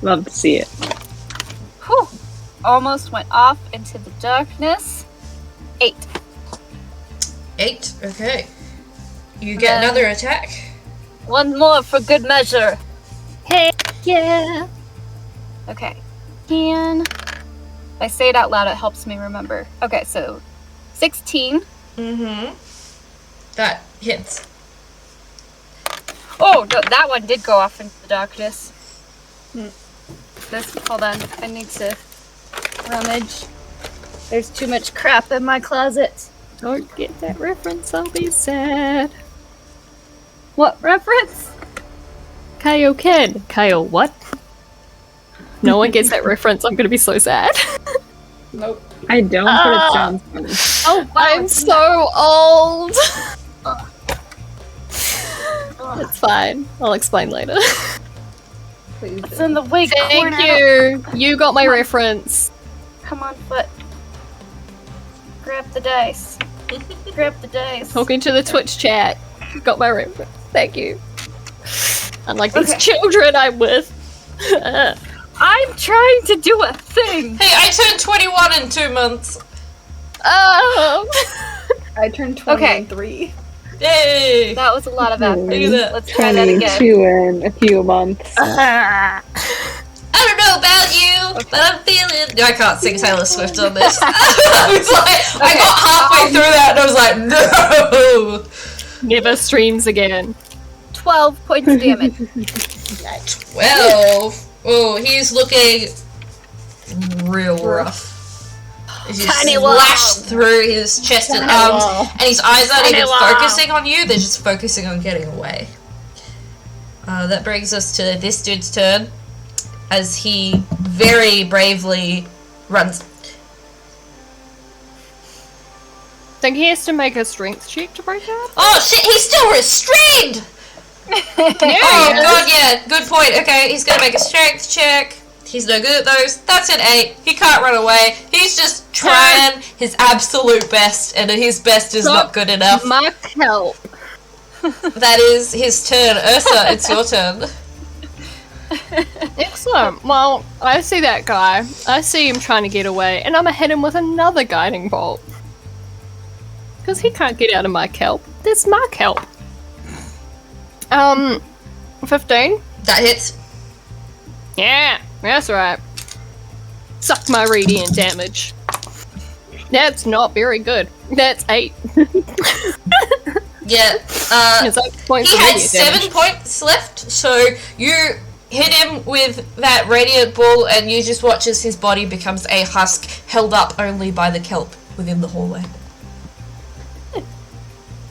Love to see it. Whew. Almost went off into the darkness. 8. 8. Okay. You get another attack. One more for good measure. Heck yeah. Okay. If I say it out loud, it helps me remember. Okay, so 16. Mm-hmm. That hits. Oh, no, that one did go off into the darkness. Hold on. I need to rummage. There's too much crap in my closet. Don't get that reference, I'll be sad. What reference? Kyle Kid. Kyle what? No one gets that reference, I'm gonna be so sad. Nope. I don't, but it sounds funny. Oh, wow. I'm so old! It's fine. I'll explain later. Please. It's in the wake corner. Thank you! You got my reference. Come on, foot. Grab the dice. Grab the dice. Talking to the Twitch chat. Got my reference. Thank you. Unlike these Okay. children I'm with. I'm trying to do a thing. Hey, I turned 21 in 2 months. I turned 20 Okay. in 3. Yay! That was a lot of effort. Look at that. Let's try that again. 22 in a few months. I don't know about you, but I'm feeling. No, I can't sing Taylor Swift on this. I was like, I got halfway through that and I was like, no. Never streams again. 12 points of damage. 12. Oh, he's looking real rough. He's just Tiny wall. slashed through his chest and arms, and his eyes aren't Tiny even wall. focusing on you, they're just focusing on getting away. That brings us to this dude's turn, as he very bravely runs. Think he has to make a strength check to break out? Oh shit, he's still restrained! Oh god, yeah, good point. Okay, he's gonna make a strength check. He's no good at those. That's an 8. He can't run away. He's just trying his absolute best, and his best is not good enough. My help. That is his turn. Ursa, it's your turn. Excellent. Well, I see that guy. I see him trying to get away, and I'm gonna hit him with another guiding bolt. Because he can't get out of my kelp. That's my kelp. 15? That hits. Yeah, that's right. Suck my radiant damage. That's not very good. That's 8. Yeah. It's 8 points He of had radiant 7 damage. points left, so you hit him with that radiant ball, and you just watch as his body becomes a husk held up only by the kelp within the hallway.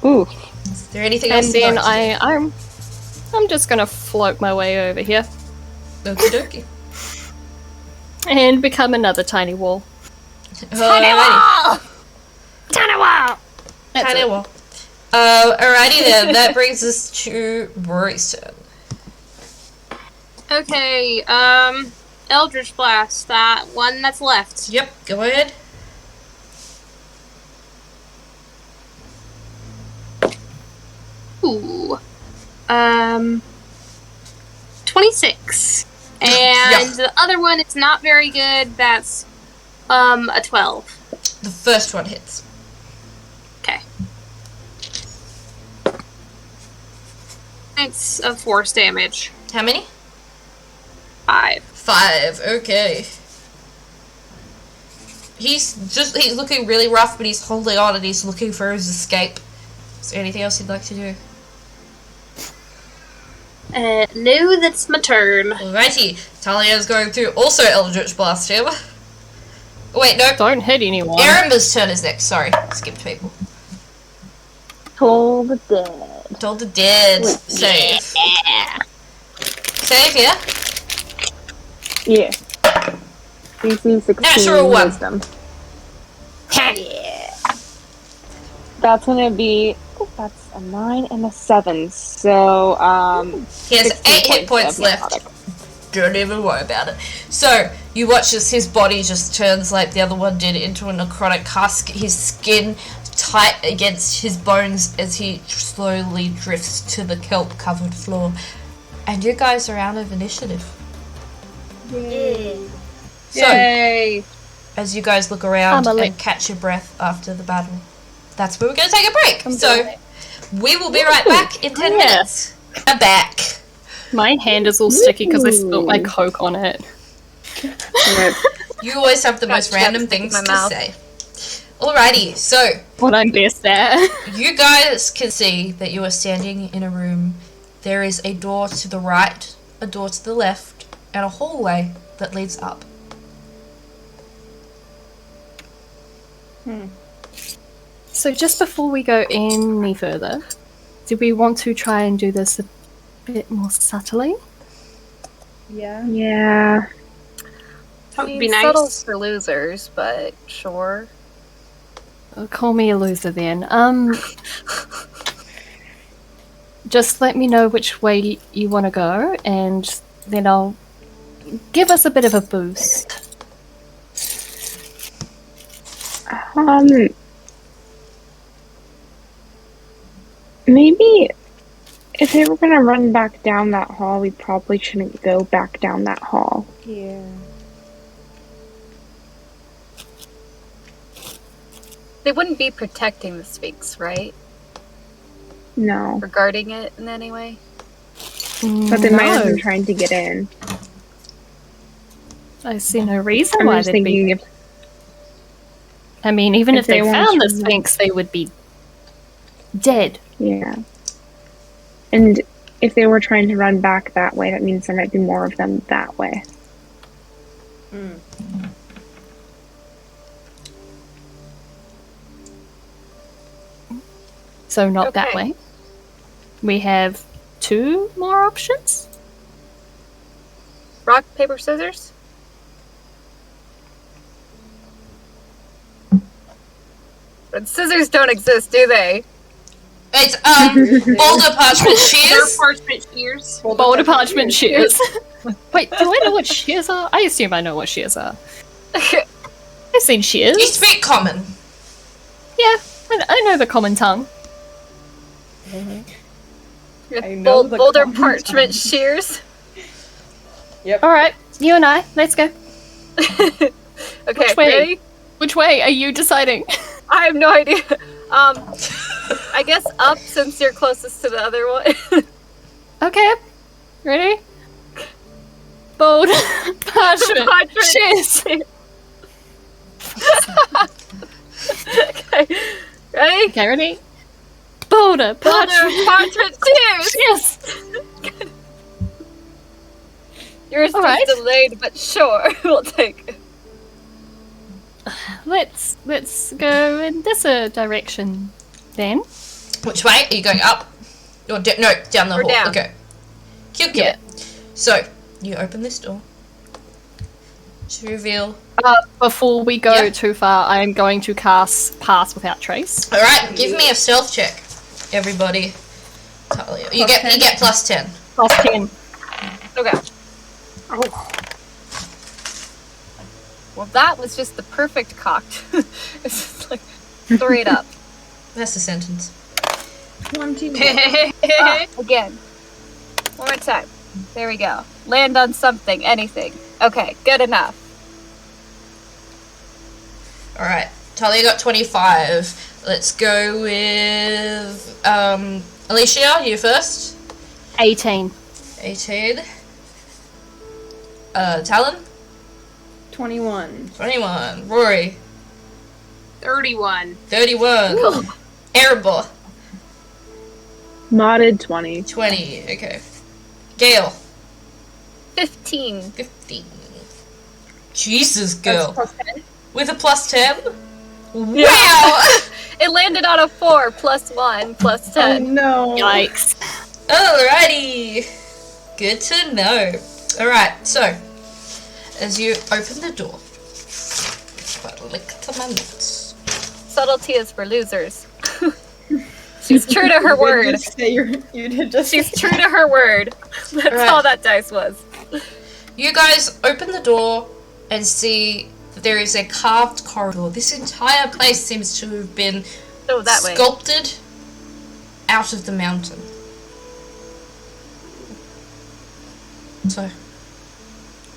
Ooh. Is there anything else? And you'd then like to I'm just gonna float my way over here do? Okie dokie. and become another tiny wall. Tiny wall! Tiny wall! That's Tiny it. wall. Alrighty then, that brings us to Rory's turn. Okay, Eldritch Blast, that one that's left. Yep, go ahead. Ooh. 26. And Yeah. the other one, it's not very good, that's, a 12. The first one hits. Okay. points of force damage. How many? 5. 5, okay. He's looking really rough, but he's holding on and he's looking for his escape. Is there anything else you'd like to do? No, that's my turn. Alrighty, Talyn's going through also Eldritch Blast him. Wait, no. Don't hit anyone. Erembour's turn is next, sorry. Skipped people. Toll the dead. Told the dead. Save. Yeah. Save, yeah? Yeah. DC 16 Natural 1. wisdom. That's gonna be. Oh, that's a 9 and a 7. So, He has 16 8 hit points of left. necrotic. Don't even worry about it. So, you watch as his body just turns like the other one did into a necrotic husk. His skin tight against his bones as he slowly drifts to the kelp-covered floor. And you guys are out of initiative. Yay. So, Yay! as you guys look around I'm a and catch your breath after the battle, that's where we're going to take a break. So, we will be right back in 10 minutes. I'm back. My hand is all sticky because I spilled my Coke on it. You always have the most random chapstick in things my to mouth. say. Alrighty, so What I'm best at. you guys can see that you are standing in a room. There is a door to the right, a door to the left, and a hallway that leads up. So just before we go any further, do we want to try and do this a bit more subtly? Yeah. Yeah. That would be Subtle's nice. for losers, but sure. Call me a loser then. Just let me know which way you want to go, and then I'll give us a bit of a boost. Maybe if they were gonna run back down that hall, we probably shouldn't go back down that hall. Yeah. They wouldn't be protecting the Sphinx, right? No. Or guarding it in any way? But they might have been No. trying to get in. I see no reason I'm why just they'd thinking be. if I mean, even if if they they wanted found to the run- Sphinx, they would be dead. yeah. And if they were trying to run back that way, that means there might be more of them that way. So not that Okay. way. We have 2 more options. Rock, paper, scissors? But scissors don't exist, do they? It's boulder parchment They're shears. parchment shears. Boulder parchment shears. Wait, do I know what shears are? I assume I know what shears are. I've seen shears. You speak common. Yeah, I know the common tongue. I know the Boulder common parchment tongue. shears. Alright, you and I, let's go. Okay, Which way? ready? Which way are you deciding? I have no idea. I guess up since you're closest to the other one. Okay, ready? Boulder parchment Parchment shears. Okay, ready? Okay, ready? Boulder Boulder parchment parchment shears. shears. Yours All is right. delayed, but sure, we'll take it. Let's go in this direction then. Which way? Are you going up? Or no, down the Or hall. down. Okay. Cute. Yeah. So, you open this door. To reveal. Before we go Yeah. too far, I am going to cast Pass Without Trace. Alright, give me a stealth check. Everybody. Talia. You get plus 10. Plus 10. Okay. Well, that was just the perfect cocked. It's just like straight up. That's the sentence. 20. Again. One more time. There we go. Land on something, anything. Okay, good enough. Alright. Talia got 25. Let's go with Elisha, you first. 18. 18. Talyn? 21. 21. Rory? 31. 31. Erembour? Modded 20. 20. Okay. Gale? 15. 15. Jesus, That's girl. plus 10. With a plus 10? Wow! It landed on a 4 plus 1 plus Oh 10. no. Yikes. Alrighty. Good to know. Alright, so, as you open the door, if I lick to my notes. Subtlety is for losers. She's true to her word. You did just She's true to her word. That's Right. all that dice was. You guys open the door and see that there is a carved corridor. This entire place seems to have been Oh, that way. sculpted out of the mountain. So,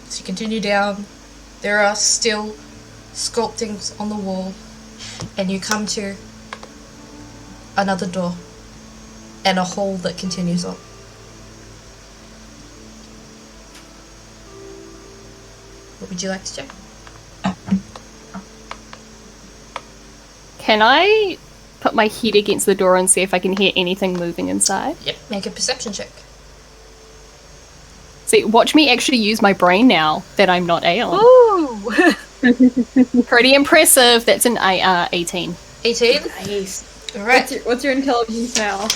as you continue down, there are still sculptings on the wall, and you come to another door and a hall that continues on. What would you like to do? Can I put my head against the door and see if I can hear anything moving inside? Yep, make a perception check. See, watch me actually use my brain now that I'm not Aeon. Ooh! Pretty impressive. That's an 18. 18? Nice. Alright. What's your intelligence now?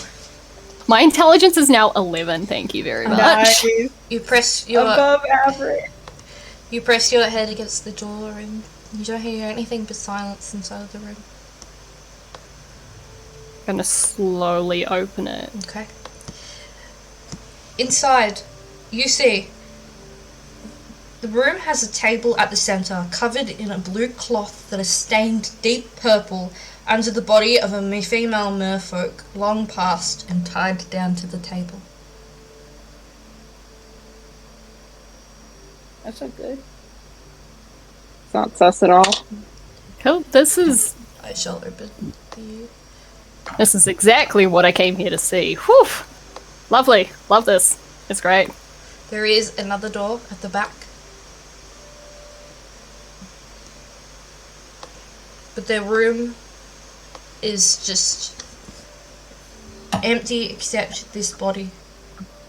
My intelligence is now 11, thank you very much. Nice. You press your Above average. head against the door and you don't hear anything but silence inside of the room. I'm gonna slowly open it. Okay. Inside, you see the room has a table at the center covered in a blue cloth that is stained deep purple under the body of a female merfolk long past and tied down to the table. That's so good. It's not sus at all. Cool. This is I shall open for you. exactly what I came here to see. Whew. Lovely. Love this. It's great. There is another door at the back. But the room is just empty except this body,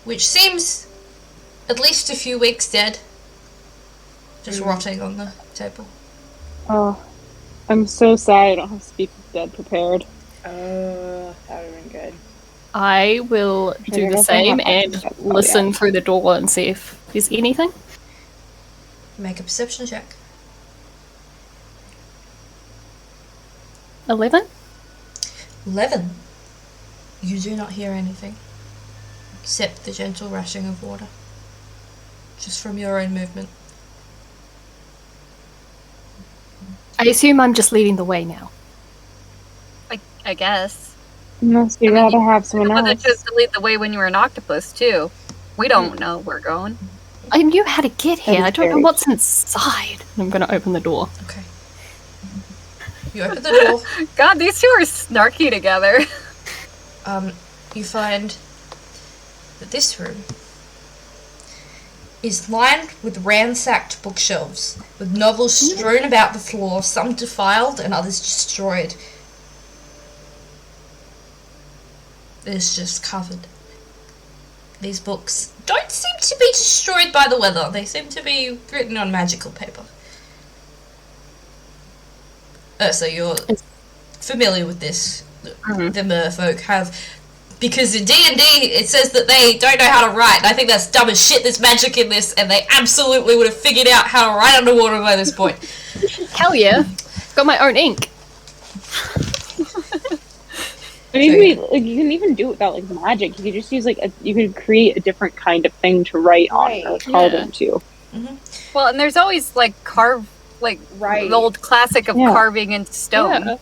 which seems at least a few weeks dead, just rotting on the table. Oh, I'm so sad I don't have Speak of the Dead prepared. That would have been good. I will do I the guess I same have and access to that. listen Yeah. through the door and see if there's anything. Make a perception check. 11? 11. You do not hear anything except the gentle rushing of water, just from your own movement. I assume I'm just leading the way now. I guess. Unless you'd rather have someone Well, that else. chose to lead the way when you were an octopus, too. We don't know where we're going. I knew how to get here. is I don't know very- what's inside. I'm going to open the door. Okay. You open the door. God, these two are snarky together. You find that this room is lined with ransacked bookshelves, with novels strewn about the floor, some defiled and others destroyed. It's just covered. These books don't seem to be destroyed by the weather. They seem to be written on magical paper. So you're familiar with this. The merfolk have, because in D&D it says that they don't know how to write, and I think that's dumb as shit. There's magic in this, and they absolutely would have figured out how to write underwater by this point. Hell yeah. Got my own ink. I mean, you can even do it without like magic. You could just use you could create a different kind of thing to write on or carve yeah. into. Well, and there's always, like, Right. the old classic of Yeah. carving into stone. Yeah.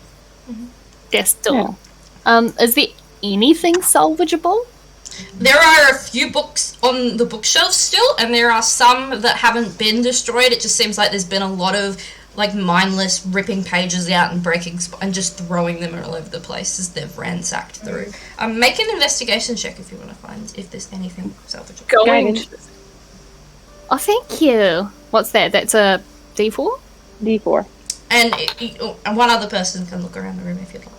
Yes, still. Is there anything salvageable? There are a few books on the bookshelves still, and there are some that haven't been destroyed. It just seems like there's been a lot of like mindless ripping pages out and breaking and just throwing them all over the place as they've ransacked through. Make an investigation check if you want to find if there's anything salvageable. Going. Oh, thank you. What's that? That's a D4? D4. And one other person can look around the room if you'd like.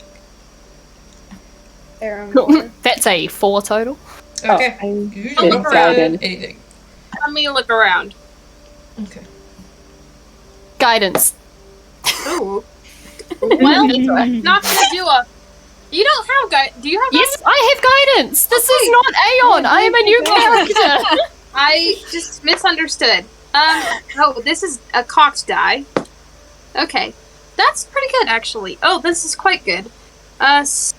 Erembour. That's a 4 total. Okay. I I'll look around. Anything. Let me look around. Okay. Guidance. Ooh. Well, not gonna do a. You don't have do you have? Yes, I have guidance. This is not Aeon. I am a new character. I just misunderstood. Oh, this is a cocked die. Okay, that's pretty good actually. Oh, this is quite good. Plus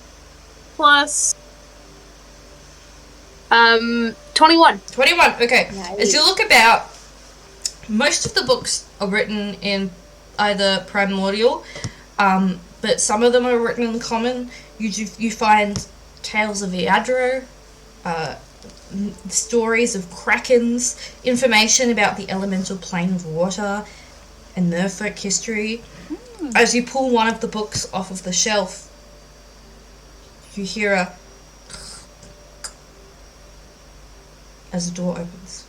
21. 21, okay. Nice. As you look about, most of the books are written in either Primordial, but some of them are written in Common. You find tales of Eadro, stories of krakens, information about the elemental plane of water, and merfolk history. As you pull one of the books off of the shelf, you hear as a door opens.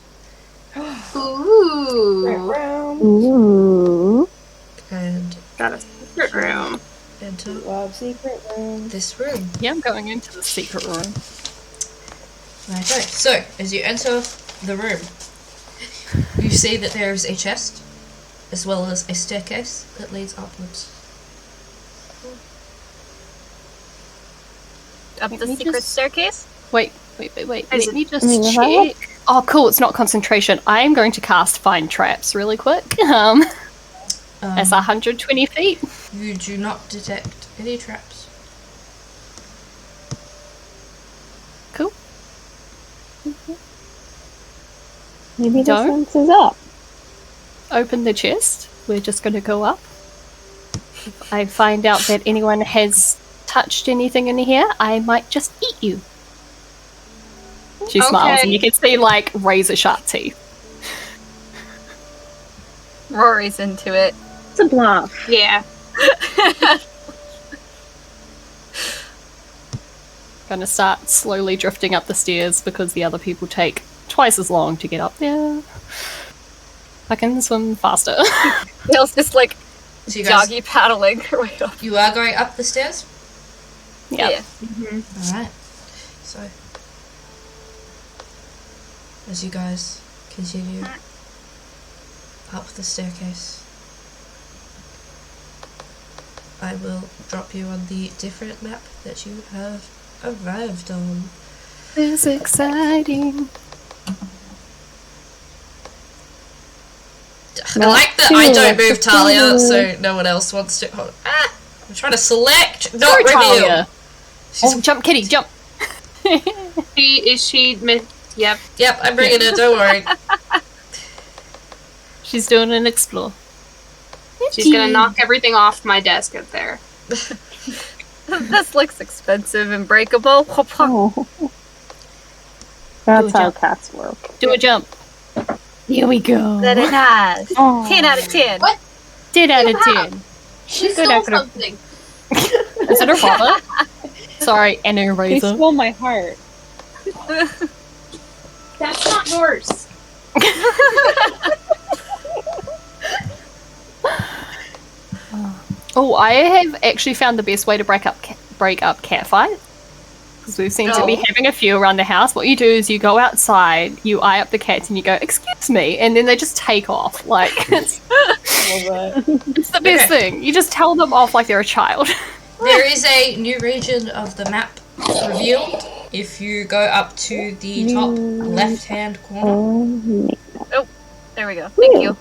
Ooh. Ooh. And Got a secret room. enter Love secret room. this room. Yeah, I'm going into the secret room. Okay, so as you enter the room, you see that there is a chest, as well as a staircase that leads upwards. Up Let the me secret just- staircase? Wait. Is Let it- me just if I look- check. Oh, cool. It's not concentration. I am going to cast Find Traps really quick. That's 120 feet. You do not detect any traps. Cool. Maybe the Don't. sense is up. Open the chest. We're just going to go up. If I find out that anyone has touched anything in here, I might just eat you. She smiles, Okay. and you can see, like, razor-sharp teeth. Rory's into it. It's a bluff. Yeah. Gonna start slowly drifting up the stairs because the other people take twice as long to get up there. I can swim faster. Gale's just like So you guys, doggy paddling her way up. you are going up the stairs? Yeah. Alright. So, as you guys continue up the staircase, I will drop you on the different map that you have arrived on. It's exciting. I like that I don't move Talia, so no one else wants to. Hold on. I'm trying to select, not Sorry, reveal. Talia. She's, Oh, jump, kitty, jump! Yep. Yep, I'm bringing her, don't worry. She's doing an explore. She's gonna knock everything off my desk up there. This looks expensive and breakable. Oh. That's Do a how jump. cats work. Do a jump. Here we go. Very nice. Oh. 10 out of 10. What? 10 out of Wow. 10. She Good stole actor. something. Is it her father? Sorry, an He eraser. stole my heart. That's not yours. Oh, I have actually found the best way to break up cat fight. Because we seem to be Oh. having a few around the house. What you do is you go outside, you eye up the cats, and you go, "Excuse me," and then they just take off. Like it's the best thing. You just tell them off like they're a child. There is a new region of the map revealed if you go up to the top left-hand corner. Oh, There we go. Thank you.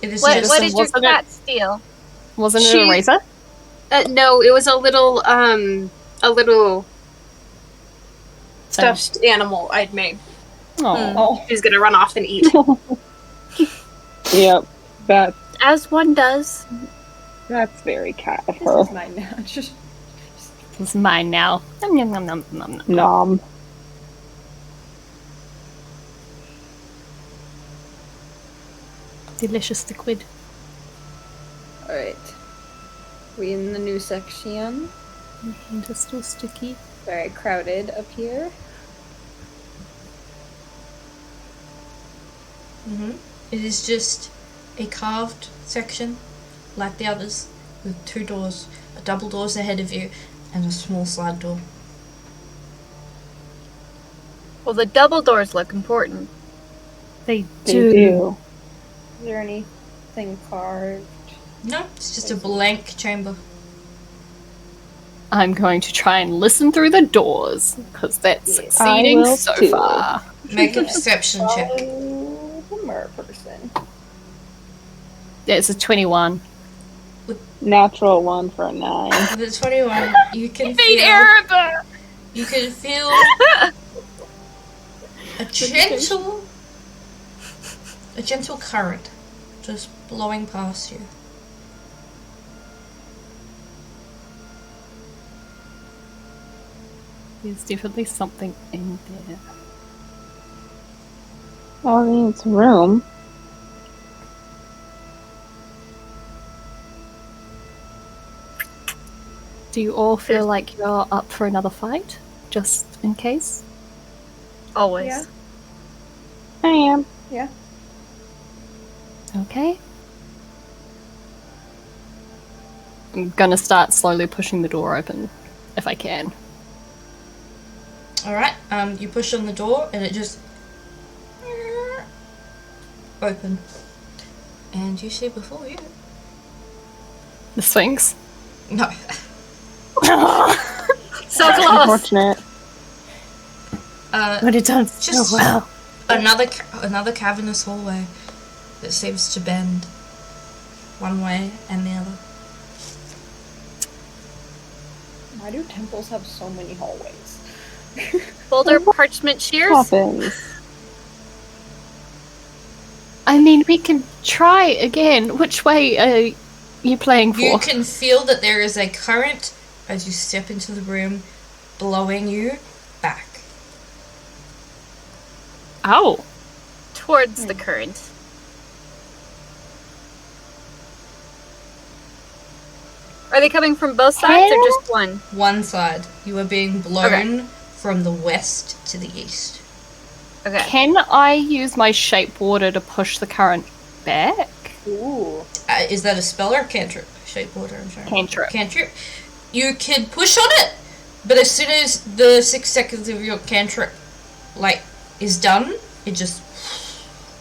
It is What, just what did your wasn't it- cat steal? Wasn't it She- an eraser? No, it was a little stuffed animal I'd made. Oh. She's gonna run off and eat. Yep. As one does. That's very cat of This her. is mine now. It's mine now. Nom, nom, nom, nom, nom, nom. Nom. Delicious liquid. Alright. We in the new section. My hand is still sticky. Very crowded up here. It is just a carved section, like the others, with 2 doors, double doors ahead of you, and a small side door. Well, the double doors look important. They They do. do. Is there anything carved? No, it's just a blank chamber. I'm going to try and listen through the doors, because that's Yeah. succeeding I will so too. far. Make a perception check. Oh, the mer person. It's a 21. Natural 1 for a 9. With the 21, you can Beat feel... Erembour! You can feel a gentle current just blowing past you. There's definitely something in there. Well, I mean, it's a room. Do you all feel like you're up for another fight? Just in case? Always. Yeah. I am. Yeah. Okay. I'm gonna start slowly pushing the door open, if I can. Alright, you push on the door and it just open. And you see before you... The Sphinx? No. So close! Unfortunate. But it done so Just- well. Another cavernous hallway that seems to bend one way and the other. Why do temples have so many hallways? Boulder parchment shears? Happens. I mean, we can try again. Which way are you playing for? You can feel that there is a current as you step into the room blowing you back. Ow. Towards the current. Are they coming from both sides or just one? One side. You are being blown from the west to the east. Okay. Can I use my shape water to push the current back? Ooh. Is that a spell or a cantrip? Shape water, I'm sorry. Cantrip. Cantrip. You can push on it, but as soon as the 6 seconds of your cantrip, is done, it just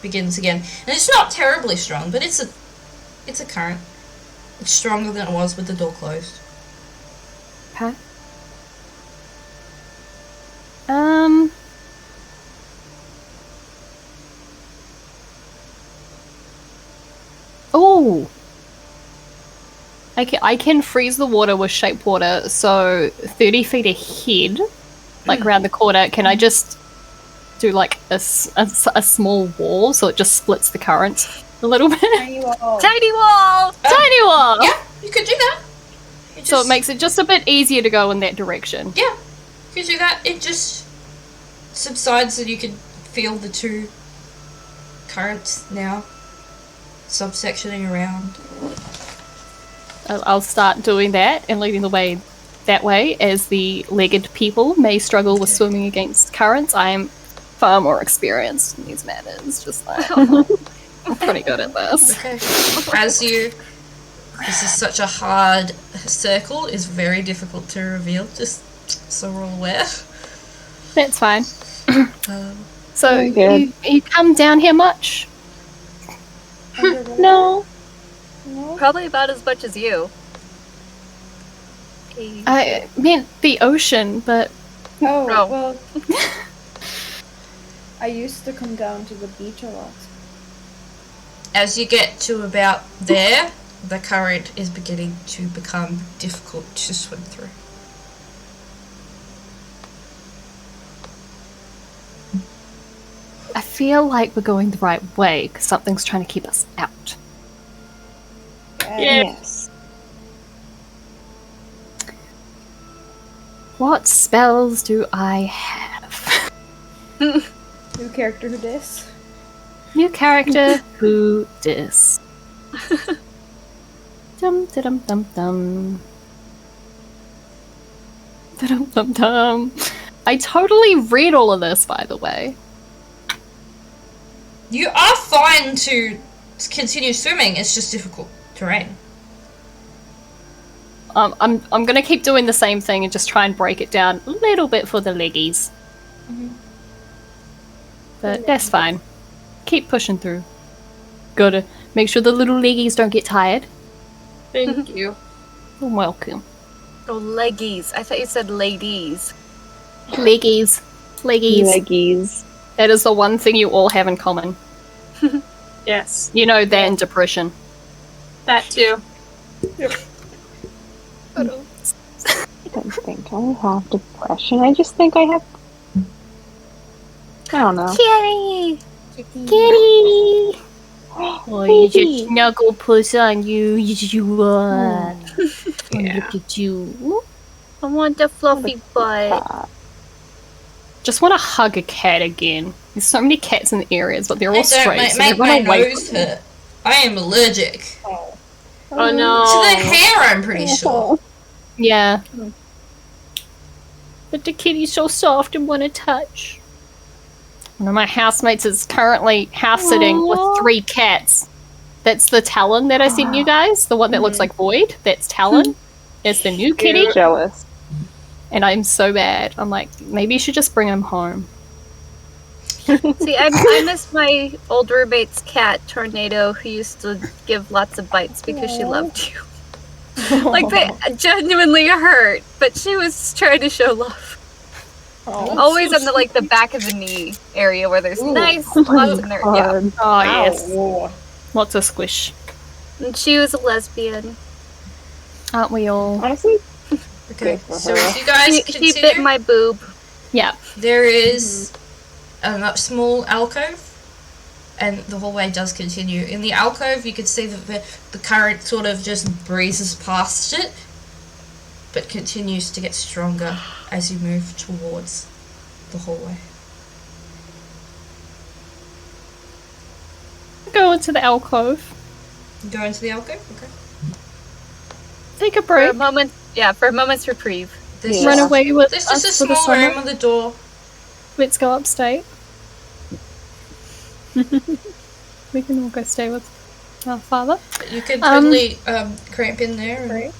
begins again. And it's not terribly strong, but it's a current. It's stronger than it was with the door closed. Okay. Oh! I can freeze the water with shape water, so 30 feet ahead, around the corner, can I just do a small wall so it just splits the current a little bit? Tiny wall. Tiny wall! Tiny wall! Yeah, you could do that. So it makes it just a bit easier to go in that direction. Yeah, you could do that. It just subsides so you can feel the 2 currents now subsectioning around. I'll start doing that and leading the way that way, as the legged people may struggle with swimming against currents. I am far more experienced in these matters, just I'm pretty good at this. Okay. This is such a hard circle, it's very difficult to reveal, just so we're all aware. That's fine. So, Very good. you come down here much? No. Probably about as much as you. I meant the ocean, but Oh, No. well. I used to come down to the beach a lot. As you get to about there, the current is beginning to become difficult to swim through. I feel like we're going the right way because something's trying to keep us out. Yes. What spells do I have? New character who dis? New character, who dis? Dum dum dum dum. Dum dum dum. I totally read all of this, by the way. You are fine to continue swimming. It's just difficult terrain. I'm gonna keep doing the same thing and just try and break it down a little bit for the leggies. But that's fine. Keep pushing through. Gotta make sure the little leggies don't get tired. Thank you. You're welcome. Oh, leggies. I thought you said ladies. Leggies. Leggies. Leggies. That is the one thing you all have in common. Yes. You know, that and depression. That too. I don't think I have depression. I just think I have. I don't know. Kitty! Kitty! Oh, you just snuggle puss on you. You want. Yeah. Look at you. I want the fluffy butt. Just want to hug a cat again. There's so many cats in the areas, but they're all Hey, don't stray, so they make my run away nose from me. hurt. I am allergic. Oh To no. the hair, I'm pretty sure. Yeah. But the kitty's so soft and want to touch. One of my housemates is currently house sitting with 3 cats. That's the Talyn that I sent you guys. The one that looks like Void. That's Talyn. It's the new kitty. Jealous. And I'm so bad. I'm like, maybe you should just bring him home. See, I miss my old roommate's cat, Tornado, who used to give lots of bites because she loved you. Like, they genuinely hurt, but she was trying to show love. Always on the back of the knee area where there's nice spots in there. Yeah. Oh, yes. Lots of squish. And she was a lesbian. Aren't we all? Honestly, Okay, so if you guys She bit continue, my boob. Yeah. there is a small alcove, and the hallway does continue. In the alcove, you can see that the current sort of just breezes past it, but continues to get stronger as you move towards the hallway. Go into the alcove. Go into the alcove? Okay. Take a For a break. moment, for a moment's reprieve. This Run is, away with this us is a for the small summer. room with a door. Let's go upstate. We can all go stay with our father. But you could totally cramp in there. And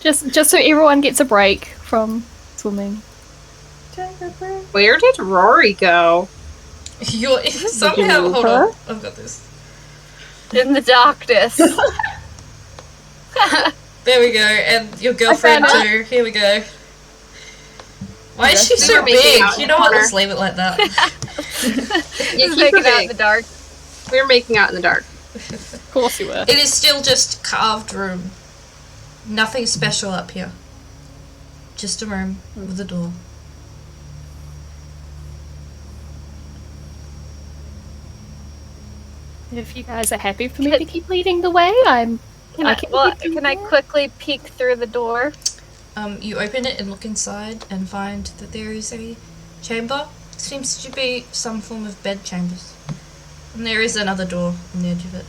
Just so everyone gets a break from swimming. Where did Rory go? you're somehow, move hold her? on, I've got this. In the darkness. There we go, and your girlfriend found too. Here we go. Why is she We so were making big? out in You the know what? corner. Let's leave it like that. Yeah, Just keep making her out in big. the dark. We were making out in the dark. Of course you were. It is still just carved room. Nothing special up here. Just a room with a door. If you guys are happy for me to keep leading the way, I Can can I quickly peek through the door? You open it and look inside and find that there is a chamber. Seems to be some form of bed chambers. And there is another door on the edge of it.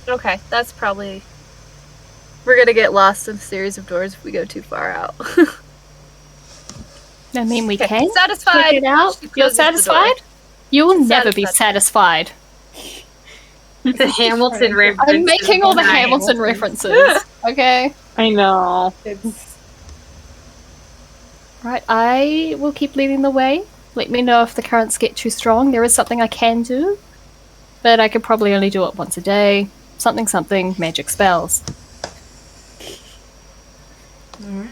Okay, that's probably... We're gonna get lost in a series of doors if we go too far out. I mean, we Okay, can satisfied. check it out. She You're closes the door. satisfied? You will never be Satisfied. satisfied. The Hamilton reference. I'm making all the Nice. Hamilton references. Okay. I know. Right, I will keep leading the way. Let me know if the currents get too strong. There is something I can do, but I could probably only do it once a day. Something, magic spells. Alright.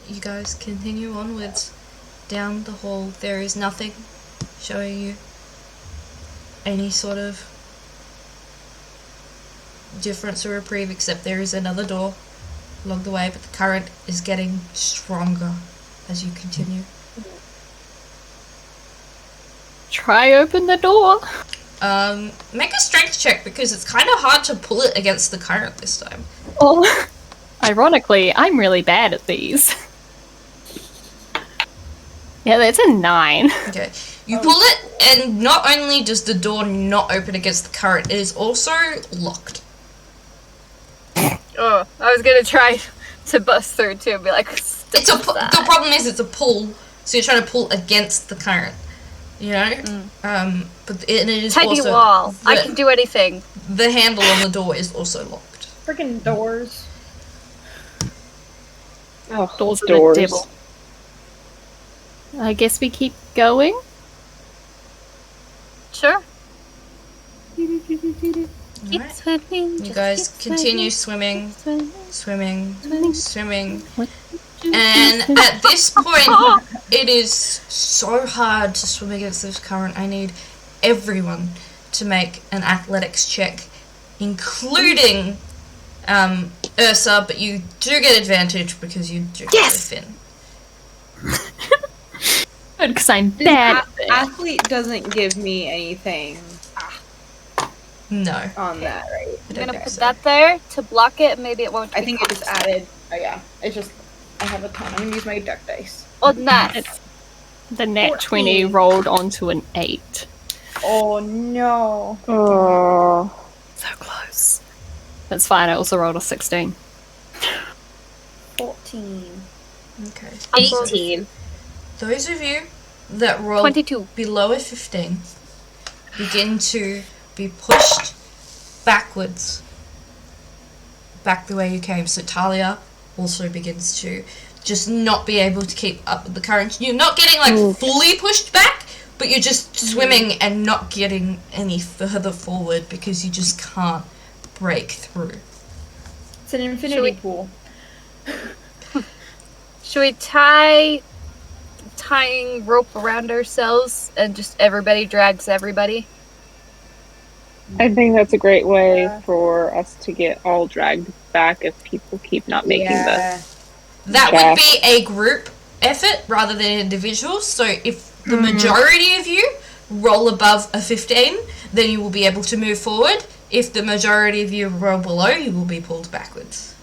You guys continue onwards down the hall. There is nothing showing you any sort of difference or reprieve, except there is another door along the way, but the current is getting stronger as you continue. Try open the door. Make a strength check because it's kind of hard to pull it against the current this time. Oh, ironically, I'm really bad at these. Yeah, that's a 9. Okay. You pull it, and not only does the door not open against the current, it is also locked. Oh, I was gonna try to bust through too and be like, It's the problem is it's a pull, so you're trying to pull against the current. You know? But it is tiny also... wall. I can do anything. The handle on the door is also locked. Freaking doors. Oh, Doors of the devil. I guess we keep going. Sure. Alright. Swimming. You guys continue swimming. And at this point, it is so hard to swim against this current. I need everyone to make an athletics check, including Ursa, but you do get advantage because you do get a fin. Good, because I'm This bad. athlete doesn't give me anything No. on that, right? I I'm don't gonna think put so. that there to block it, and maybe it won't. I think it just added. Oh yeah, it's just I have a ton. I'm gonna use my duck dice. Oh, nice. The nat 14. 20 rolled onto an 8. Oh no. Oh. So close. That's fine, I also rolled a 16. 14. Okay. 18. Those of you that roll 22. below a 15 begin to be pushed backwards, back the way you came. So Talia also begins to just not be able to keep up with the current. You're not getting like fully pushed back, but you're just swimming and not getting any further forward because you just can't break through. It's an infinity pool. Should we tying rope around ourselves and just everybody drags everybody? I think that's a great way for us to get all dragged back if people keep not making the... That would be a group effort rather than individual. So if the majority of you roll above a 15, then you will be able to move forward. If the majority of you roll below, you will be pulled backwards.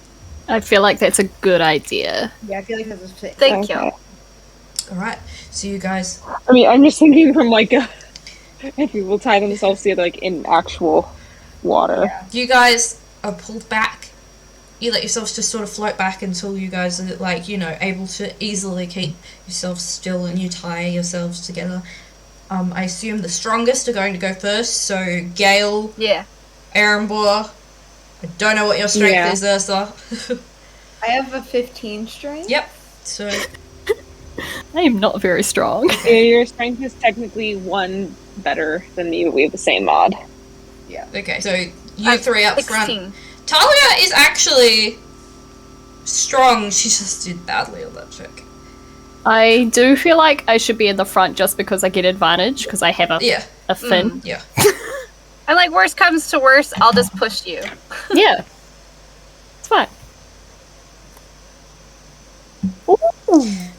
I feel like that's a good idea. Yeah, I feel like that's a fit. Thank you. Alright, so you guys... I mean, I'm just thinking from like if people tie themselves together like in actual water. Yeah. You guys are pulled back. You let yourselves just sort of float back until you guys are, like, you know, able to easily keep yourselves still, and you tie yourselves together. I assume the strongest are going to go first, so Gale, Yeah. Erembour. I don't know what your strength is, Ursa. I have a 15 strength. Yep, so... I am not very strong. Yeah, your strength is technically one better than me, but we have the same mod. Yeah. Okay, so you three up 16. front. Talia is actually strong, she just did badly on that check. I do feel like I should be in the front just because I get advantage, because I have a fin. Yeah. And like, worst comes to worst, I'll just push you. Yeah. It's fine.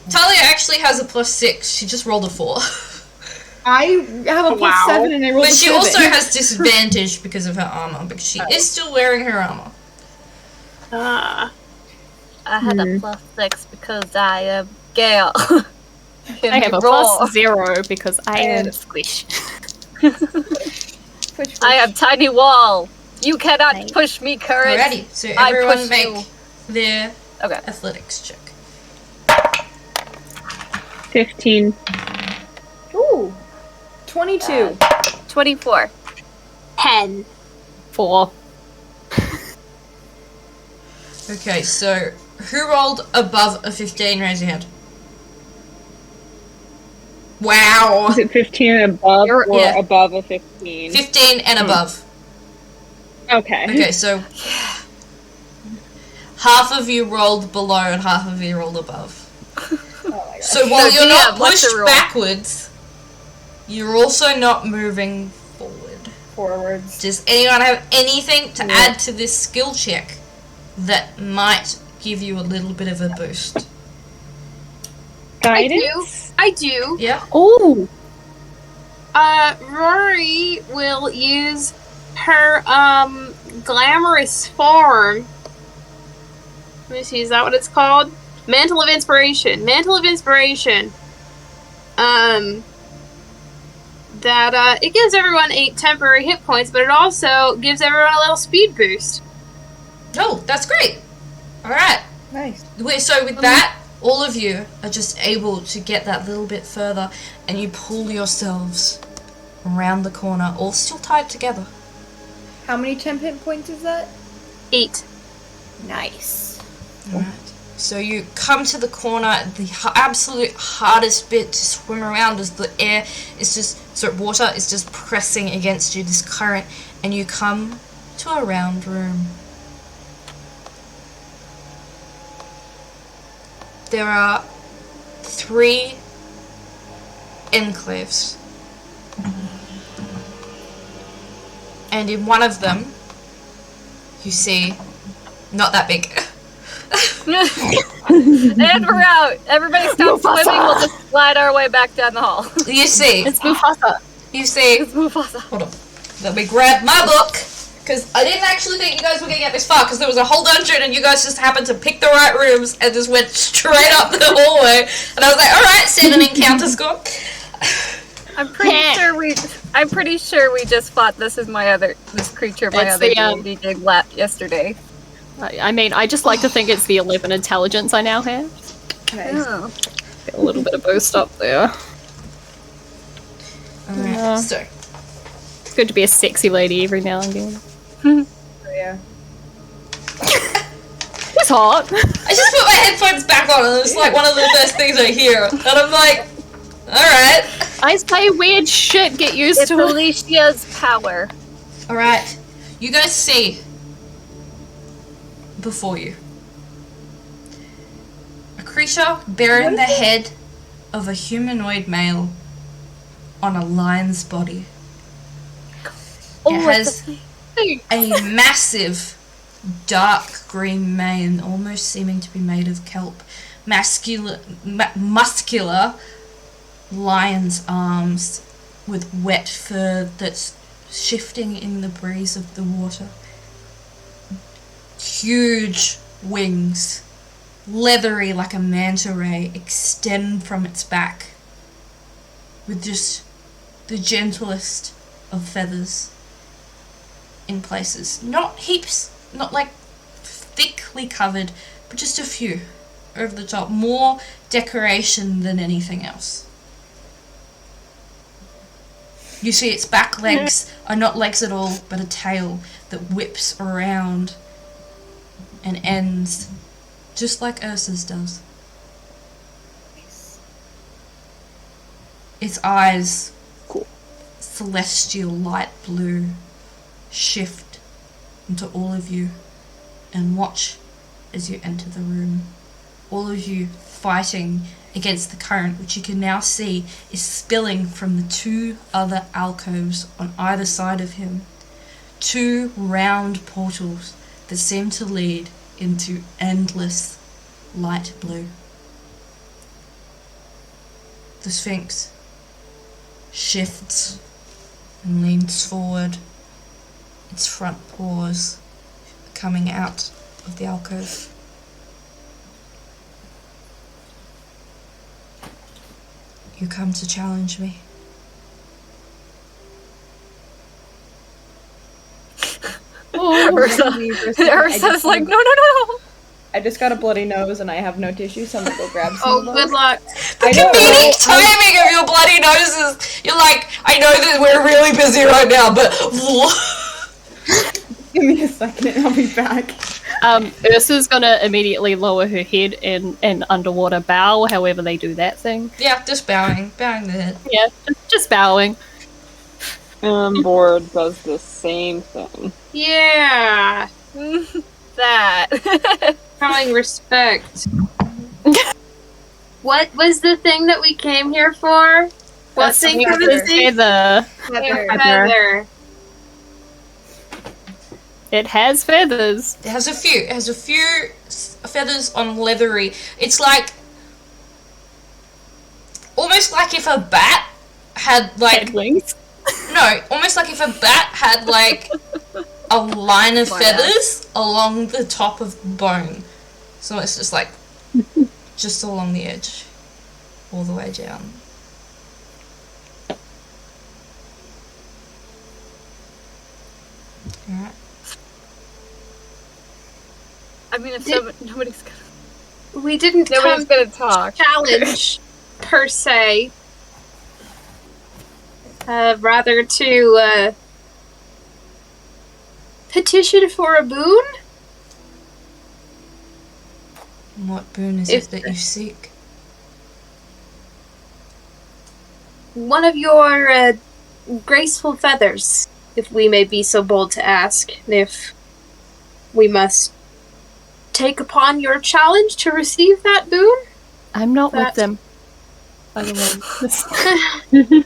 Talia actually has a +6, she just rolled a 4. I have a +7 and I rolled But a she 7. also has disadvantage because of her armor, because she is still wearing her armor. Ah. I had a +6 because I am Gale. I have a +0 because I am squish. Push. I am tiny wall. You cannot push me, current. Alrighty, so I everyone push make you. their Okay. athletics check. 15. Ooh. 22. 24. 10. 4. Okay, so who rolled above a 15? Raise your hand. Wow! Is it 15 and above or yeah. above a 15? 15 and above. Okay. Okay, so half of you rolled below and half of you rolled above. Oh my god. So while So you're not DM, what's the pushed rule? backwards, you're also not moving forward. Forwards. Does anyone have anything to add to this skill check that might give you a little bit of a boost? Guidance? I do. Yeah? Oh! Rory will use her glamorous form. Let me see, is that what it's called? Mantle of Inspiration. Mantle of Inspiration. that it gives everyone 8 temporary hit points, but it also gives everyone a little speed boost. Oh, that's great. All right. Nice. So with that, all of you are just able to get that little bit further, and you pull yourselves around the corner, all still tied together. How many temp hit points is that? 8. Nice. All right. So you come to the corner, the absolute hardest bit to swim around is the air is just, water is just pressing against you, this current, and you come to a round room. There are 3 enclaves. And in one of them, you see, not that big. And we're out. Everybody stop swimming. We'll just slide our way back down the hall. You see. It's Mufasa. You see. It's Mufasa. Hold on. Let me grab my book. Because I didn't actually think you guys were going to get this far. Because there was a whole dungeon and you guys just happened to pick the right rooms and just went straight up the hallway. And I was like, alright, set an encounter score. I'm pretty sure we just fought this creature my It's other the, D&D game lap yesterday. I mean, I just like to think it's the 11 intelligence I now have. Nice. Oh. Get a little bit of boost up there. Alright, so. It's good to be a sexy lady every now and again. Oh, yeah. It's hot. I just put my headphones back on and it's like one of the first things I hear. And I'm like, alright. I say weird shit, get used It's to it. Alicia's power. Alright. You guys see before you a creature bearing the head of a humanoid male on a lion's body. It has a massive dark green mane, almost seeming to be made of kelp. Muscular lion's arms with wet fur that's shifting in the breeze of the water. Huge wings, leathery like a manta ray, extend from its back with just the gentlest of feathers in places. Not heaps, not like thickly covered, but just a few over the top. More decoration than anything else. You see its back legs are not legs at all, but a tail that whips around and ends just like Ursa's does. Its eyes, celestial light blue, shift into all of you and watch as you enter the room. All of you fighting against the current, which you can now see is spilling from the 2 other alcoves on either side of him. 2 round portals that seem to lead into endless light blue. The Sphinx shifts and leans forward, its front paws coming out of the alcove. You come to challenge me. Ursa's like, no. I just got a bloody nose and I have no tissue, so I'm gonna go grab some Oh, of those. good luck. The comedic timing of your bloody noses. You're like, I know that we're really busy right now, but Give me a second and I'll be back. Ursa's gonna immediately lower her head in an underwater bow, however they do that thing. yeah, just bowing the head. Yeah, just bowing. Board does the same thing. Yeah. That. Showing respect. What was the thing that we came here for? What thing for the thing? Feather. Feather. It has feathers. It has a few. It has a few feathers on leathery. It's like almost like if a bat had like Head wings. no, almost like if a bat had like a line of feathers along the top of the bone. So it's just like just along the edge, all the way down. I mean, if nobody's gonna... We didn't Nobody's come gonna talk. challenge per se. Rather to petition for a boon. What boon is it that you seek? One of your graceful feathers, if we may be so bold to ask, and if we must take upon your challenge to receive that boon. I'm not with That- them. By the way.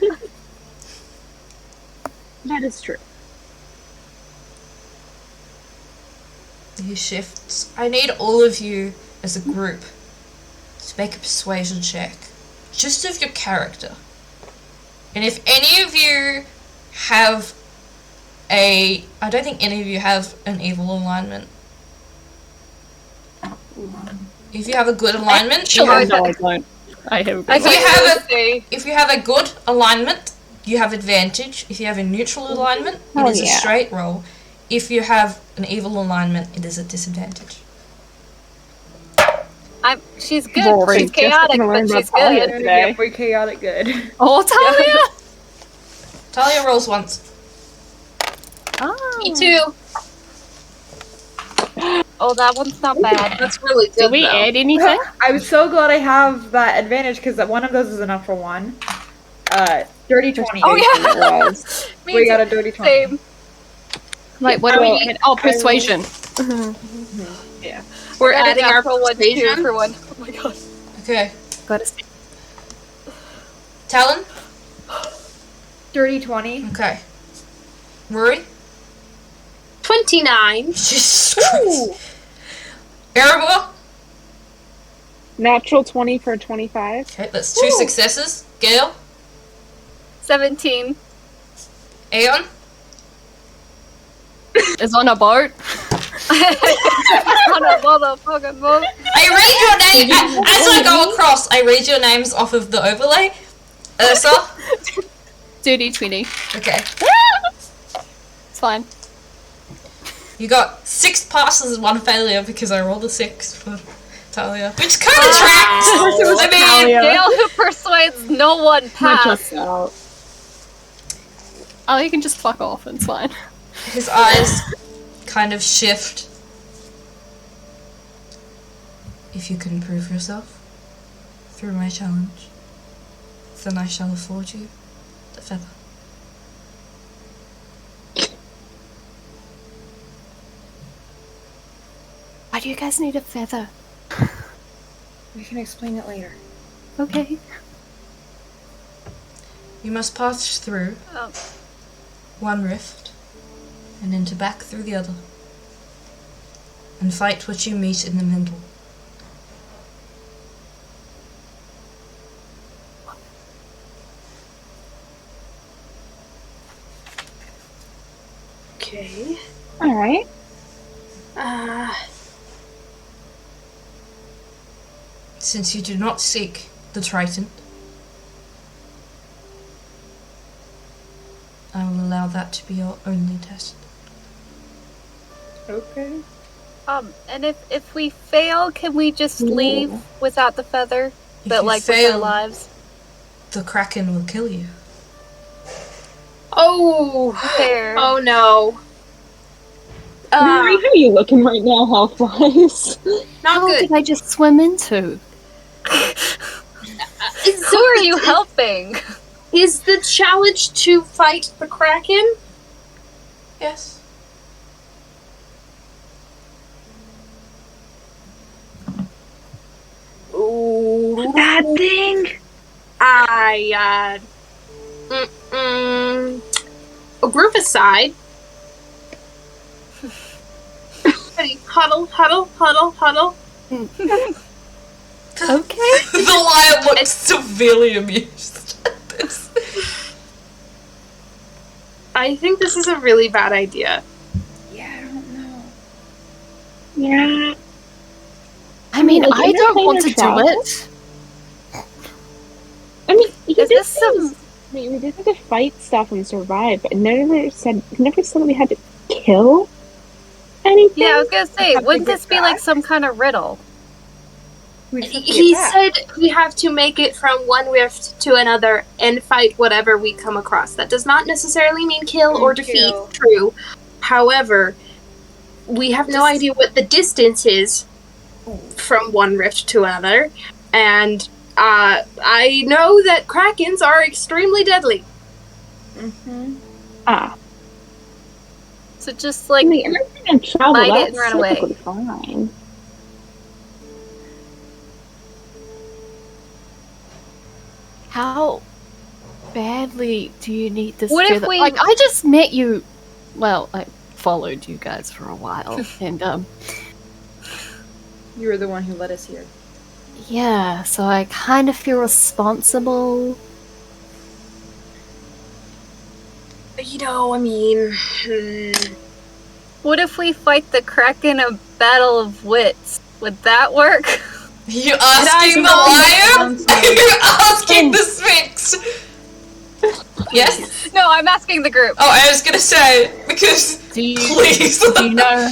That is true. He shifts. I need all of you as a group to make a persuasion check. Just of your character. And if any of you have I don't think any of you have an evil alignment. If you have a good alignment, No, I don't. I have. if you have a good alignment, you have advantage. If you have a neutral alignment, it is a straight roll. If you have an evil alignment, it is a disadvantage. She's good. Rory, She's chaotic, but she's good. Yeah, we're chaotic good. Oh, Talia! Talia rolls once. Oh. Me too. Oh, that one's not bad. That's really good. Did we though. add anything? I'm so glad I have that advantage because one of those is enough for one. Dirty 20. Oh, yeah. It was. Me We too. got a dirty 20. Same. Wait, what do we add? Oh, persuasion. Yeah. We're Got a adding our natural one, too, persuasion. for one. Oh my god. Okay. Gotta see. Talyn? Dirty 20. Okay. Rory? 29. Jesus Christ. Erembour? Natural 20 for 25. Okay, that's two successes. Gale? 17. Aeon? Is on a boat. On a motherfucking boat. I read your name as I go across. I read your names off of the overlay. Ursa. Dirty 20. Okay. It's fine. You got 6 passes and 1 failure because I rolled a 6 for Talia, which kind of tracks. I mean, Gale who persuades no one Not past. just out. Oh, you can just fuck off. It's fine. his eyes kind of shift. If you can prove yourself through my challenge, then I shall afford you the feather. Why do you guys need a feather? We can explain it later. Okay. You must pass through Oh. one rift and enter back through the other and fight what you meet in the middle. Okay. Alright. Since you do not seek the Triton, I will allow that to be your only test. Okay. And if we fail, can we just leave without the feather? If But you like with fail, our lives? the Kraken will kill you. Oh. Fair. Oh no. Rory, how are you looking right now, health-wise? Not How good. did I just swim into? Who are you helping? Is the challenge to fight the Kraken? Yes. Ooh. That thing! A group aside. Ready, huddle, huddle, huddle, huddle. Okay. The lion looks severely amused at this. I think this is a really bad idea. Yeah, I don't know. Yeah. I mean, Like, I in don't your want to do travel- it. I mean, he Is did this say some- we did have to fight stuff and survive, but never said we had to kill anything. Yeah, I was gonna say, have to wouldn't get this be like back? some kind of riddle? We just have to He get back. said we have to make it from one rift to another and fight whatever we come across. That does not necessarily mean kill or defeat. Kill. True. However, we have no idea what the distance is from one rift to another, and I know that krakens are extremely deadly. So just like I mean, everything in travel, bite it that's and run away. typically fine. How badly do you need this? What if together? we- Like, I just met you. Well, I followed you guys for a while, and You were the one who led us here. yeah. So I kind of feel responsible. You know, I mean, what if we fight the Kraken a battle of wits? Would that work? You asking the lion? You're asking the Sphinx. Yes? No, I'm asking the group. Oh, I was gonna say, because Do you please. do you know?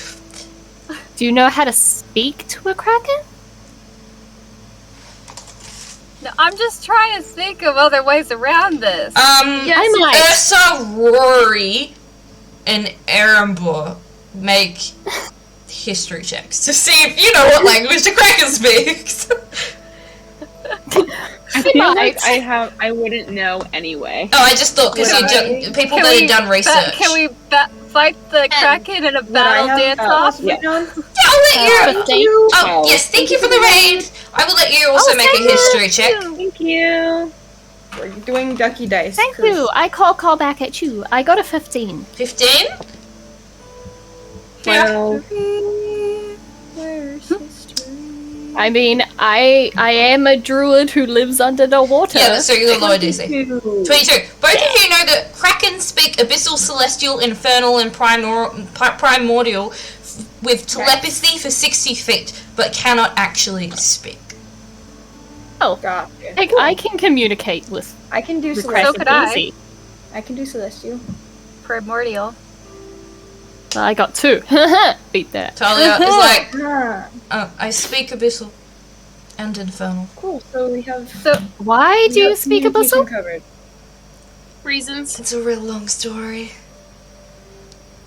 Do you know how to speak to a kraken? No, I'm just trying to think of other ways around this. I'm like, Ursa, Rory, and Erembour make history checks to see if you know what language the kraken speaks. I feel like Right. I wouldn't know anyway. Oh, I just thought because people that had done research. Can we fight the Kraken in a battle dance off? Yeah. Yeah, I'll let you. Oh, Oh. yes, thank you for the raid. I will let you also make a history check. Thank you. We're doing ducky dice. thank 'cause you. I call back at you. I got a 15. 15? Well, Where's history? I mean, I am a druid who lives under the water. Yeah, so you got lower DC. 22. Both of you know that Kraken speak Abyssal, Celestial, Infernal, and Primordial with telepathy for 60 feet, but cannot actually speak. Gotcha. I can communicate with I can do the So celestial. could I. easy. I can do celestial. Primordial. I got 2. Beat that. Talia is like, Ah, I speak Abyssal and Infernal. cool. So we have. Why do we you have speak communication Abyssal? covered. reasons. It's a real long story.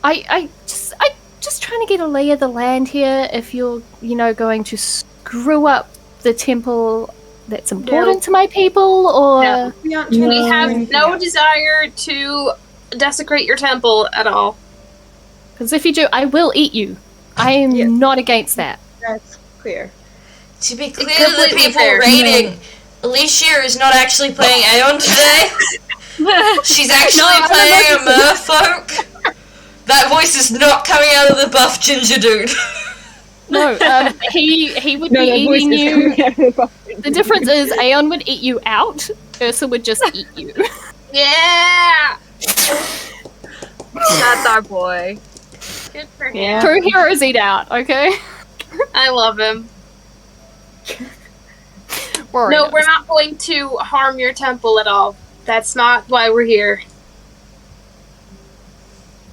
I just trying to get a lay of the land here. If you're, going to screw up the temple that's important to my people, or No. We aren't We trying to do have anything no else. desire to desecrate your temple at all. because if you do, I will eat you. I am Yes. not against that. That's clear. To be clear to the completely people fair. raiding, Elisha is not actually playing Aeon today. She's actually playing a merfolk. That voice is not coming out of the buff ginger dude. No, he would no, be that voice eating is you. coming out of the buff. The difference is Aeon would eat you out. Ursa would just eat you. Yeah! That's our boy. Good for him. Yeah. True heroes eat out. Okay. I love him. Rory No, knows. we're not going to harm your temple at all. That's not why we're here.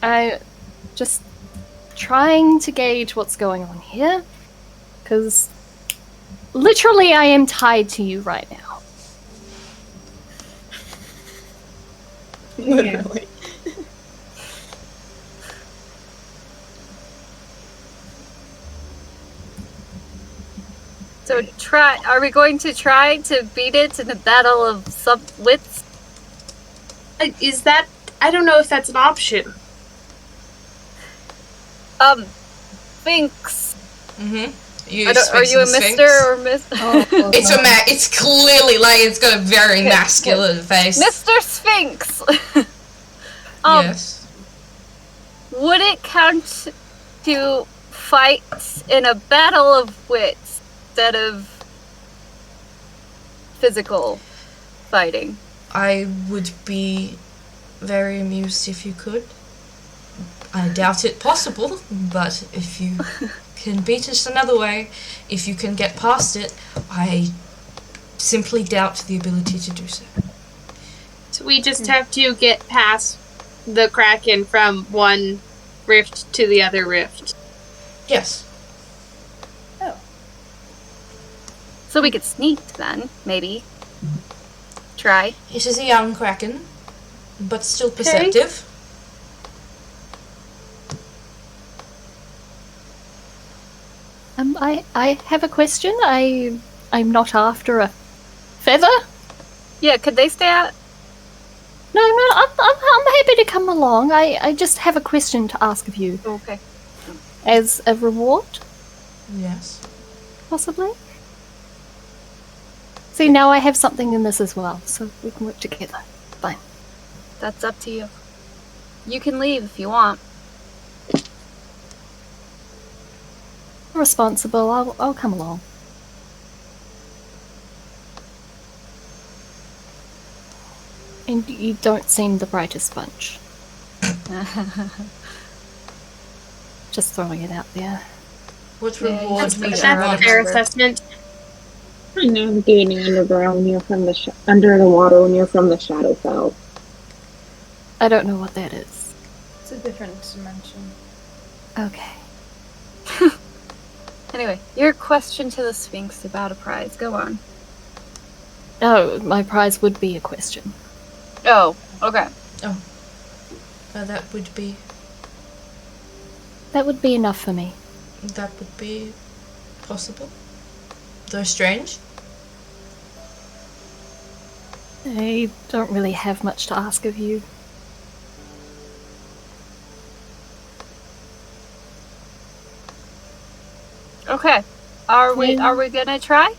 I just trying to gauge what's going on here, because literally I am tied to you right now. Literally. So are we going to try to beat it in a battle of wits? Is that... I don't know if that's an option. Sphinx. Mm-hmm. Are you a Mr. or Miss? It's it's clearly like it's got a very masculine face. Mr. Sphinx. Yes. Would it count to fight in a battle of wits instead of physical fighting? I would be very amused if you could. I doubt it possible, but if you can beat us another way, if you can get past it, I simply doubt the ability to do so. So we just have to get past the Kraken from one rift to the other rift. Yes. Oh. So we could sneak then, maybe. Try. It is a young kraken, but still perceptive. I have a question. I'm not after a feather. Yeah, could they stay out? No, I'm happy to come along. I just have a question to ask of you. Okay. As a reward, Yes. possibly? See, now I have something in this as well, so we can work together. Fine. That's up to you. You can leave if you want. Responsible, I'll come along. And you don't seem the brightest bunch. Just throwing it out there. What Yeah, reward that's would you That's a want? fair assessment. Navigating underground when you're from under the water when you're from the Shadowfell. I don't know what that is. It's a different dimension. Okay. Anyway, your question to the Sphinx about a prize. Go on. Oh, my prize would be a question. Oh, okay. That would be enough for me. that would be possible. Though strange. I don't really have much to ask of you. Okay. Are we gonna try?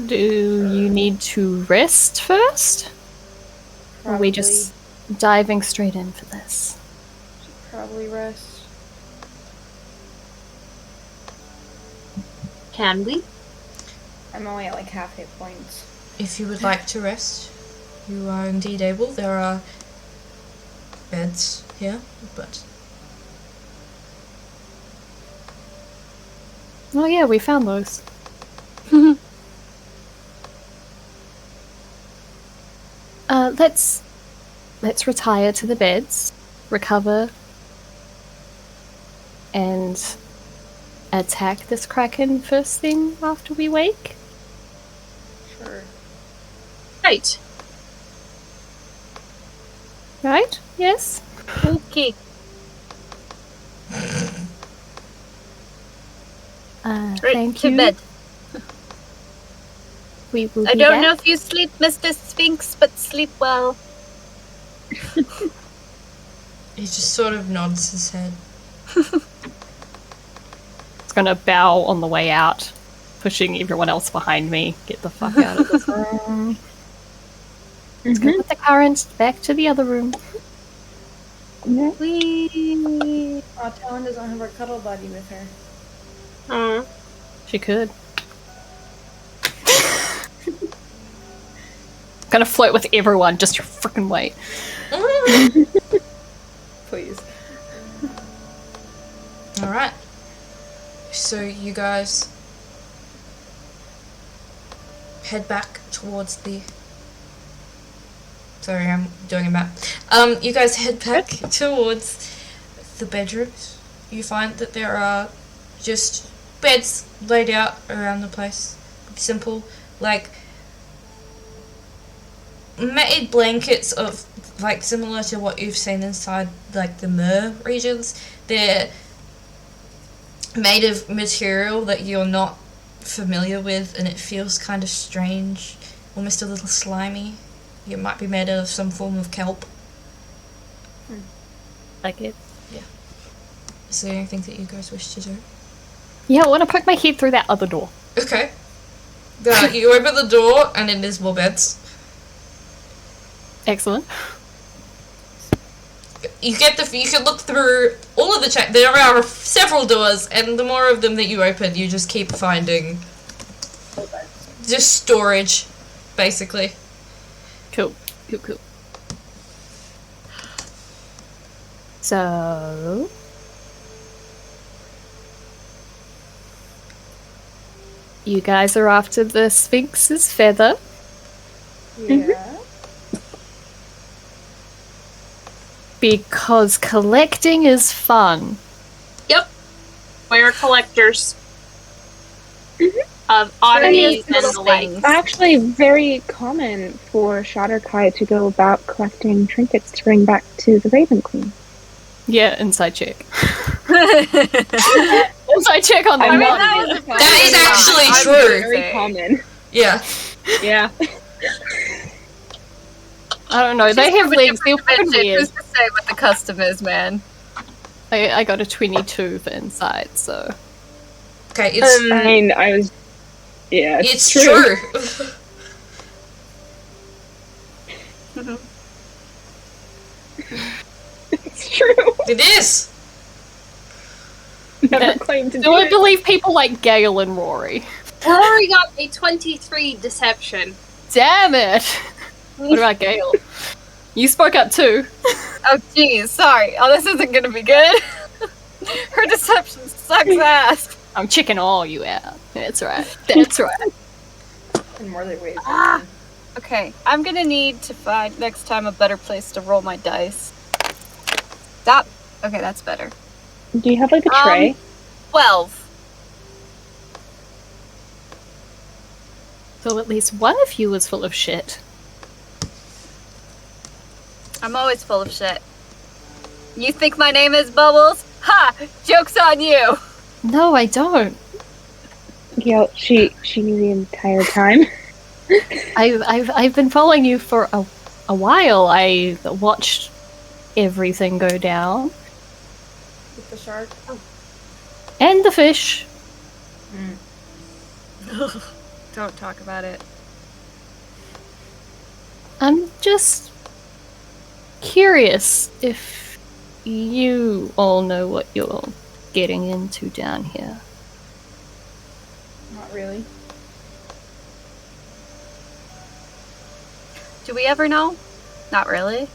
Do you need to rest first? Or are we just diving straight in for this? Probably rest. Can we? I'm only at like half hit points. If you would like to rest, you are indeed able. There are beds here, but Oh yeah, we found those. Let's retire to the beds, recover, and attack this kraken first thing after we wake. Sure. Right. Right? Yes? Okay. Right, Thank to you. bed. We will I be don't back. know if you sleep, Mr. Sphinx, but sleep well. he just sort of nods his head. It's gonna bow on the way out, pushing everyone else behind me. Get the fuck out of this room. Let's go with the current back to the other room. Whee! Oh, Talyn doesn't have her cuddle buddy with her. She could. Gonna float with everyone, just you freaking wait. Please. Alright. So you guys head back towards the... Sorry, I'm doing a map. You guys head back towards the bedrooms. You find that there are just beds laid out around the place. Simple, like made blankets of like similar to what you've seen inside like the Mer regions. They're made of material that you're not familiar with, and it feels kind of strange, almost a little slimy. It might be made out of some form of kelp. Like it. Is there anything that you guys wish to do? Yeah, I want to poke my head through that other door. Okay. You open the door and it is more beds. Excellent. You can look through all of the there are several doors, and the more of them that you open, you just keep finding just storage, basically. Cool. So... You guys are after the Sphinx's feather. Yeah. Because collecting is fun. Yep. We're collectors. Mm-hmm. Of oddities and little the things. like. Actually, very common for Cheshire.Cam to go about collecting trinkets to bring back to the Raven Queen. Yeah, inside check. Inside check on the I mean, one. That is actually true. Very common. Yeah. Yeah. I don't know, they have legs, they're fucking Who's weird. to say what the custom is, man? I got a 22 for insight, so... Okay, it's I mean, I was... Yeah, it's true. It's true. It is. Never claimed to Do do I it. believe people like Gale and Rory? Rory got a 23 deception. Damn it! What about Gale? You spoke up too. Oh, geez, sorry. Oh, this isn't gonna be good. Her deception sucks ass. I'm checking all you out. That's right. That's right. In more ways. Okay, I'm gonna need to find next time a better place to roll my dice. Stop. Okay, that's better. Do you have like a tray? 12. So at least one of you is full of shit. I'm always full of shit. You think my name is Bubbles? Ha! Joke's on you! No, I don't. Yeah, she knew the entire time. I've been following you for a while. I watched everything go down. With the shark. And the fish. Don't talk about it. I'm just curious if you all know what you're getting into down here. Not really. Do we ever know? Not really.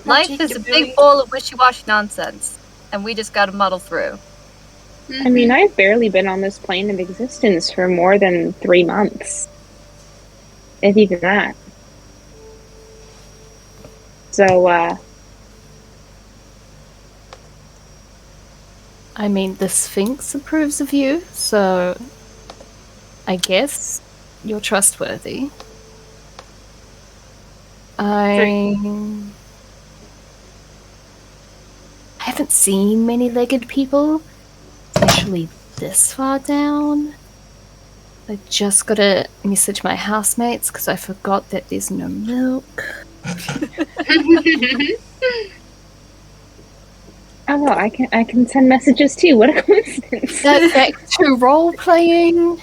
Life is a particularly. big bowl of wishy-washy nonsense, and we just gotta muddle through. I mean, I've barely been on this plane of existence for more than 3 months. If even that. So, I mean, the Sphinx approves of you, so I guess you're trustworthy. I haven't seen many legged people, especially this far down. I just gotta message my housemates because I forgot that there's no milk. oh well, I can send messages too. What a coincidence! Back to role playing.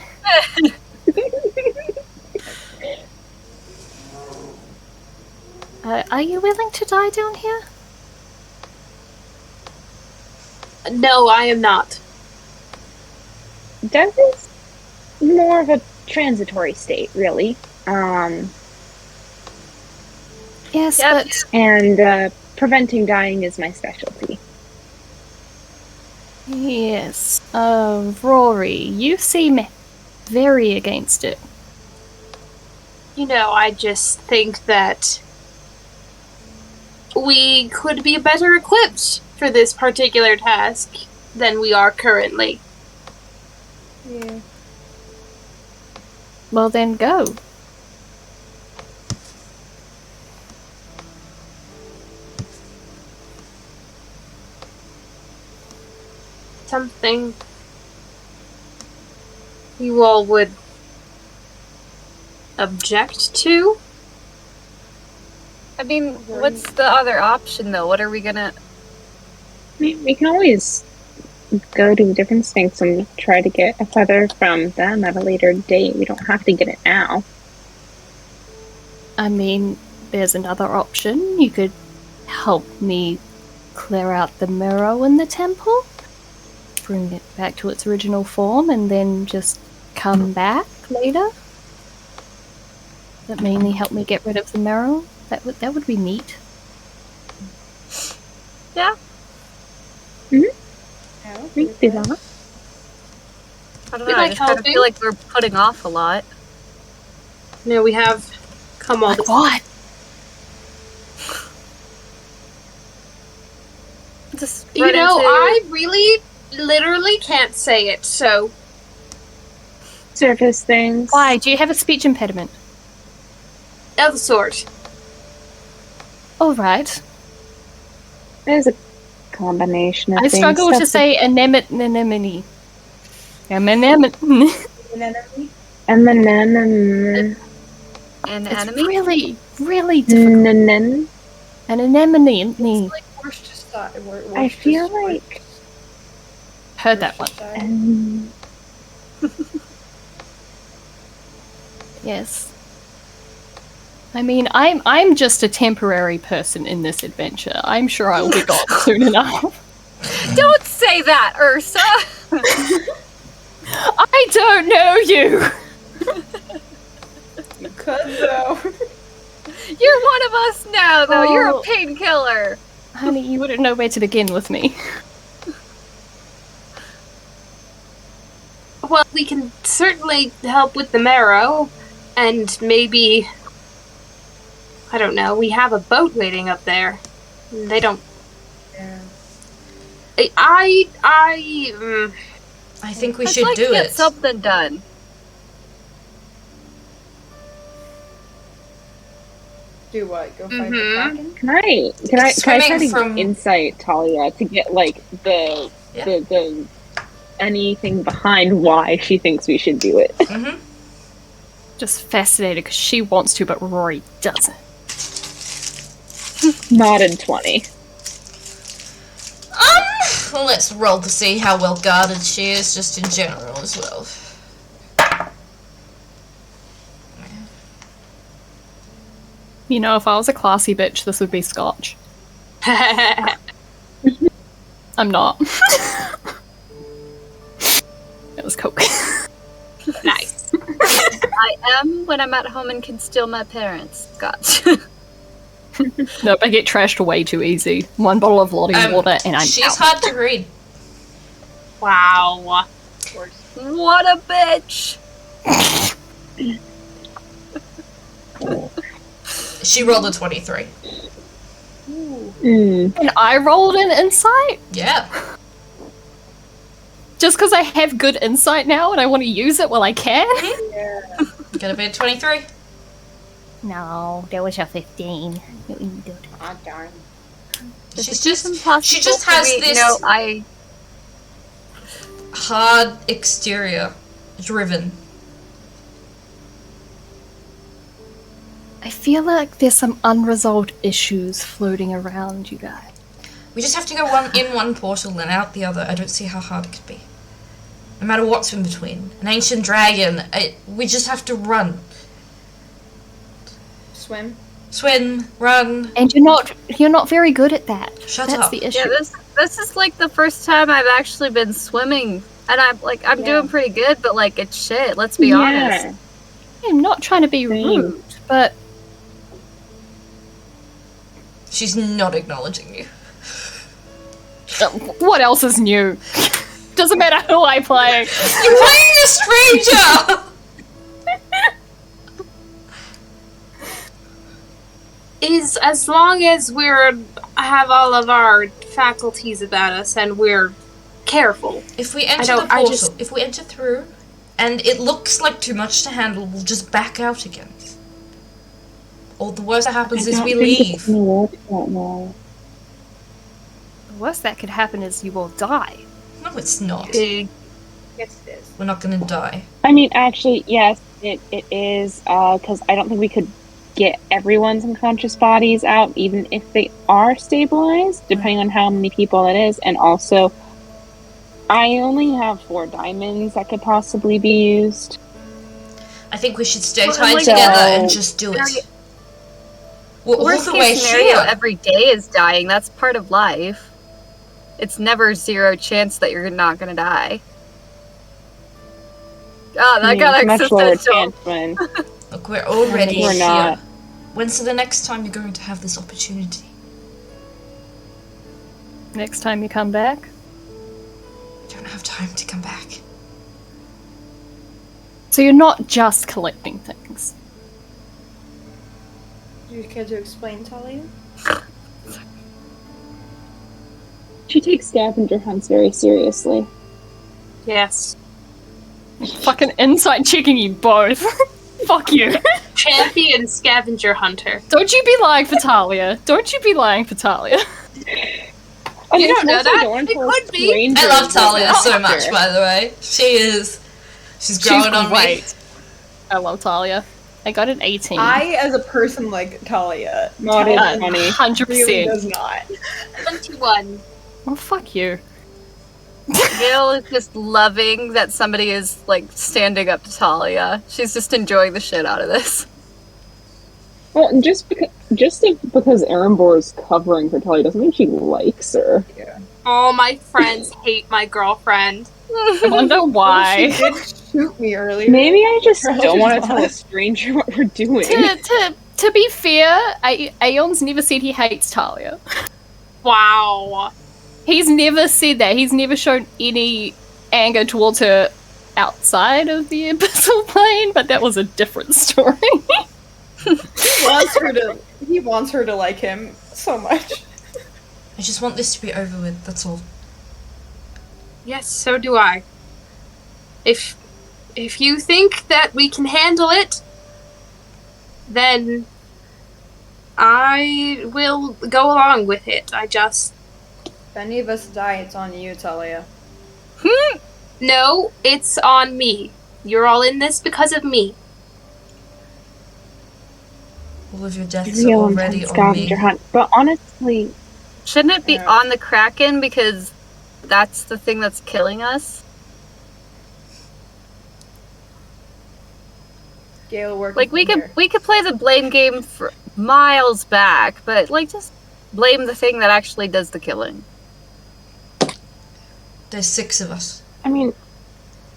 Are you willing to die down here? No, I am not. Death is more of a transitory state, really. Yes, Yep. but And preventing dying is my specialty. yes. Rory, you seem very against it. You know, I just think that we could be better equipped for this particular task than we are currently. Yeah. Well, then go. Something you all would object to? I mean, what's the other option, though? What are we gonna... I mean, we can always go to a different Sphinx and try to get a feather from them at a later date. We don't have to get it now. I mean, there's another option. You could help me clear out the mirror in the temple, bring it back to its original form, and then just come back later. That mainly help me get rid of the mirror. That would be neat. Yeah, Yeah, We can do that. I don't We know. I like just kind of helping. feel like we're putting off a lot. You know, we have come all Like this what? You know, I really, literally can't say it, so... Surface things. Why? Do you have a speech impediment? Of the sort. All right. There's a combination of I things. struggle to say anemone. An It's enemy? really, really difficult. An anemone. It's like Worcestershire. I feel like Heard that one. Yes. I mean, I'm just a temporary person in this adventure. I'm sure I'll be gone soon enough. Don't say that, Ursa! I don't know you! You could, though. You're one of us now, though. You're a Oh. painkiller. Honey, you wouldn't know where to begin with me. Well, we can certainly help with the marrow, and maybe... I don't know, we have a boat waiting up there. They don't... Yeah. I think we I'd should like do to get it. something done. Do what? Go fight the Kraken? can I try Swimming to from- insight Talia to get like the anything behind why she thinks we should do it. Mm-hmm. Just fascinated because she wants to, but Rory doesn't. Not in 20. Well, let's roll to see how well guarded she is, just in general as well. You know, if I was a classy bitch, this would be Scotch. I'm not. It was Coke. Nice. I am when I'm at home and can steal my parents' Scotch. Nope, I get trashed way too easy. One bottle of Lottie water and I'm She's out. hard to read. Wow. What a bitch! She rolled a 23. And I rolled an insight? Yeah. Just because I have good insight now and I want to use it while I can? Gonna be a 23. No, that was a 15. Ah, darn. She's just Impossible she just for has me- this No, I... hard exterior, driven. I feel like there's some unresolved issues floating around, you guys. We just have to go in one portal and out the other. I don't see how hard it could be. No matter what's in between. An ancient dragon. We just have to run. Swim. Swim, run. And you're not very good at that. Shut That's up. the issue. Yeah, this is like the first time I've actually been swimming. And I'm doing pretty good, but like, it's shit, let's be honest. I'm not trying to be rude, but She's not acknowledging you. what else is new? Doesn't matter who I play. You're playing a stranger! Is as long as have all of our faculties about us and we're careful. If we enter the portal, if we enter through, and it looks like too much to handle, we'll just back out again. Or the worst that happens is we leave. The worst that could happen is you will die. No, it's not. Yes, it is. We're not gonna die. I mean, actually, yes, it is, because I don't think we could get everyone's unconscious bodies out, even if they are stabilized, depending on how many people it is. And also, I only have 4 diamonds that could possibly be used. I think we should stay Well, tied like, together and just do it. We're all Worst the way case scenario, here. every day is dying. That's part of life. It's never 0 chance that you're not gonna die. Oh, that got much lower existential. chance when Look, we're already we're here. not. When's the next time you're going to have this opportunity? Next time you come back, We don't have time to come back. so you're not just collecting things. Do you care to explain, Talia? She takes scavenger hunts very seriously. Yes. Fucking insight checking you both. Fuck you. Champion scavenger hunter. Don't you be lying for Talia. Don't you be lying for Talia. You don't know that? It could be. I love Talia so much, by the way. She's growing on me. I love Talia. I got an 18. I, as a person, like Talia. Not Talia funny. 100%. really does not. 21. Oh, fuck you. Gale is just loving that somebody is, like, standing up to Talia. She's just enjoying the shit out of this. Well, just because Erembour is covering for Talia doesn't mean she likes her. All my friends hate my girlfriend. I wonder why. She did shoot me earlier. Maybe I just don't want to tell a stranger what we're doing. To be fair, Aeon's never said he hates Talia. Wow. He's never said that. He's never shown any anger towards her outside of the abyssal plane, but that was a different story. He wants her to like him so much. I just want this to be over with, that's all. Yes, so do I. If you think that we can handle it, then I will go along with it. If any of us die, it's on you, Talia. No, it's on me. You're all in this because of me. All of your deaths are already on me. Hunt. But honestly... Shouldn't it be on the Kraken because that's the thing that's killing us? Gale working Like, we could play the blame game for miles back, but, like, just blame the thing that actually does the killing. There's 6 of us. I mean...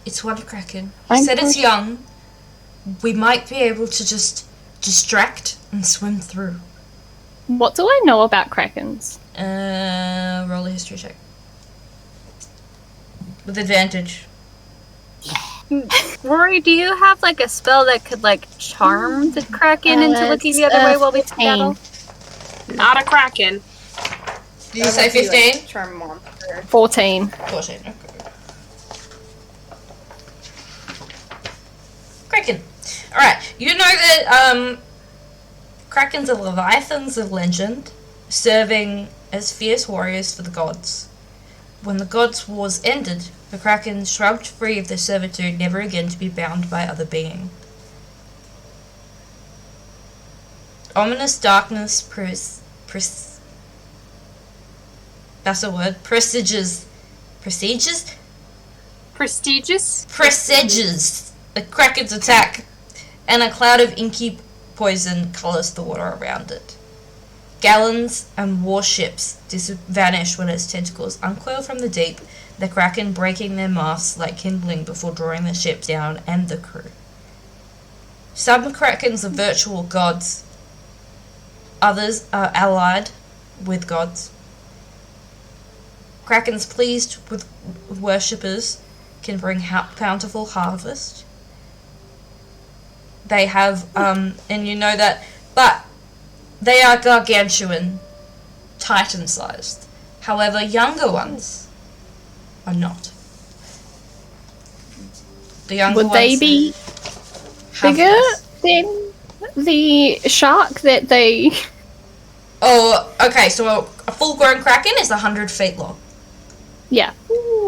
It's one Kraken. He said it's young. We might be able to just distract and swim through. What do I know about Krakens? Roll a history check. With advantage. Rory, do you have, like, a spell that could, like, charm the Kraken into looking the other way while we battle? Not a Kraken. Did you say 15? Like, charm monster. 14. 14, okay. Kraken. Alright, you know that, Krakens are leviathans of legend, serving as fierce warriors for the gods. When the gods' wars ended, the Kraken shrugged free of their servitude, never again to be bound by other being. Ominous darkness that's a word. Prestigious the Kraken's attack, and a cloud of inky poison colours the water around it. Gallons and warships vanish when its tentacles uncoil from the deep, the Kraken breaking their masts like kindling before drawing the ship down and the crew. Some Krakens are virtual gods, others are allied with gods. Krakens pleased with worshippers can bring bountiful harvest. They have, and you know that, but they are gargantuan, titan-sized. However, younger ones are not. The younger Would they ones be have bigger less. than the shark that they... Oh, okay, so a full-grown Kraken is 100 feet long. Yeah.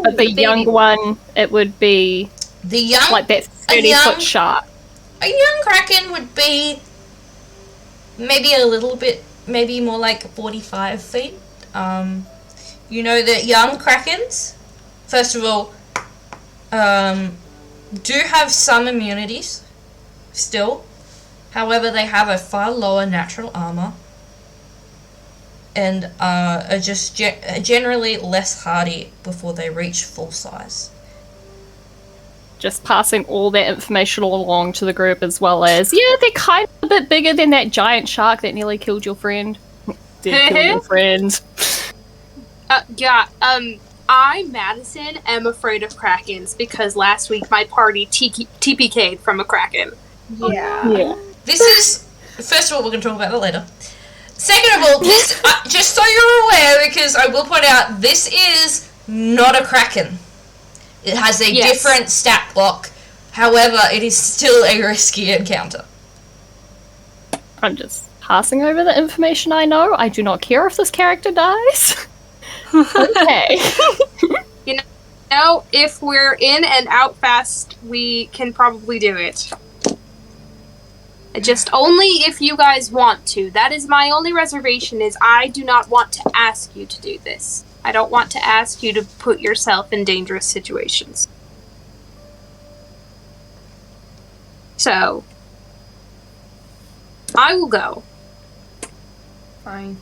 But the young one, it would be The young, like that 30-foot shark. A young Kraken would be maybe a little bit, maybe more like 45 feet. You know that young Krakens, first of all, do have some immunities still. However, they have a far lower natural armor and are just generally less hardy before they reach full size. Just passing all that information along to the group, as well as, yeah, they're kind of a bit bigger than that giant shark that nearly killed your friend. Did kill your friend. I, Madison, am afraid of Krakens because last week my party TPK'd from a Kraken. Yeah. This is, first of all, we're going to talk about that later. Second of all, this, just so you're aware, because I will point out, this is not a Kraken. It has a different stat block. However, it is still a risky encounter. I'm just passing over the information I know. I do not care if this character dies. Okay. You know, if we're in and out fast, we can probably do it. Just only if you guys want to. That is my only reservation, is I do not want to ask you to do this. I don't want to ask you to put yourself in dangerous situations. So, I will go. Fine.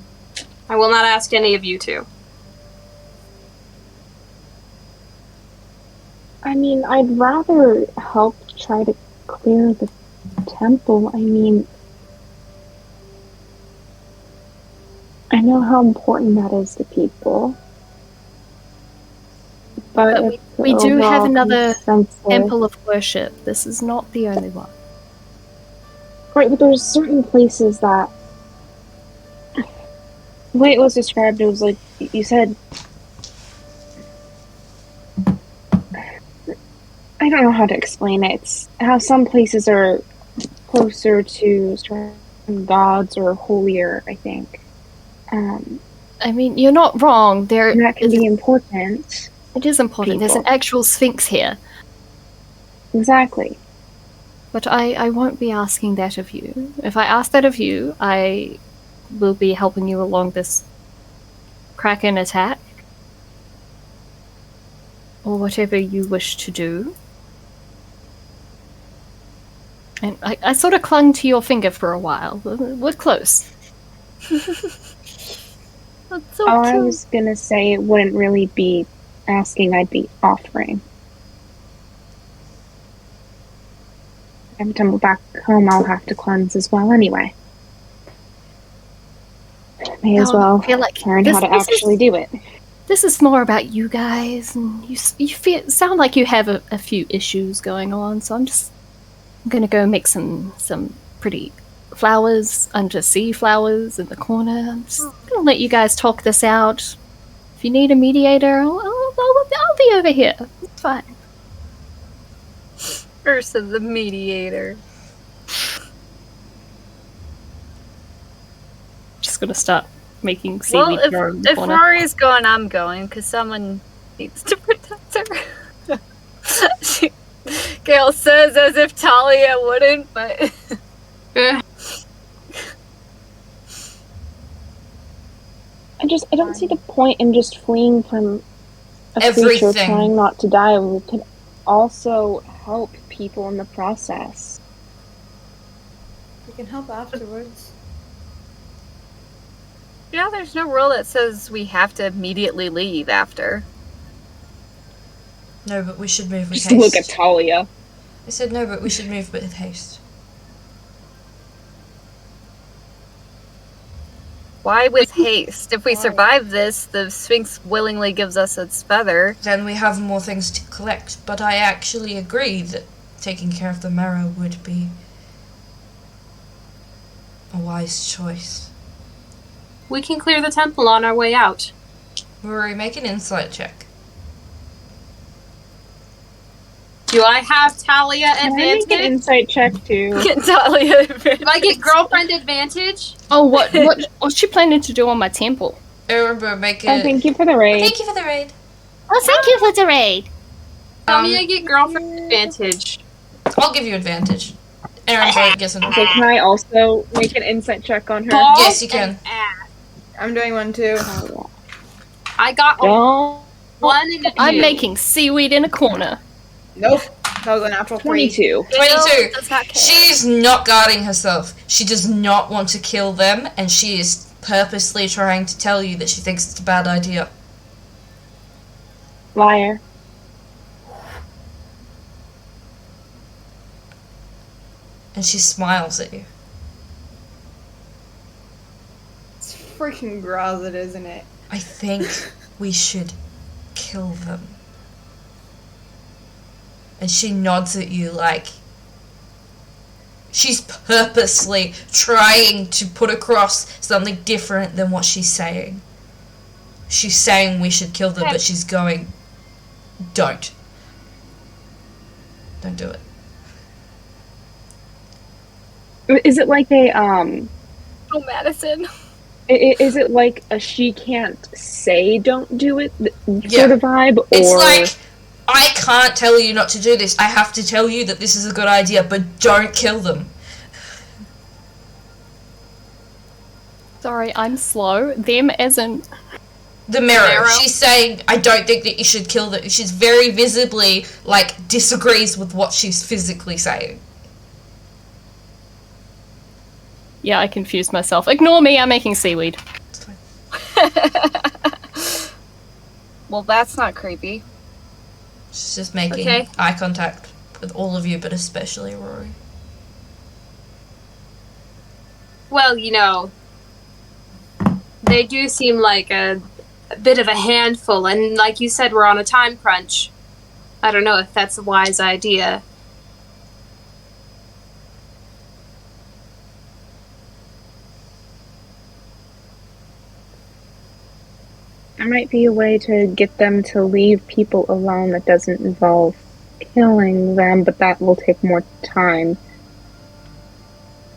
I will not ask any of you to. I mean, I'd rather help try to clear the temple. I mean, I know how important that is to people. But we do have another consensus... temple of worship. This is not the only one. Right, but there's certain places that... The way it was described, it was like, you said... I don't know how to explain it. It's how some places are closer to certain gods or holier, I think. I mean, you're not wrong. That can be important. It is important. There's an actual sphinx here. Exactly. But I won't be asking that of you. If I ask that of you, I will be helping you along this Kraken attack. Or whatever you wish to do. And I sort of clung to your finger for a while. We're close. That's so I cute. was gonna say it wouldn't really be asking, I'd be offering. Every time we're back home, I'll have to cleanse as well anyway. May as well I feel like learn how to actually do it. This is more about you guys, and you sound like you have a few issues going on, so I'm gonna go make some pretty flowers, undersea flowers in the corner. I'm just gonna let you guys talk this out. If you need a mediator, I'll be over here. It's fine. Ursa the mediator. Just gonna start making seaweed Well, grow in the if corner. Rory's going, I'm going, because someone needs to protect her. Gale says as if Talia wouldn't, but... I don't see the point in just fleeing from a creature trying not to die. We could also help people in the process. We can help afterwards. Yeah, there's no rule that says we have to immediately leave after. No, but we should move with Just haste. look at Talia. I said no, but we should move with haste. Why with haste? If we survive this, the Sphinx willingly gives us its feather. Then we have more things to collect, but I actually agree that taking care of the marrow would be a wise choice. We can clear the temple on our way out. Rory, make an insight check. Do I have Talia Can I advantage? make an insight check too? Get Talia advantage. Do I get girlfriend advantage? Oh, what's she planning to do on my temple? Erembour, make Oh, it. thank you for the raid. Thank you for the raid. Oh, thank you for the raid. Tell me I get girlfriend advantage. I'll give you advantage. Erembour gets an Okay, can I also make an insight check on her? Balls Yes, you can. and ass. I'm doing one too. I got a Don't. 1 and a 2. I'm making seaweed in a corner. Nope. That was a natural 3. 22. 22. Does not care. She's not guarding herself. She does not want to kill them, and she is purposely trying to tell you that she thinks it's a bad idea. Liar. And she smiles at you. It's freaking gross, isn't it? I think we should kill them. And she nods at you like She's purposely trying to put across something different than what she's saying. She's saying we should kill them, but she's going, don't. Don't do it. Is it like a, Oh, Madison. is it like a she can't say don't do it sort of vibe? Or... It's like, I can't tell you not to do this. I have to tell you that this is a good idea, but don't kill them. Sorry, I'm slow. Them as in... The mirror. She's saying, I don't think that you should kill them. She's very visibly, like, disagrees with what she's physically saying. Yeah, I confused myself. Ignore me, I'm making seaweed. Well, that's not creepy. She's just making eye contact with all of you, but especially Rory. Well, you know, they do seem like a bit of a handful, and like you said, we're on a time crunch. I don't know if that's a wise idea. There might be a way to get them to leave people alone that doesn't involve killing them, but that will take more time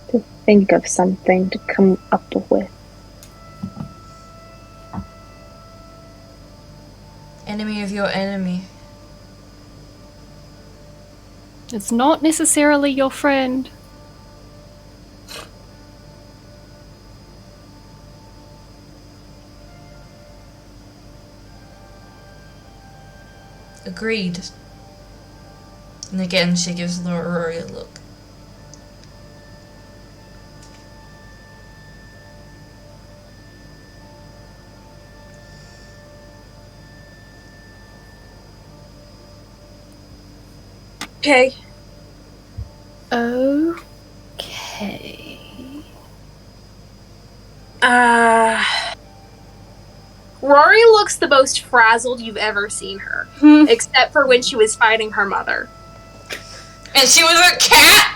to think of something to come up with. Enemy of your enemy. It's not necessarily your friend. Agreed. And again, she gives Rory a look. Okay. Okay. Rory looks the most frazzled you've ever seen her, except for when she was fighting her mother. And she was a cat!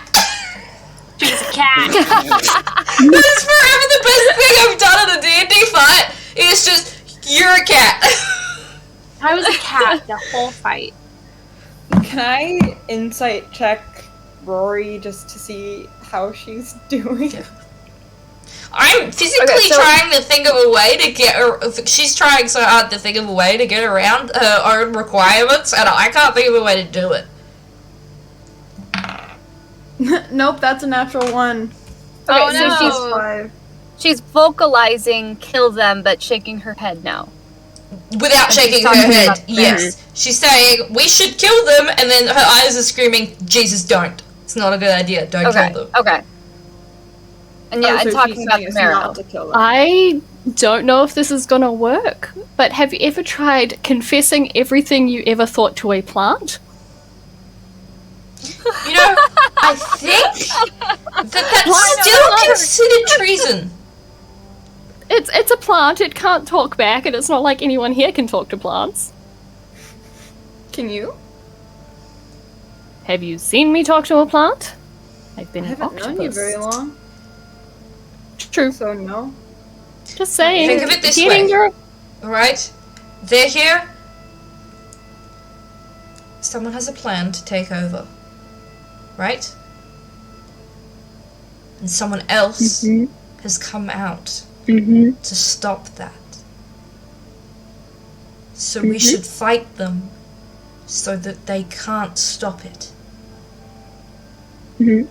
She was a cat. That is forever the best thing I've done in a D&D fight! It's just, you're a cat! I was a cat the whole fight. Can I insight check Rory just to see how she's doing? Yeah. I'm physically trying to think of a way to get her. She's trying so hard to think of a way to get around her own requirements, and I can't think of a way to do it. Nope, that's a natural one. Okay, Oh, so no. 5. she's vocalizing kill them, but shaking her head no. Without shaking her talking head, about them. yes. She's saying, we should kill them, and then her eyes are screaming, Jesus, don't. It's not a good idea, don't Okay, kill them. okay. And yeah, I'm talking about the marrow. I don't know if this is gonna work, but have you ever tried confessing everything you ever thought to a plant? You know, I think that's still considered treason. It's a plant, it can't talk back, and it's not like anyone here can talk to plants. Can you? Have you seen me talk to a plant? I've been I an haven't known you octopus. very long, True. so no. Just saying. Think of it this Getting way. your- Alright? They're here. Someone has a plan to take over. Right? And someone else has come out to stop that. So we should fight them so that they can't stop it.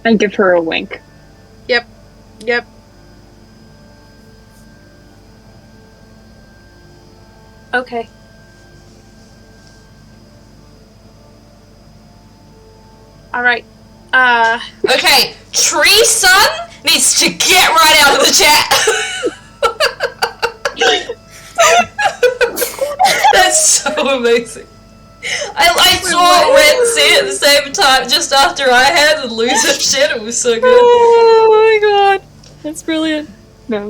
I give her a wink. Yep. Okay. Alright. Okay, Tree Sun needs to get right out of the chat. That's so amazing. I saw Ren see it at the same time just after I had and lose her shit. It was so good. Oh my god. That's brilliant. That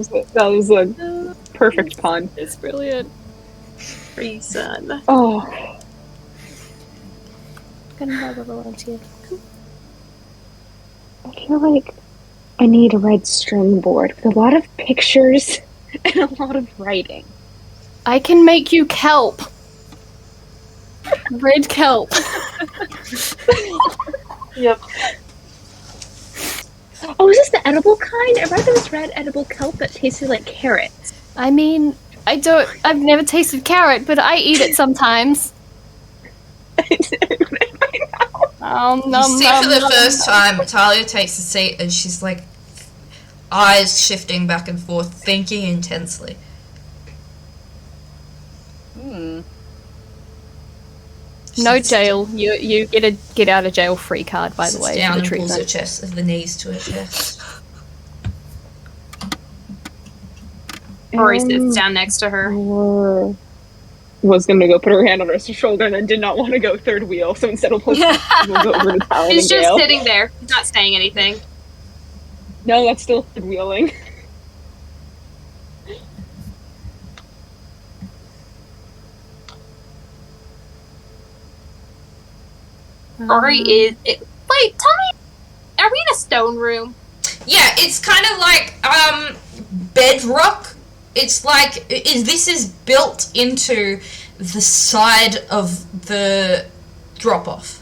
was a perfect pun. It's brilliant. Tree Sun. Oh. I feel like I need a red string board with a lot of pictures and a lot of writing. I can make you kelp. Red kelp. Yep. Oh, is this the edible kind? I read there was red edible kelp that tasted like carrots. I mean, I've never tasted carrot, but I eat it sometimes. You see for the first time, Talia takes a seat and she's like, eyes shifting back and forth, thinking intensely. No jail. You get a get out of jail free card, by the Sits way. down for the and pulls her treatment. chest, the knees to her chest. Rory sits down next to her. Was gonna go put her hand on her shoulder and then did not want to go third wheel, so instead we'll go over to Talyn She's and just Gale. sitting there, not saying anything. No, that's still third wheeling. Rory is. Wait, tell me. Are we in a stone room? Yeah, it's kind of like bedrock. It's like this is built into the side of the drop off.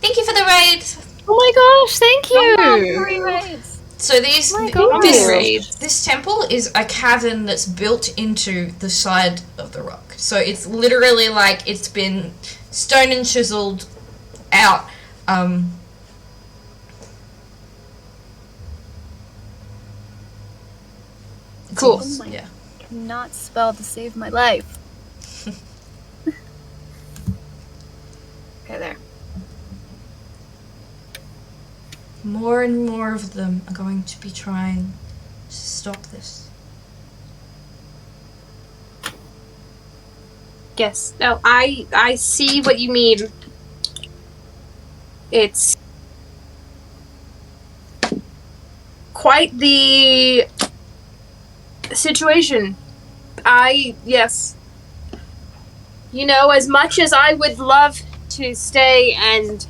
Thank you for the raid. Oh my gosh! Thank you. Three raids. So these God. this temple is a cavern that's built into the side of the rock. So it's literally like it's been stone and chiseled out. Cool. Yeah. Cannot spell to save my life. Okay, there. More and more of them are going to be trying to stop this. Yes. No, I see what you mean. It's quite the situation. Yes. You know, as much as I would love to stay and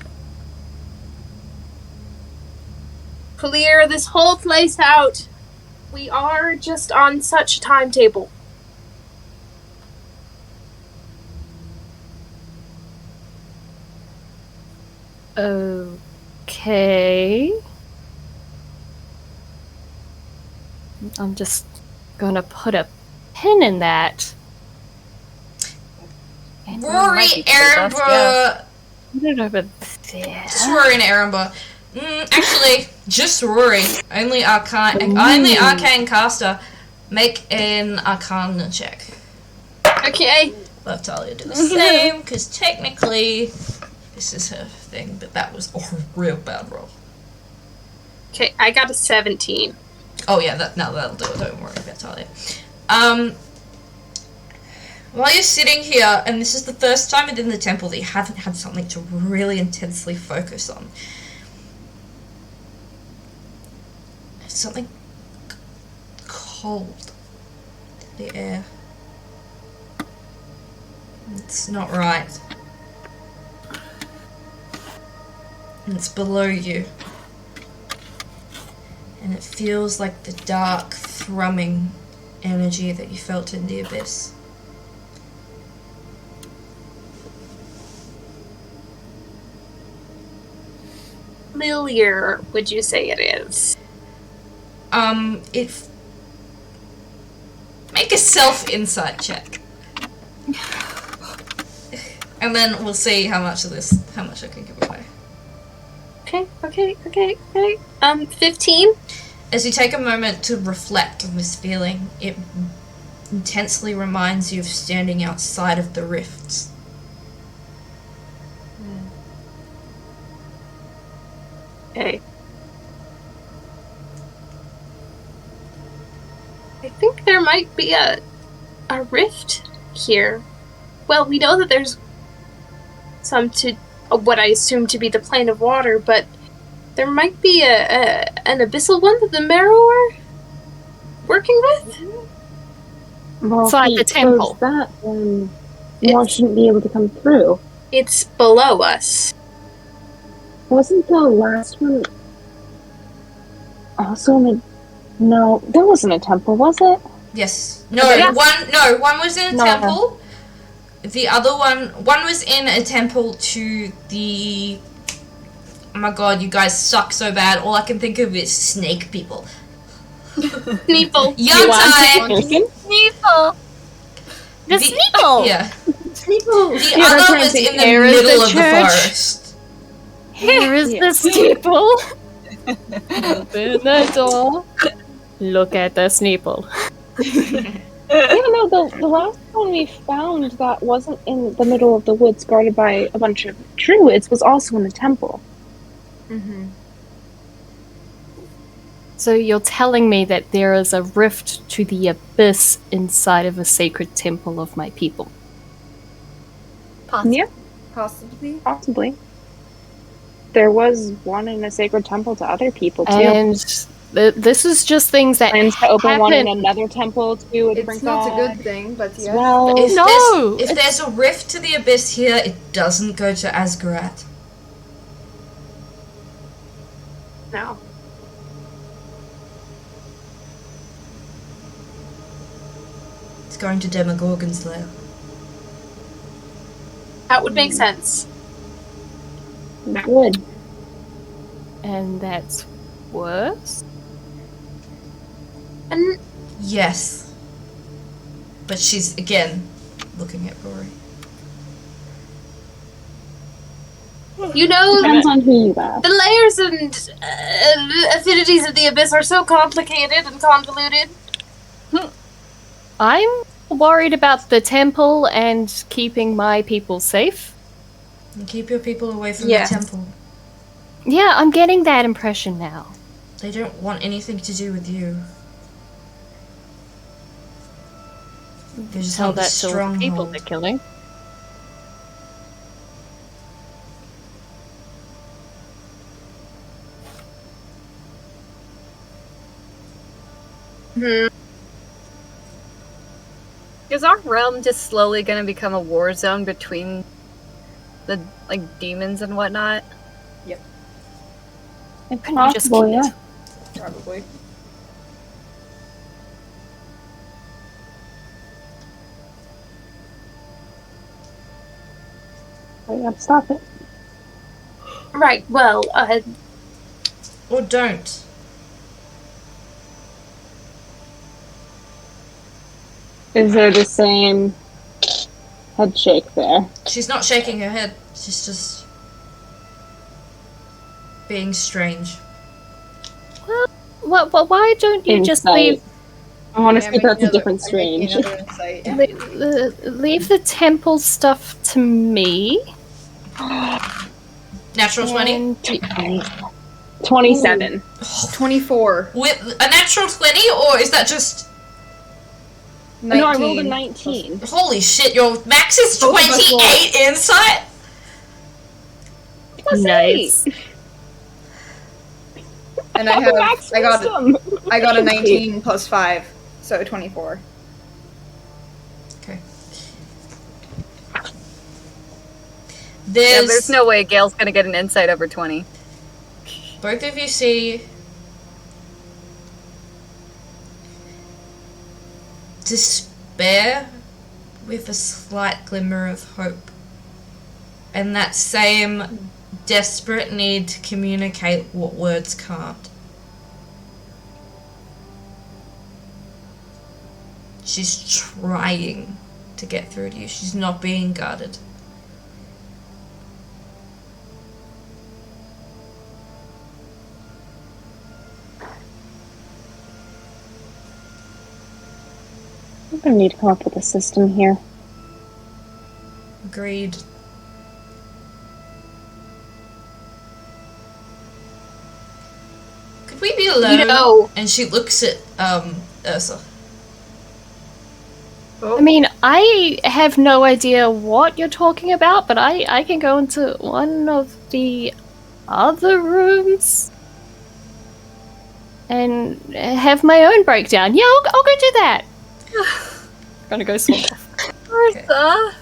clear this whole place out, we are just on such a timetable. Okay. I'm just gonna put a pin in that. Rory, Erembour, Put it over there. just Rory and Erembour. Actually, just Rory. Only arcane caster. Make an Arcana check. Okay. Love Talia do the same, because technically this is her thing, but that was a real bad roll. Okay, I got a 17. Oh yeah, that'll do it. Don't worry about Talia. While you're sitting here, and this is the first time within the temple that you haven't had something to really intensely focus on. Something cold in the air. It's not right. And it's below you. And it feels like the dark, thrumming energy that you felt in the abyss. Familiar, would you say it is? Make a self-insight check. And then we'll see how much I can give away. Okay. 15? As you take a moment to reflect on this feeling, it intensely reminds you of standing outside of the rifts. Okay. I think there might be a rift here. Well, we know that there's some to what I assume to be the plane of water, but there might be an abyssal one that the Marrow are working with? Well, Inside the temple. That, then more shouldn't be able to come through. It's below us. Wasn't the last one Also, no, there wasn't a temple, was it? Yes. No, Yeah. one was in a No. temple. The other one was in a temple to the... Oh my god, you guys suck so bad. All I can think of is snake people. Sneeple. Yantai! Sneeple. The Sneeple! Yeah. Sneeple. The Yeah, other that's what I'm was in the thinking. Here is middle the of the church. forest. Here is Yeah. the steeple. Open the door. Look at the steeple. Yeah, no, the last one we found that wasn't in the middle of the woods guarded by a bunch of druids was also in a temple. Mm-hmm. So you're telling me that there is a rift to the abyss inside of a sacred temple of my people? Yeah, Possibly. possibly. There was one in a sacred temple to other people, too. And this is just things that Plans to open one in happen. another temple, too, a It's different not god a good thing, but as yes. well. If there's a rift to the abyss here, it doesn't go to Asgarat. No. It's going to Demogorgon's lair. That would make sense. That would. And that's worse? And Yes. But she's, again, looking at Rory. you know, Depends on who you ask. the layers and affinities of the abyss are so complicated and convoluted. I'm worried about the temple and keeping my people safe. And keep your people away from Yes. the temple. Yeah, I'm getting that impression now. They don't want anything to do with you. They just Tell want the that to all the people stronghold. they're killing. Is our realm just slowly going to become a war zone between the demons and whatnot? It's Couldn't you just possible, keep yeah. it? Probably. We gotta stop it. Right, well, Or don't. Is there the same head shake there? She's not shaking her head. She's just being strange. Why don't you just Insight. I want to Yeah, see if make that's a another- different I'm making strange. another insight. Yeah. leave the temple stuff to me? Natural 20? And 27. 24. With a natural 20, or is that just... 19. No, I rolled a 19. Holy shit, your max is Both of us 28 insight? nice. And I Max wisdom. I got a 19 plus 5, so 24. Okay. Yeah, there's no way Gale's going to get an insight over 20. Both of you see despair with a slight glimmer of hope. And that same desperate need to communicate what words can't. She's trying to get through to you. She's not being guarded. I'm gonna need to come up with a system here. Agreed. Could we be alone? you know, And she looks at Ursa. I mean, I have no idea what you're talking about, but I can go into one of the other rooms and have my own breakdown. Yeah, I'll go do that. Gonna go swim off. Ursa?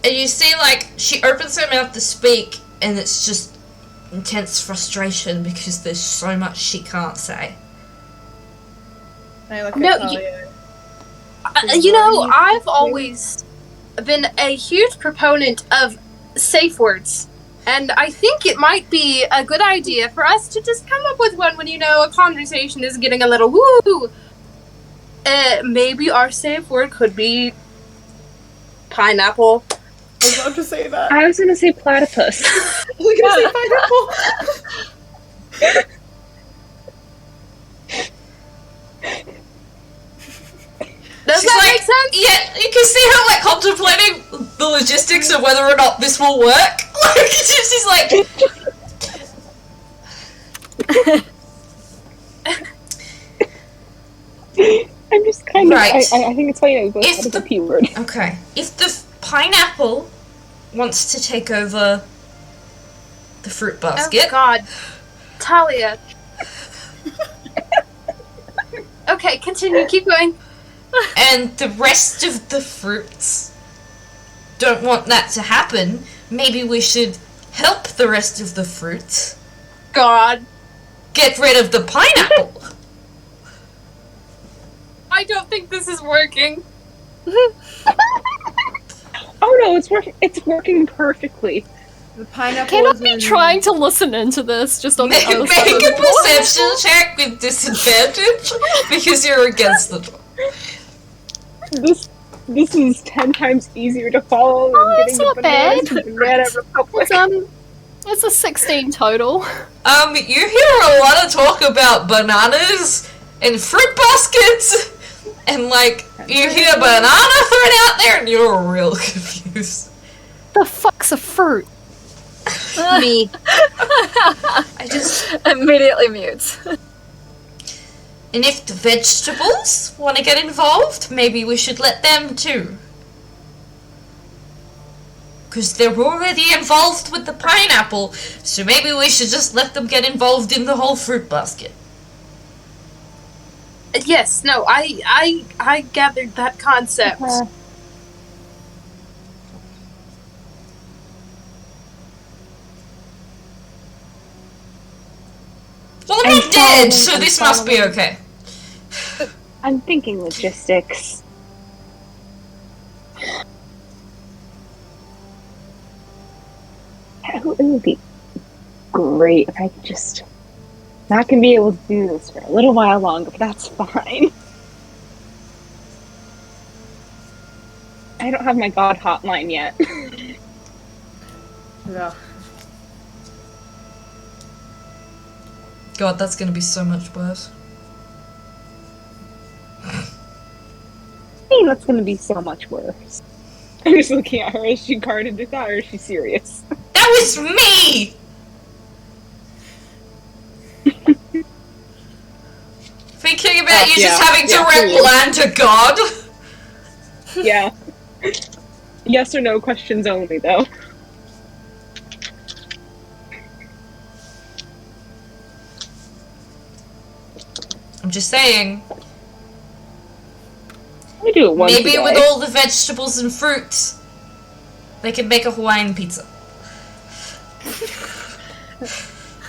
And you see, like, she opens her mouth to speak, and it's just intense frustration because there's so much she can't say. I look No, at Talia. I've always been a huge proponent of safe words. And I think it might be a good idea for us to just come up with one when, a conversation is getting a little woo. Maybe our safe word could be pineapple. I was about to say that. I was gonna say platypus. I was gonna say pineapple. Does She's that like, make sense? yeah, you can see her, like, contemplating the logistics of whether or not this will work. Like, she's like... I'm just kind Right. of... I think it's funny that we both If had the- a P word. Okay. If the pineapple wants to take over the fruit basket... Oh God, Talia. Okay, continue. Keep going. and the rest of the fruits don't want that to happen, maybe we should help the rest of the fruits God, get rid of the pineapple. I don't think this is working. Oh no, it's working. It's working perfectly. The pineapple. Can I is be in- trying to listen into this just on the Make other side a of the door? perception check with disadvantage because you're against the door. This is 10 times easier to follow Oh, than that's getting not the bananas bad. from Banana Republic. It's a 16 total. You hear a lot of talk about bananas and fruit baskets, and like you hear banana thrown out there, and you're real confused. The fuck's a fruit? Me. I just Immediately mutes. and if the vegetables want to get involved, maybe we should let them too. Because they're already involved with the pineapple, so maybe we should just let them get involved in the whole fruit basket. Yes. No. I gathered that concept. Well, And I'm dead, so following- this must be following. okay. I'm thinking logistics. It would be great if I could just not gonna be able to do this for a little while longer, but that's fine. I don't have my god hotline yet. Ugh. God, that's gonna be so much worse. Hey, that's gonna be so much worse. I'm just looking at her. Is she guarded to that, or is she serious? That was me! Thinking about you just yeah, having to yeah, rent for you. land to God. Yeah. Yes or no questions only, though. I'm just saying, We do it once maybe a with day. all the vegetables and fruits, they could make a Hawaiian pizza.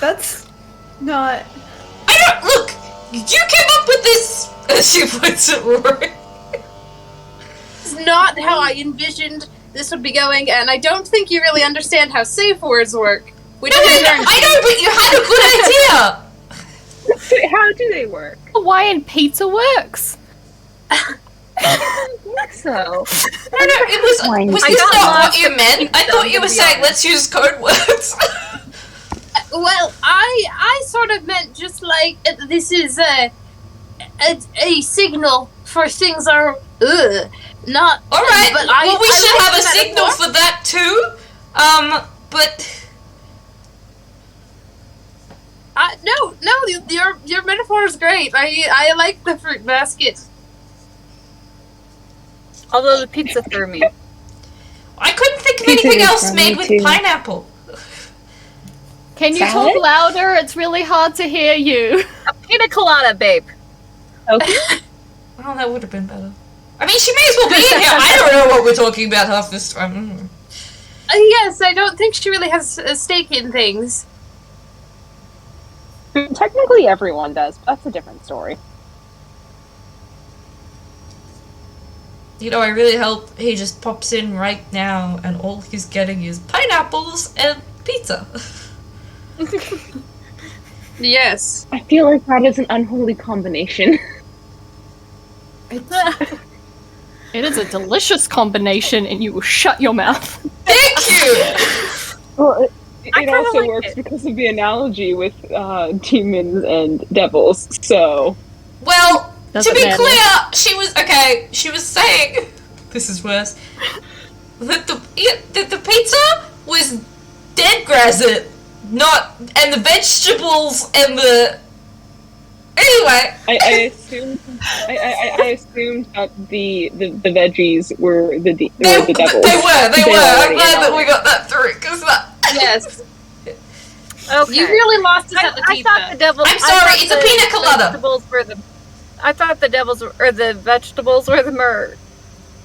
That's not. I don't look. You came up with this. She points at Rory. It's not how I envisioned this would be going, and I don't think you really understand how safe words work. Which No, is I know, but you had a good idea. How do they work? Hawaiian pizza works. I don't think so. No, it was. Hawaiian Was pizza. this I got not what lost you in meant? I pizza, thought I'm you were gonna be saying honest. let's use code words. Well, I sort of meant just like this is a signal for things are not. All right. But Well, we I should like have a the signal metaphor. for that too. But No, your metaphor is great. I like the fruit basket. Although the pizza threw me. I couldn't think of Pizza anything is else for made me with too. pineapple. Can you Salad? talk louder? It's really hard to hear you. A pina colada, babe. Okay. Oh, that would have been better. I mean, she may as well be in here. I don't know what we're talking about half this time. Yes, I don't think she really has a stake in things. Technically, everyone does, but that's a different story. You know, I really hope he just pops in right now and all he's getting is pineapples and pizza. Yes. I feel like that is an unholy combination. It is a delicious combination, and you will shut your mouth. Thank you! Well, I it kinda also like works it. because of the analogy with demons and devils, so... Well, Doesn't to be matter. clear, she was saying, this is worse, that the pizza was dead grazit, and the vegetables and the... Anyway. I assumed that the veggies were the devils. They were. They I'm already glad that know. we got that through, because that... Yes. Okay. You really lost us at the I pizza. thought the devil. I'm sorry, it's a pina colada. Vegetables were the. I thought the vegetables were the myrrh.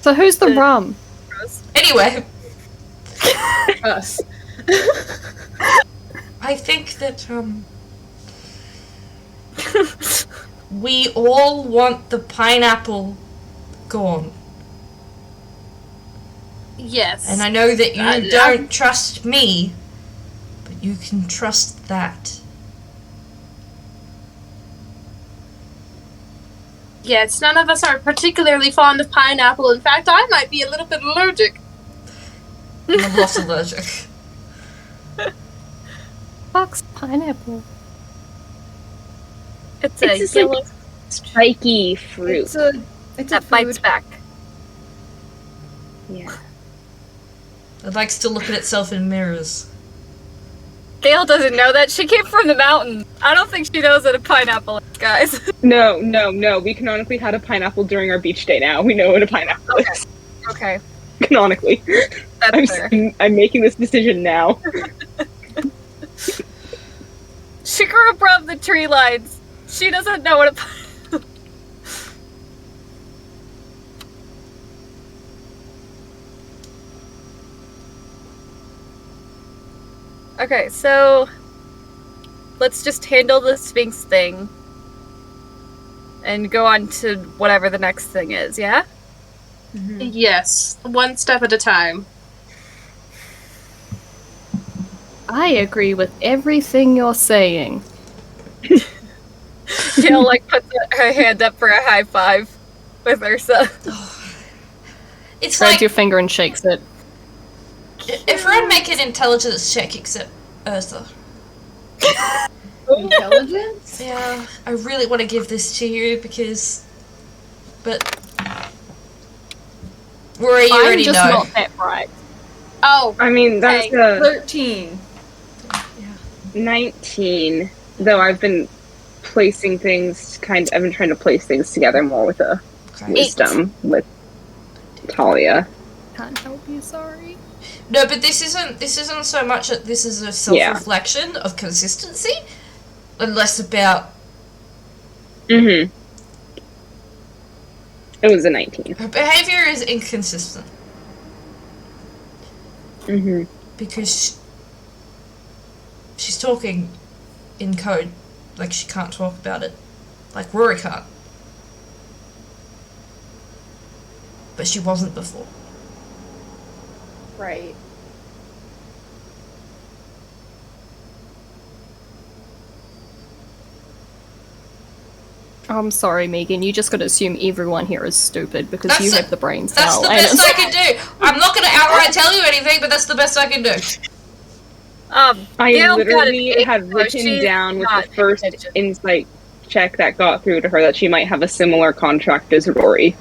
So who's the rum? Anyway, Us. I think that, we all want the pineapple gone. Yes. And I know that you don't trust me, but you can trust that. Yes, none of us are particularly fond of pineapple. In fact, I might be a little bit allergic. I'm lots allergic. Fuck's pineapple. It's It's a just yellow like spiky fruit. It's a that bites food. back. Yeah. It likes to look at itself in mirrors. Gale doesn't know that. She came from the mountains. I don't think she knows what a pineapple is, guys. No. We canonically had a pineapple during our beach day now. We know what a pineapple is. Okay, Canonically. that's fair. I'm making this decision now. She grew up above the tree lines. She doesn't know what a Okay, so let's just handle the Sphinx thing and go on to whatever the next thing is, yeah? Yes, one step at a time. I agree with everything you're saying. Gale like puts her hand up for a high five with Ursa. It's Grabs like, your finger and shakes it. everyone make an intelligence check except Ursa. Intelligence? Yeah, I really want to give this to you because... But... Rory, you I'm already just know. not that bright. Oh, I mean, that's Okay. a 13. 19. Though I've been placing things I've been trying to place things together more with a Okay. wisdom with Talia. Can't help you, sorry. No, but this isn't so much that this is a self-reflection of consistency, and less about Mm-hmm. It was a 19. her behavior is inconsistent Mm-hmm. because she's talking in code, like she can't talk about it, like Rory can't, but she wasn't before. Right. I'm sorry, Megan. You just gotta assume everyone here is stupid because That's you the- have the brain That's cell. the and best it's- I can do. I'm not going to outright tell you anything, but that's the best I can do. I Gale got an literally 8, had so written she's down with not the first paying attention. insight check that got through to her that she might have a similar contract as Rory.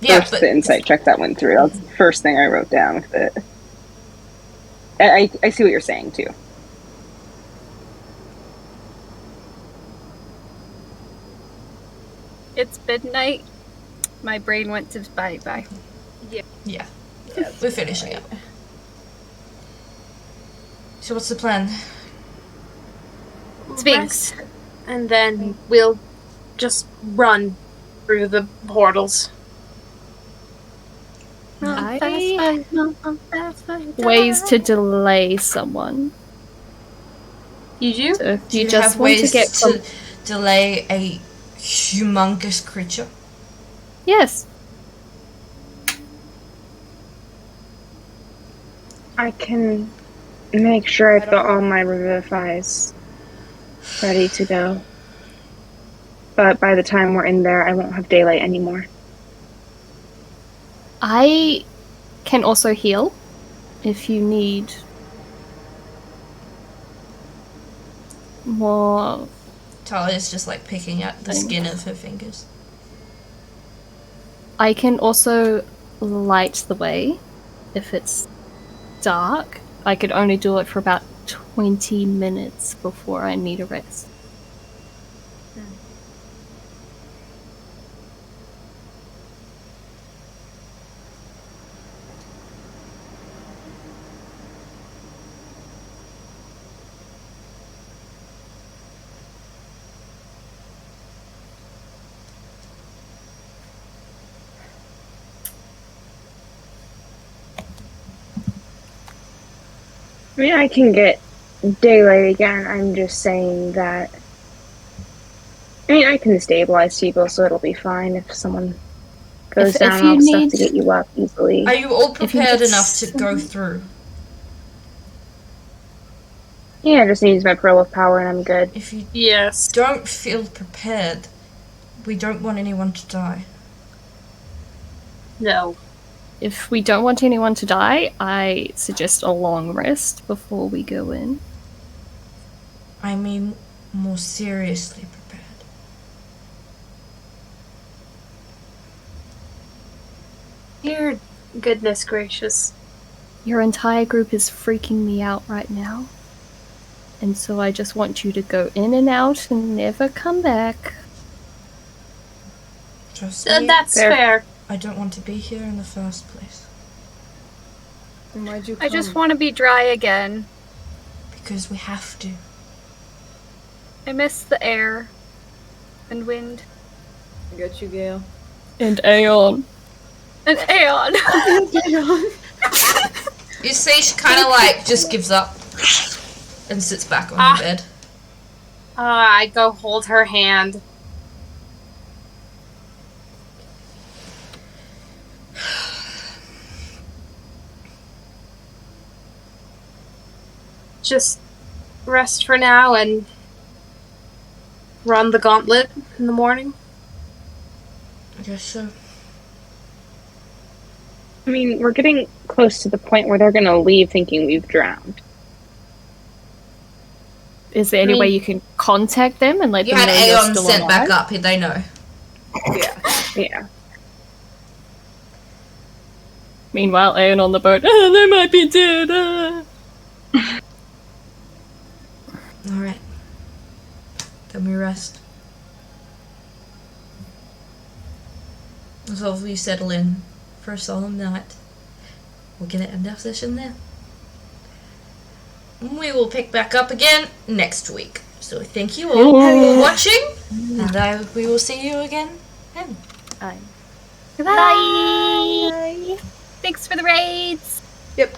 Yeah, First, but the insight check that went through. That's the first thing I wrote down with it. I see what you're saying, too. It's midnight. My brain went to bye-bye. yeah, we're finishing it. So what's the plan? Sphinx. Rest, and then we'll just run through the portals. ways to delay someone. You do? So if Do you you just have want ways to get to delay a humongous creature? Yes. I can make sure I've got all my revivifies ready to go. But by the time we're in there, I won't have daylight anymore. I can also heal if you need more. Talia's just like picking at the skin of her fingers. I can also light the way if it's dark. I could only do it for about 20 minutes before I need a rest. I mean, I can get daylight again. I'm just saying that. I mean, I can stabilize people, so it'll be fine if someone goes down. I'll have stuff to get you up easily. Are you all prepared enough to go through? Yeah, I just need my pearl of power and I'm good. If you Yes. don't feel prepared, we don't want anyone to die. No. If we don't want anyone to die, I suggest a long rest before we go in. I mean, more seriously prepared. Dear goodness gracious. Your entire group is freaking me out right now. And so I just want you to go in and out and never come back. Trust me, That's fair. I don't want to be here in the first place. Then why'd you come? I just want to be dry again. Because we have to. I miss the air and wind I got you, Gale. And Aeon. and Aeon. You see, she kind of like just gives up and sits back on the bed. I go hold her hand. Just rest for now and run the gauntlet in the morning. I guess so. I mean, we're getting close to the point where they're gonna leave thinking we've drowned. Is there any way you can contact them and let You them had know you're Aeon still sent alive? back up, they know. Yeah. Meanwhile, Aeon on the boat. Oh, they might be dead. Alright. Then we rest. Let's hopefully settle in for a solemn night. We're gonna end our session there. We will pick back up again next week. So thank you all for watching, and we will see you again then. Bye. Thanks for the raids. Yep.